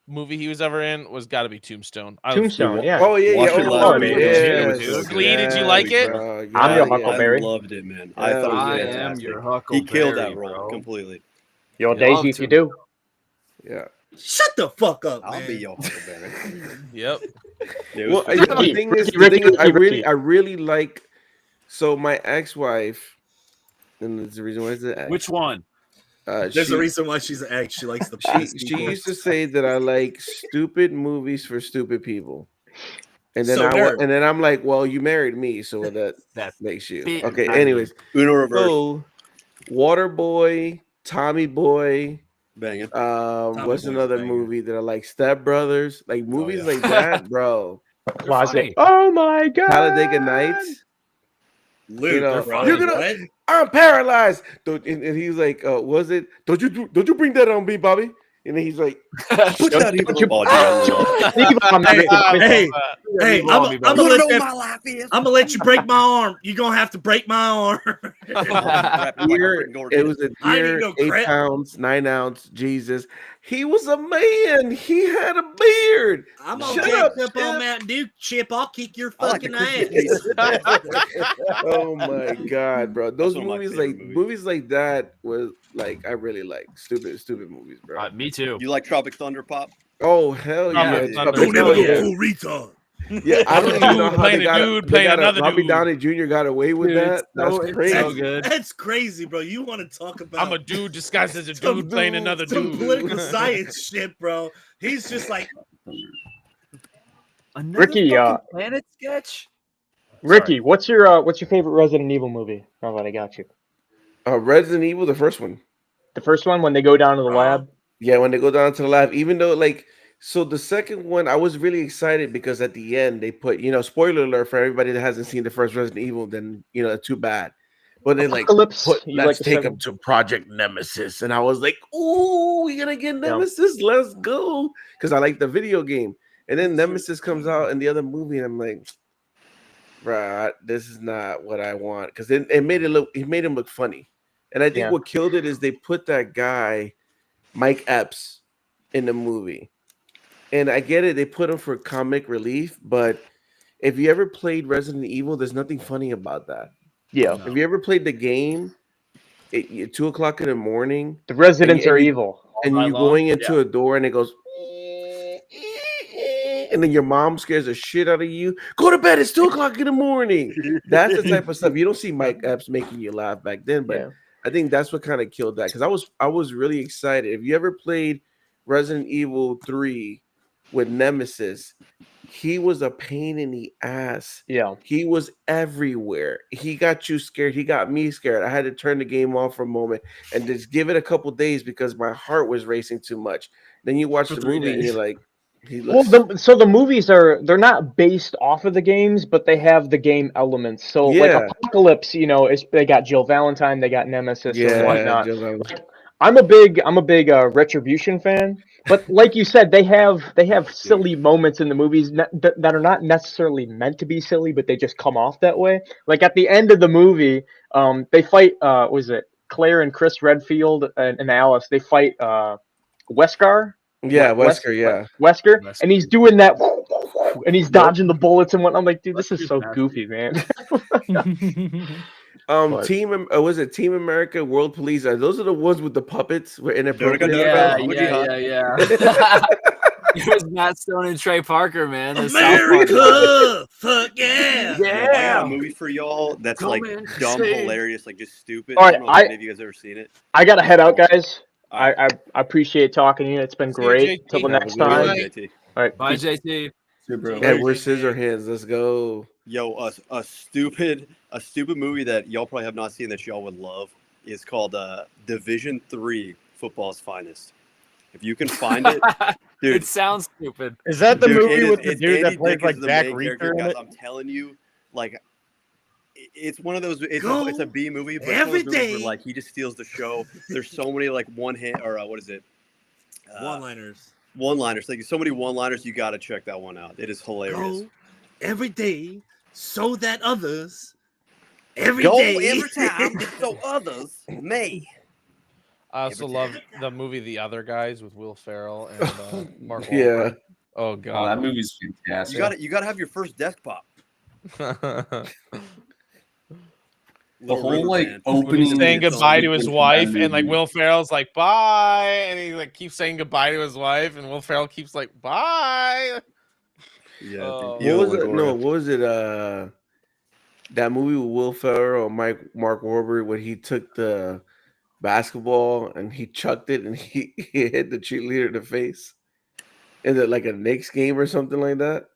movie he was ever in was got to be Tombstone. Tombstone, yeah. oh yeah, Watch yeah. it Oh, last week. yes, Dude, Glee, did you like it? bro. I'm your Yeah, Huckleberry. I loved it, man. I Hell thought it was I yeah. am fantastic. your He Huckleberry, killed that role bro. completely. Your You Daisy love if you to. do. Yeah. Shut the fuck up, I'll man. be your Huckleberry. Yep. It Well, was the fantastic. thing is, Ricky. I really like. So my ex-wife, and there's the reason why it's the ex. Which one? There's a reason why she's an ex. She likes the She used to say that I like stupid movies for stupid people, and then So nerd. and then I'm like, well, you married me, so that makes you big okay. nerd. Anyways, Uno reverse. so Waterboy, Tommy Boy, Banging. what's Boy's another banger. movie that I like? Step Brothers, like movies yeah. like that, bro. Closet. funny. Oh my god. Talladega Nights. Luke, You know, they're funny. you're gonna- What? I'm paralyzed. And he's like, was it? Don't you bring that on me, Bobby? And then he's like, Put that evil body on. Leave on my Hey, hey, You I'm want me, bro. gonna You let know you. my life is. I'm gonna let you break my arm. You're gonna have to break my arm. it was a I deer, need no 8 crap. pounds, 9 ounce. Jesus, he was a man. He had a beard. I'm gonna Shut take up, up on Chip. Mountain Dew, Chip. I'll kick your I like the fucking Christmas ass. piece. Oh my god, bro! Those one of my movies, favorite like movies. that, was like I really like stupid movies, bro. Me too. You like Tropic Thunder, Pop? Oh hell Tropic yeah! Thunder. Don't ever Hell go yeah. full retard. Yeah, I don't even know how Playing they a got dude, they playing got another Robbie dude. Downey Jr. got away with Dude, that. That's it's crazy. so good. That's crazy, bro. You want to talk about? I'm a dude disguised as a some dude playing another some dude. political science shit, bro. He's just like, Another Ricky, fucking Planet sketch. Ricky, what's your favorite Resident Evil movie? Now that I got you. Resident Evil, the first one. The first one when they go down to the lab. Yeah, when they go down to the lab, even though so the second one, I was really excited because at the end they put, spoiler alert for everybody that hasn't seen the first Resident Evil, then too bad. But then Apocalypse, you like let's the take second them to Project Nemesis, and I was like, ooh, we gonna get Nemesis, let's go, because I like the video game. And then Nemesis comes out in the other movie, and I'm like, right, this is not what I want, because it made him look funny. And I think what killed it is they put that guy, Mike Epps, in the movie. And I get it, they put him for comic relief, but if you ever played Resident Evil, there's nothing funny about that. Yeah. If you ever played the game, 2 o'clock in the morning, The residents are evil. and night you're long? going into a door and it goes, and then your mom scares the shit out of you. Go to bed. It's 2:00 in the morning. That's the type of stuff you don't see Mike Epps making you laugh back then, but Yeah. I think that's what kind of killed that because I was really excited. If you ever played Resident Evil 3 with Nemesis, he was a pain in the ass. Yeah. He was everywhere. He got you scared. He got me scared. I had to turn the game off for a moment and just give it a couple days because my heart was racing too much. Then you watch the movie and you're like, he Well, looks. so the movies they're not based off of the games, but they have the game elements. So like Yeah. Apocalypse, they got Jill Valentine, they got Nemesis and Yeah, whatnot. Jill Valentine. Like, I'm a big Retribution fan, but like you said, they have silly moments in the movies that are not necessarily meant to be silly, but they just come off that way. Like at the end of the movie, they fight. Was it Claire and Chris Redfield and Alice? They fight Wesker. Yeah, Wesker, yeah. Wesker, and he's doing that, and he's dodging the bullets and whatnot. I'm like, dude, this is so goofy, man. But- Was it Team America, World Police? Those are the ones with the puppets were inappropriate. Yeah. It was Matt Stone and Trey Parker, man. The America! Fuck yeah! I got a movie for y'all that's Come like in, dumb, say- hilarious, like just stupid. All I right, don't know if any of you guys ever seen it. I gotta head out, guys. I appreciate talking to you. It's been See you, great. JT. Till the next Have a good time. one, JT. All right, Bye, peace. JT. And we're Scissorhands. Let's go. Yo, a stupid movie that y'all probably have not seen that y'all would love is called Division 3: Football's Finest. If you can find it, dude. It sounds stupid. Is that the Dude, movie it with is- the it's dude that Andy plays Dick like is the Jack main Reacher character, in guys. it? I'm telling you, like, it's one of those. It's Go a B movie, but every it's one of those movies day. where like he just steals the show. There's so many like what is it? One-liners. One-liners. Like so many one-liners. You got to check that one out. It is hilarious. Go every day so that others every Go day. every time so others may. I also love the movie The Other Guys with Will Ferrell and Mark Yeah. Wahlberg. Oh god, that movie's fantastic. You got to have your first desk pop. The whole River like Band. opening, He's saying is goodbye to so his good wife, for that and like movie. Will Ferrell's like bye, and he like keeps saying goodbye to his wife, and Will Ferrell keeps like bye. Yeah. Oh. What was it? No, what was it? That movie with Will Ferrell and Mark Wahlberg when he took the basketball and he chucked it and he hit the cheerleader in the face. Is it like a Knicks game or something like that?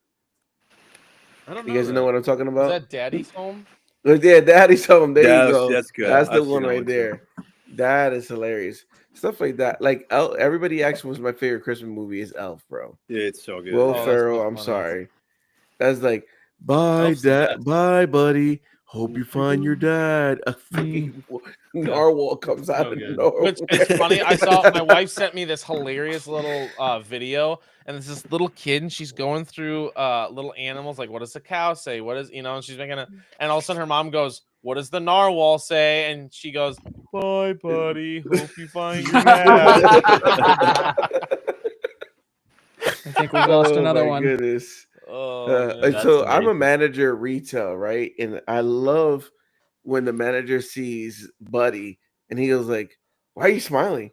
I don't You guys know what I'm talking Is about? that Daddy's Home? Yeah, Daddy's Home. There you go. That's good. That's the I've seen one that right one, too. there. That is hilarious. Stuff like that. Like everybody asks what's my favorite Christmas movie is Elf, bro. Yeah, it's so good. Will Oh, that's Ferrell, so I'm funny. sorry. That's like, bye, Elf's the dad, best. bye, buddy. Hope you find your dad. A freaking narwhal comes out So of good. nowhere. Which it's funny. I saw my wife sent me this hilarious little video, and it's this little kid, and she's going through little animals, like what does the cow say? What is and she's making and all of a sudden her mom goes, "What does the narwhal say?" And she goes, "Bye, buddy. Hope you find your dad." I think we've lost another my one. Goodness. Oh, And man. so I'm a manager at retail, right? And I love when the manager sees Buddy and he goes like, "Why are you smiling?"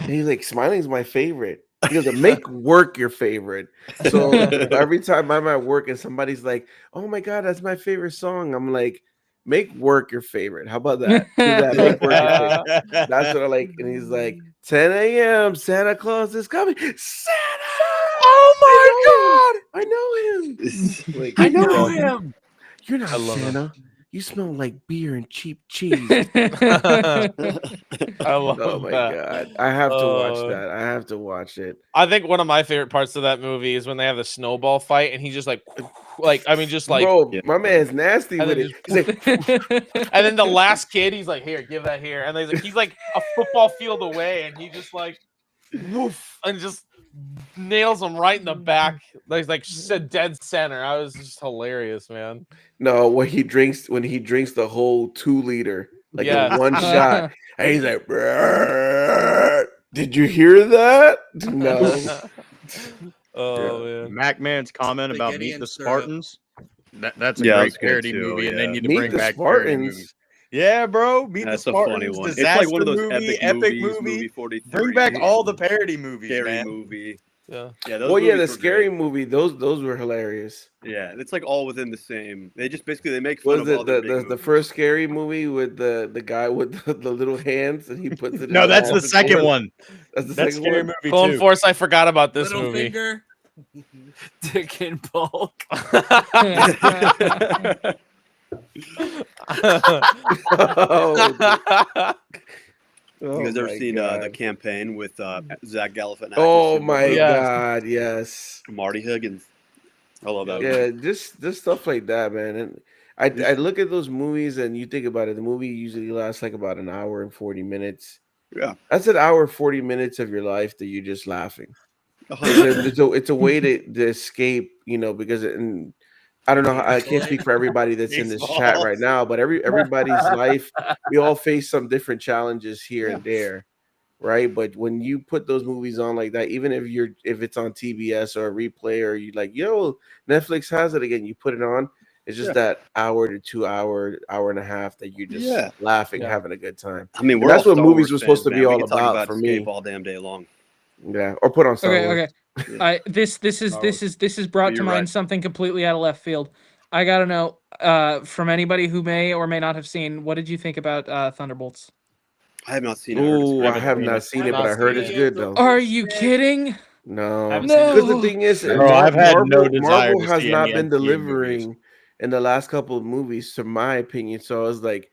And he's like, "Smiling is my favorite." He goes, "Make work your favorite." So every time I'm at work and somebody's like, "Oh my god, that's my favorite song," I'm like, "Make work your favorite." How about that? Do that. Make work your favorite. That's what I like. And he's like, 10 a.m. Santa Claus is coming. Santa! Oh my god! I know him. Like, I know him. You're not I love him. Santa. You smell like beer and cheap cheese. I love Oh my that. god. I have to watch that. I have to watch it. I think one of my favorite parts of that movie is when they have the snowball fight, and he just like just like Bro, my man's nasty and with then it. He's like, and then the last kid, he's like, "Here, give that here," and he's like a football field away, and he just like woof and just nails him right in the back, like dead center. I was just hilarious, man. no, when he drinks the whole 2-liter, like Yes. in one shot, and he's like, "Brrr. Did you hear that?" No. Oh man. MacMan's comment about Spaghetti Meet and the syrup. Spartans. That's a Yeah, great that's good parody too, movie, and they yeah. need to Meet bring the back parody Spartans. movies. Yeah, bro. Meet That's the a funny Spartans. one. It's Disaster like one of those movie, epic movies, movie. movie 43. Bring back all the parody movies, Scary man. movie. Yeah. Yeah, those Well, yeah, the movies were scary great. movie. Those were hilarious. Yeah, it's like all within the same. They just basically they make fun Was of it other big the movies. first scary movie with the guy with the little hands and he puts it in No, his that's mouth the and second goes- one. That's the That's second Scary one. Movie Clone 2. Force, I forgot about this Little movie. finger, dick and bulk. Oh, You guys ever my seen the God. Campaign with Zach Galifianakis? Oh and my Yes. God, yes. Marty Higgins. I love that. Yeah, movie. just stuff like that, man. And I look at those movies and you think about it, the movie usually lasts like about an hour and 40 minutes. Yeah. That's an hour 40 minutes of your life that you're just laughing. It's a way to escape, because and I don't know. I can't speak for everybody that's in this chat right now, but everybody's life, we all face some different challenges here and there, right? But when you put those movies on like that, even if it's on TBS or a replay, or you like, Netflix has it again, you put it on. It's just that hour to 2 hour and a half that you're just laughing, having a good time. I mean, And that's what movies were supposed to be all we can talk about about for Escape me. all damn day long. Yeah, or put on Star Wars. Okay. This is brought to You're mind right. something completely out of left field. I gotta know from anybody who may or may not have seen. What did you think about Thunderbolts? I have not seen it. Ooh, I have not seen it, but I heard it's good though. Are you kidding? No, Haven't seen it. because the thing is, Bro, I've had no desire Marvel to has see not any been MCU delivering in the last couple of movies, to my opinion. So I was like,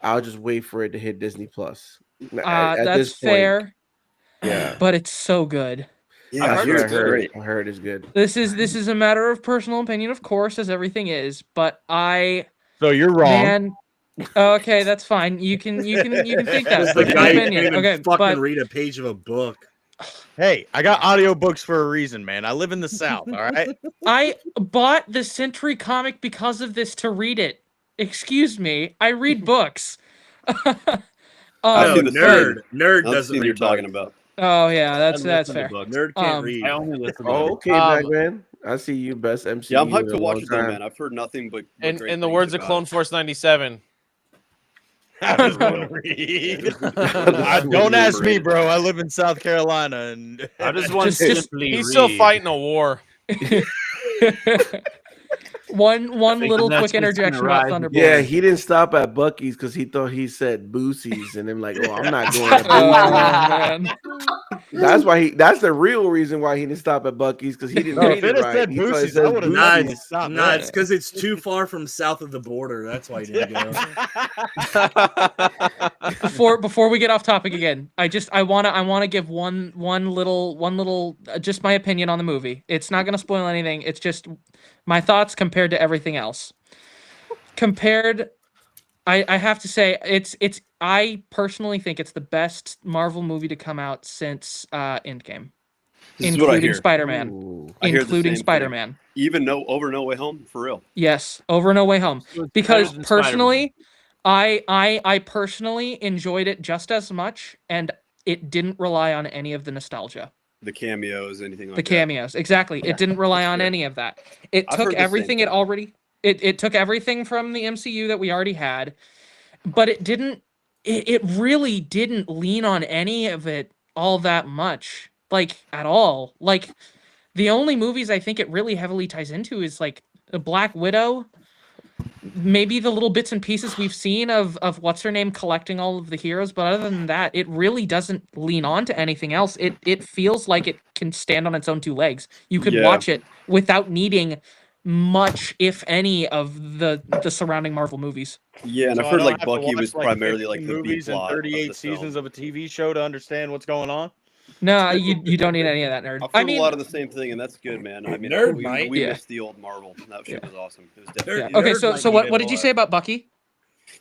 I'll just wait for it to hit Disney Plus. At That's this point, fair. Yeah, But it's so good. Yeah, that's what I it's heard. great. I heard it's good. This is a matter of personal opinion, of course, as everything is. But So you're wrong. man, okay, that's fine. You can think that. This is the That's guy your who opinion. can't even Okay, fucking but read a page of a book. Hey, I got audiobooks for a reason, man. I live in the South, all right? I bought the Century comic because of this to read it. Excuse me, I read books. No, seen the nerd. scene. Nerd That's the doesn't scene read you're talking books. about. Oh yeah, that's listen to fair. books. Nerd can't Um, read. I only listen to Oh, them. okay, Bagman. I see you, best MCU Yeah, I'm hyped to in a watch long it though, time. man. I've heard nothing but In great the things words of about Clone it. Force 97. I just want to read. Don't ask me, bro. I live in South Carolina, and I just want to Just- simply He's read. still fighting a war. one Thinking little that's quick just gonna interjection rise about and Thunderbolts. Yeah, he didn't stop at Bucky's because he thought he said Boosie's, and I'm like, oh, I'm not going to Oh Boosie's. man. That's the real reason why he didn't stop at Bucky's, because he didn't No, read if it it had right. said He thought it Boosie's, I says would've Nah, definitely Boosie's. stopped. it's because it's too far from south of the border. That's why he didn't go. Before we get off topic again, I wanna give one little just my opinion on the movie. It's not gonna spoil anything. It's just my thoughts compared to everything else. I have to say I personally think it's the best Marvel movie to come out since Endgame, This is what I including hear. Spider-Man. Ooh. I hear the Including same thing. Spider-Man. Even Over No Way Home, for real. Yes, Over No Way Home. So it's Because better than personally, I personally enjoyed it just as much, and it didn't rely on any of the nostalgia. The cameos, anything like The that. cameos, exactly. It didn't rely on any of that. It I've took heard the same everything it thing. already. It took everything from the MCU that we already had, but it didn't. It really didn't lean on any of it all that much, like at all. Like the only movies I think it really heavily ties into is like a Black Widow. Maybe the little bits and pieces we've seen of what's her name collecting all of the heroes, but other than that, it really doesn't lean on to anything else. It feels like it can stand on its own two legs. You could Yeah. watch it without needing much, if any, of the surrounding Marvel movies. Yeah, and So I've I heard don't like have to Bucky watch, was primarily 15 like the B movies and plot of 38 the seasons film. of a TV show to understand what's going on. No, you don't need any of that, nerd. I've I heard mean, a lot of the same thing, and that's good, man. I mean, Nerd we might. we Yeah. missed the old Marvel. That shit Yeah. was awesome. It was definitely. yeah. Okay, Nerd so might so need what it what a did you lot. say about Bucky?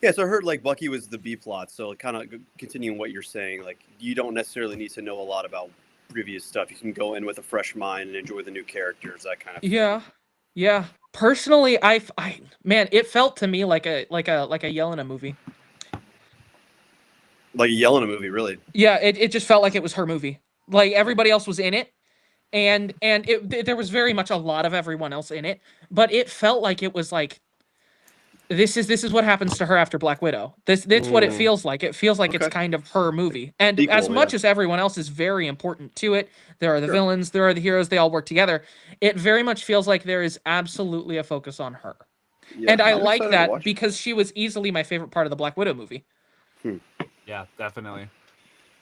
Yeah, so I heard like Bucky was the B plot. So kind of continuing what you're saying, like you don't necessarily need to know a lot about previous stuff. You can go in with a fresh mind and enjoy the new characters. That kind of thing. Yeah. Personally, I man, it felt to me like a Yelena movie. Like a Yelena movie, really. Yeah, it just felt like it was her movie. Like everybody else was in it, and there was very much a lot of everyone else in it, but it felt like it was like This is what happens to her after Black Widow. That's what it Mm. feels like. It feels like it's Okay. kind of her movie. And Equal, as much yeah. as everyone else is very important to it, there are the Sure. villains, there are the heroes, they all work together. It very much feels like there is absolutely a focus on her. Yeah, And I I'm like excited to that watch it. because she was easily my favorite part of the Black Widow movie. Yeah, definitely.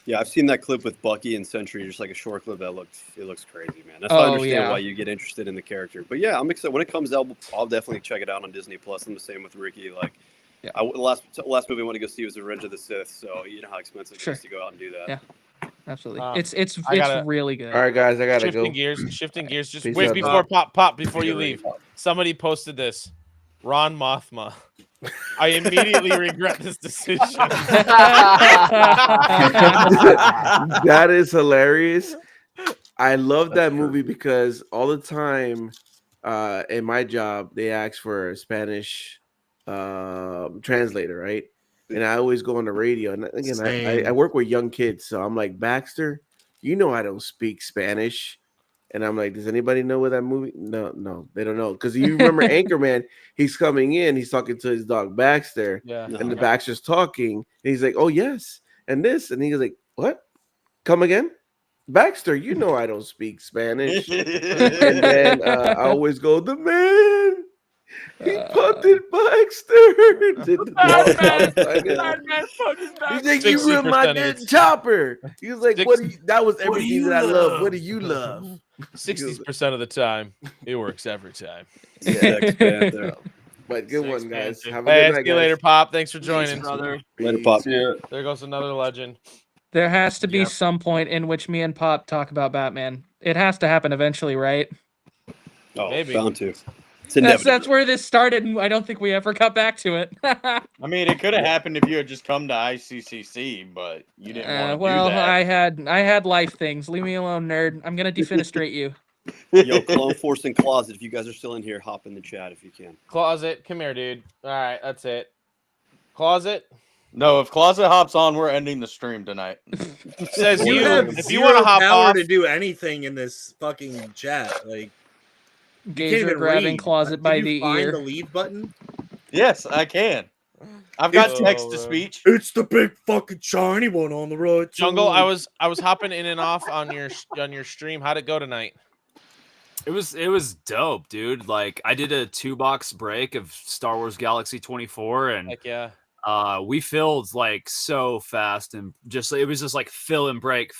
Yeah, I've seen that clip with Bucky and Sentry, just like a short clip that looks crazy, man. That's how I Oh, understand yeah. why you get interested in the character. But yeah, I'm excited. When it comes out, I'll definitely check it out on Disney Plus. I'm the same with Ricky. Like, Yeah. the last movie I went to go see was Revenge of the Sith, so you know how expensive Sure. it is to go out and do that. Yeah. Absolutely. Um, it's I gotta- really good. All right, guys, I gotta Shifting go. gears. Just Peace wait out, before dog. pop before you Take it leave. easy. Somebody posted this. Ron Mothma. I immediately regret this decision. That is hilarious. I love that movie because all the time in my job they ask for a Spanish translator, right? And I always go on the radio. And again, I Same. work with young kids, so I'm like, Baxter, you know I don't speak Spanish. And I'm like, does anybody know what that movie? No, they don't know. Because you remember Anchorman, he's coming in, he's talking to his dog Baxter, Yeah. and the Baxter's talking, and he's like, oh yes, and this, and he's like, what? Come again? Baxter, you know I don't speak Spanish. And then I always go, the man, he punted Baxter. Did the dog outside. He's like, you ruined my 60% of dead it's- chopper. He was like, what? That was What do everything you that I love. love? What do you love? 60% of the time, it works every time. Sex Panther. But good Thanks, one, guys. Panther. Have a Hey, good see night, you guys. later, Pop. Thanks for Peace, joining. brother. Later, Pop. Yeah. There goes another legend. There has to be Yep. some point in which me and Pop talk about Batman. It has to happen eventually, right? Oh, Maybe. bound to. It's That's inevitable. where this started, and I don't think we ever got back to it. I mean, it could have happened if you had just come to ICCC, but you didn't want to Well, do that. I had life things. Leave me alone, nerd. I'm gonna defenestrate you. Yo, Clone Force and Closet. If you guys are still in here, hop in the chat if you can. Closet, come here, dude. All right, that's it. Closet No, if Closet hops on, we're ending the stream tonight. says You you. have If you want to hop power off, to do anything in this fucking chat, like you can't Gazer even grabbing read. Closet Can by you the find ear. the leave button? Yes, I can. I've got It's- text to speech. It's the big fucking shiny one on the right. Jungle. side. I was hopping in and off on your stream. How'd it go tonight? It was dope, dude. Like I did a 2-box break of Star Wars Galaxy 24, and Heck yeah. we filled like so fast, and it was just like fill and break,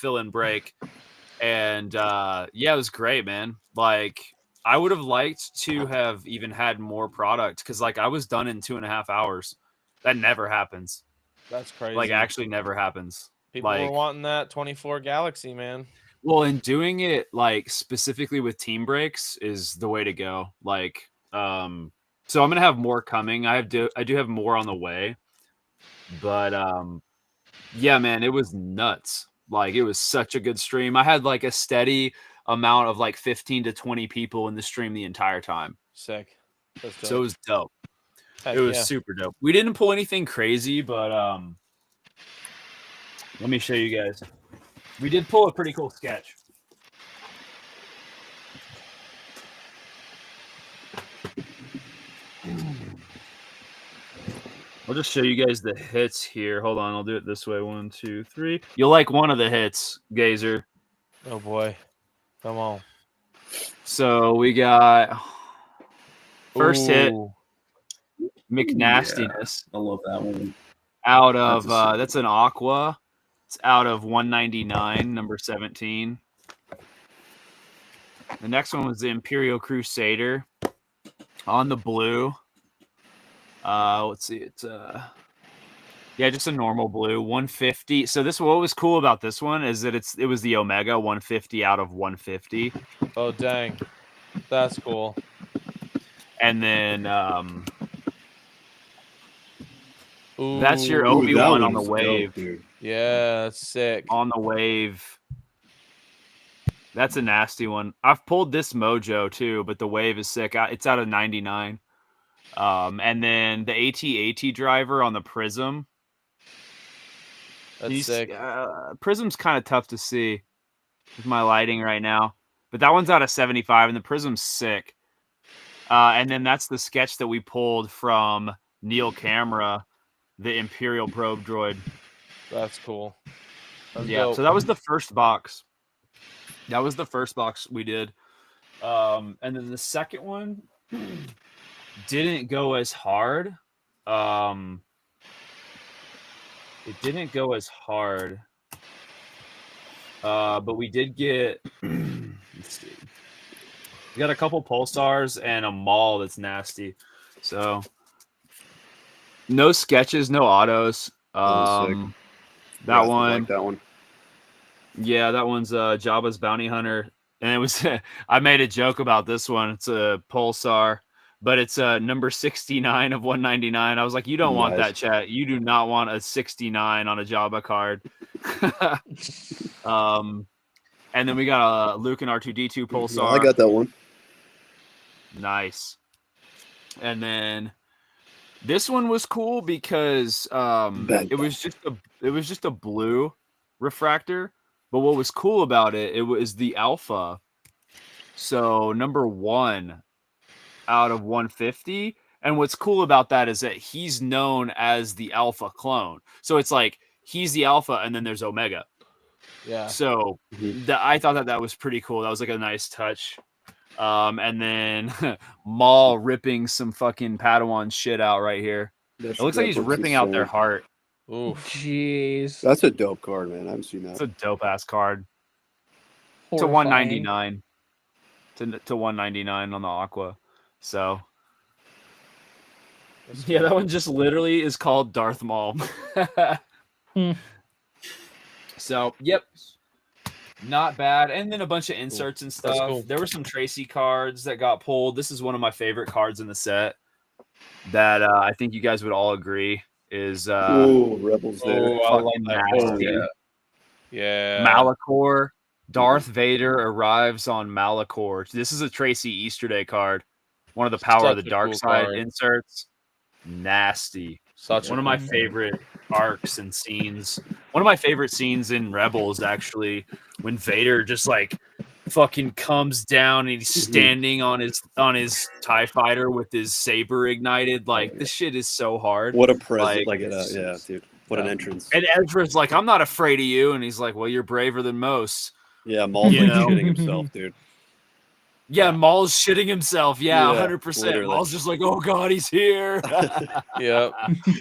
and yeah, it was great, man. Like I would have liked to have even had more product because like I was done in 2.5 hours. That never happens. That's crazy. Like actually never happens. People like, were wanting that 24 Galaxy, man. well, and doing it like specifically with team breaks is the way to go. Like, so I'm gonna have more coming. I do have more on the way, but yeah, man, it was nuts. Like, it was such a good stream. I had like a steady amount of like 15 to 20 people in the stream the entire time. Sick. That's dope. So it was dope. Heck It was yeah. super dope. We didn't pull anything crazy, but let me show you guys. We did pull a pretty cool sketch. I'll just show you guys the hits here. Hold on, I'll do it this way. 1, 2, 3. You'll like one of the hits, Gazer. Oh boy. Come on. So we got first hit, Ooh. McNastiness. I love that one. Out of That's a- that's an Aqua. It's out of 199, number 17. The next one was the Imperial Crusader on the blue. Let's see, it's yeah, just a normal blue 150. So this, what was cool about this one is that it was the Omega 150 out of 150. Oh dang. That's cool. And then Ooh. that's your Ooh, Obi-Wan that on the one's wave. dope, dude. Yeah, that's sick. On the wave. That's a nasty one. I've pulled this Mojo too, but the wave is sick. It's out of 99. And then the AT-AT driver on the Prism. That's sick. Prism's kind of tough to see with my lighting right now, but that one's out of 75, and the Prism's sick. And then that's the sketch that we pulled from Neil Camera, the Imperial probe droid. That's cool. That's Yeah, dope. so that was the first box. That was the first box we did. And then the second one didn't go as hard. It didn't go as hard. But we did get let's see. We got a couple pulsars and a Maul that's nasty. So no sketches, no autos. That That Wrath would one. like that one. Yeah, that one's Jabba's Bounty Hunter. And it was I made a joke about this one. It's a Pulsar, but it's number 69 of 199. I was like, you don't want that, chat. You do not want a 69 on a Jabba card. And then we got a Luke and R2D2 Pulsar. Yeah, I got that one. Nice. And then this one was cool because it was just a blue refractor. But what was cool about it, it was the alpha. So number 1 out of 150. And what's cool about that is that he's known as the alpha clone. So it's like he's the alpha and then there's Omega. Yeah. So I thought that was pretty cool. That was like a nice touch. And then Maul ripping some fucking Padawan shit out right here. It looks like he's ripping out their heart. Oof. Jeez. That's a dope card, man. I haven't seen that. It's a dope ass card. To Horrifying. 199. To 199 on the Aqua. So yeah, that one just literally is called Darth Maul. So yep. Not bad. And then a bunch of inserts and stuff. Cool. There were some Tracy cards that got pulled. This is one of my favorite cards in the set that I think you guys would all agree is Rebels there. I like that. Yeah. Yeah. Malachor. Darth Vader arrives on Malachor. This is a Tracy Easter Egg card. One of the Power of the Such a Dark cool Side card. inserts. Nasty. Such one a of my cool favorite arcs and scenes. One of my favorite scenes in Rebels, actually, when Vader just like fucking comes down and he's standing on his TIE fighter with his saber ignited. Like this shit is so hard. What a present! Like, Yeah, dude. What an entrance. And Ezra's like, I'm not afraid of you, and he's like, well, you're braver than most. Yeah, Maul's You like know? shitting himself, dude. Yeah, Maul's shitting himself. Yeah, Yeah, 100%. literally. Maul's just like, oh god, he's here. Yep.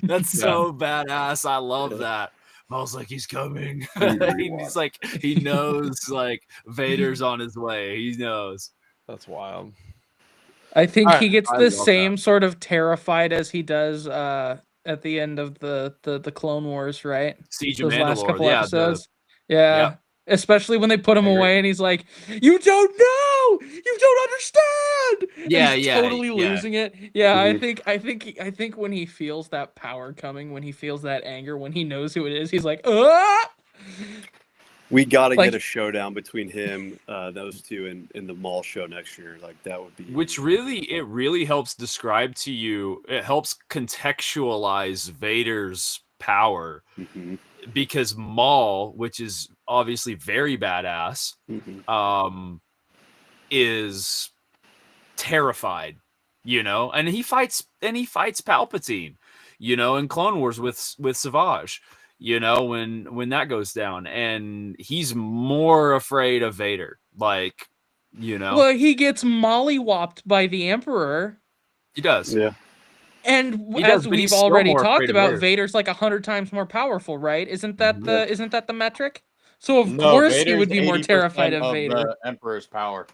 That's so badass. I love that. Maul's like, he's coming. He's like, he knows like Vader's on his way. He knows. That's wild. I think All right, he gets I the love same sort of terrified as he does at the end of the Clone Wars, right? Siege of Those last Mandalore. couple Yeah, episodes. Yeah. Yep. Especially when they put him away and he's like, you don't know! You don't understand! And Yeah, he's yeah, totally yeah. losing it. Yeah, I think when he feels that power coming, when he feels that anger, when he knows who it is, he's like, ah! We got to Like- get a showdown between him, those two, in the Maul show next year. Like that would be. Which really helps describe to you, it helps contextualize Vader's power. Mhm. Because Maul, which is obviously very badass, is terrified, you know, and he fights Palpatine, you know, in Clone Wars with Savage, you know, when that goes down, and he's more afraid of Vader, like, you know. Well, he gets mollywopped by the Emperor. He does. Yeah. And He does, as but he's we've still already more talked afraid of about, Vader. Vader's like 100 times more powerful, right? Isn't that the metric? So of course he Vader's would be more 80% terrified of Vader. the Emperor's power.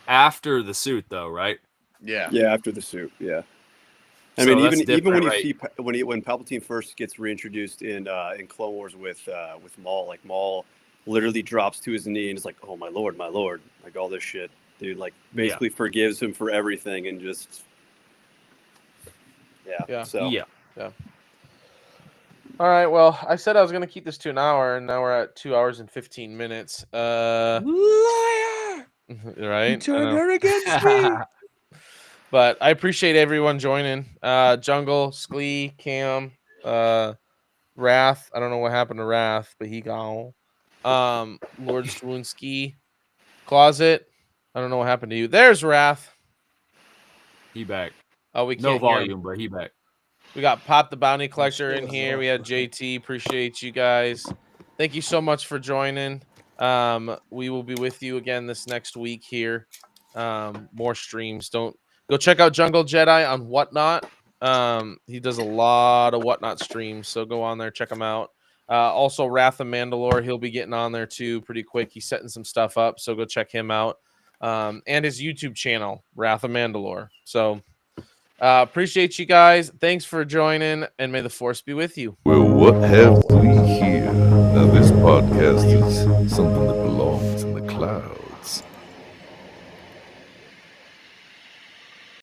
After the suit, though, right? Yeah. Yeah, after the suit. Yeah. I So mean, that's even when you different, see when Palpatine first gets reintroduced in Clone Wars with Maul, like Maul literally drops to his knee and is like, "Oh my lord, like all this shit, dude." Like basically forgives him for everything and just Yeah. So Yeah. All right. Well, I said I was gonna keep this to an hour, and now we're at 2 hours and 15 minutes. Liar! Right? You I turned know. her against me. But I appreciate everyone joining. Jungle, Sklee, Cam, Wrath. I don't know what happened to Wrath, but he gone. Lord Swunsky, Closet. I don't know what happened to you. There's Wrath. He back. Oh, we No can't hear him. volume, but he back. We got Pop the Bounty Collector in here. We had JT. Appreciate you guys. Thank you so much for joining. We will be with you again this next week here. More streams. Don't go check out Jungle Jedi on Whatnot. He does a lot of Whatnot streams, so go on there, check him out. Also, Wrath of Mandalore, he'll be getting on there too pretty quick. He's setting some stuff up, so go check him out. And his YouTube channel, Wrath of Mandalore. So appreciate you guys. Thanks for joining, and may the Force be with you. Well, what have we here? Now, this podcast is something that belongs in the clouds.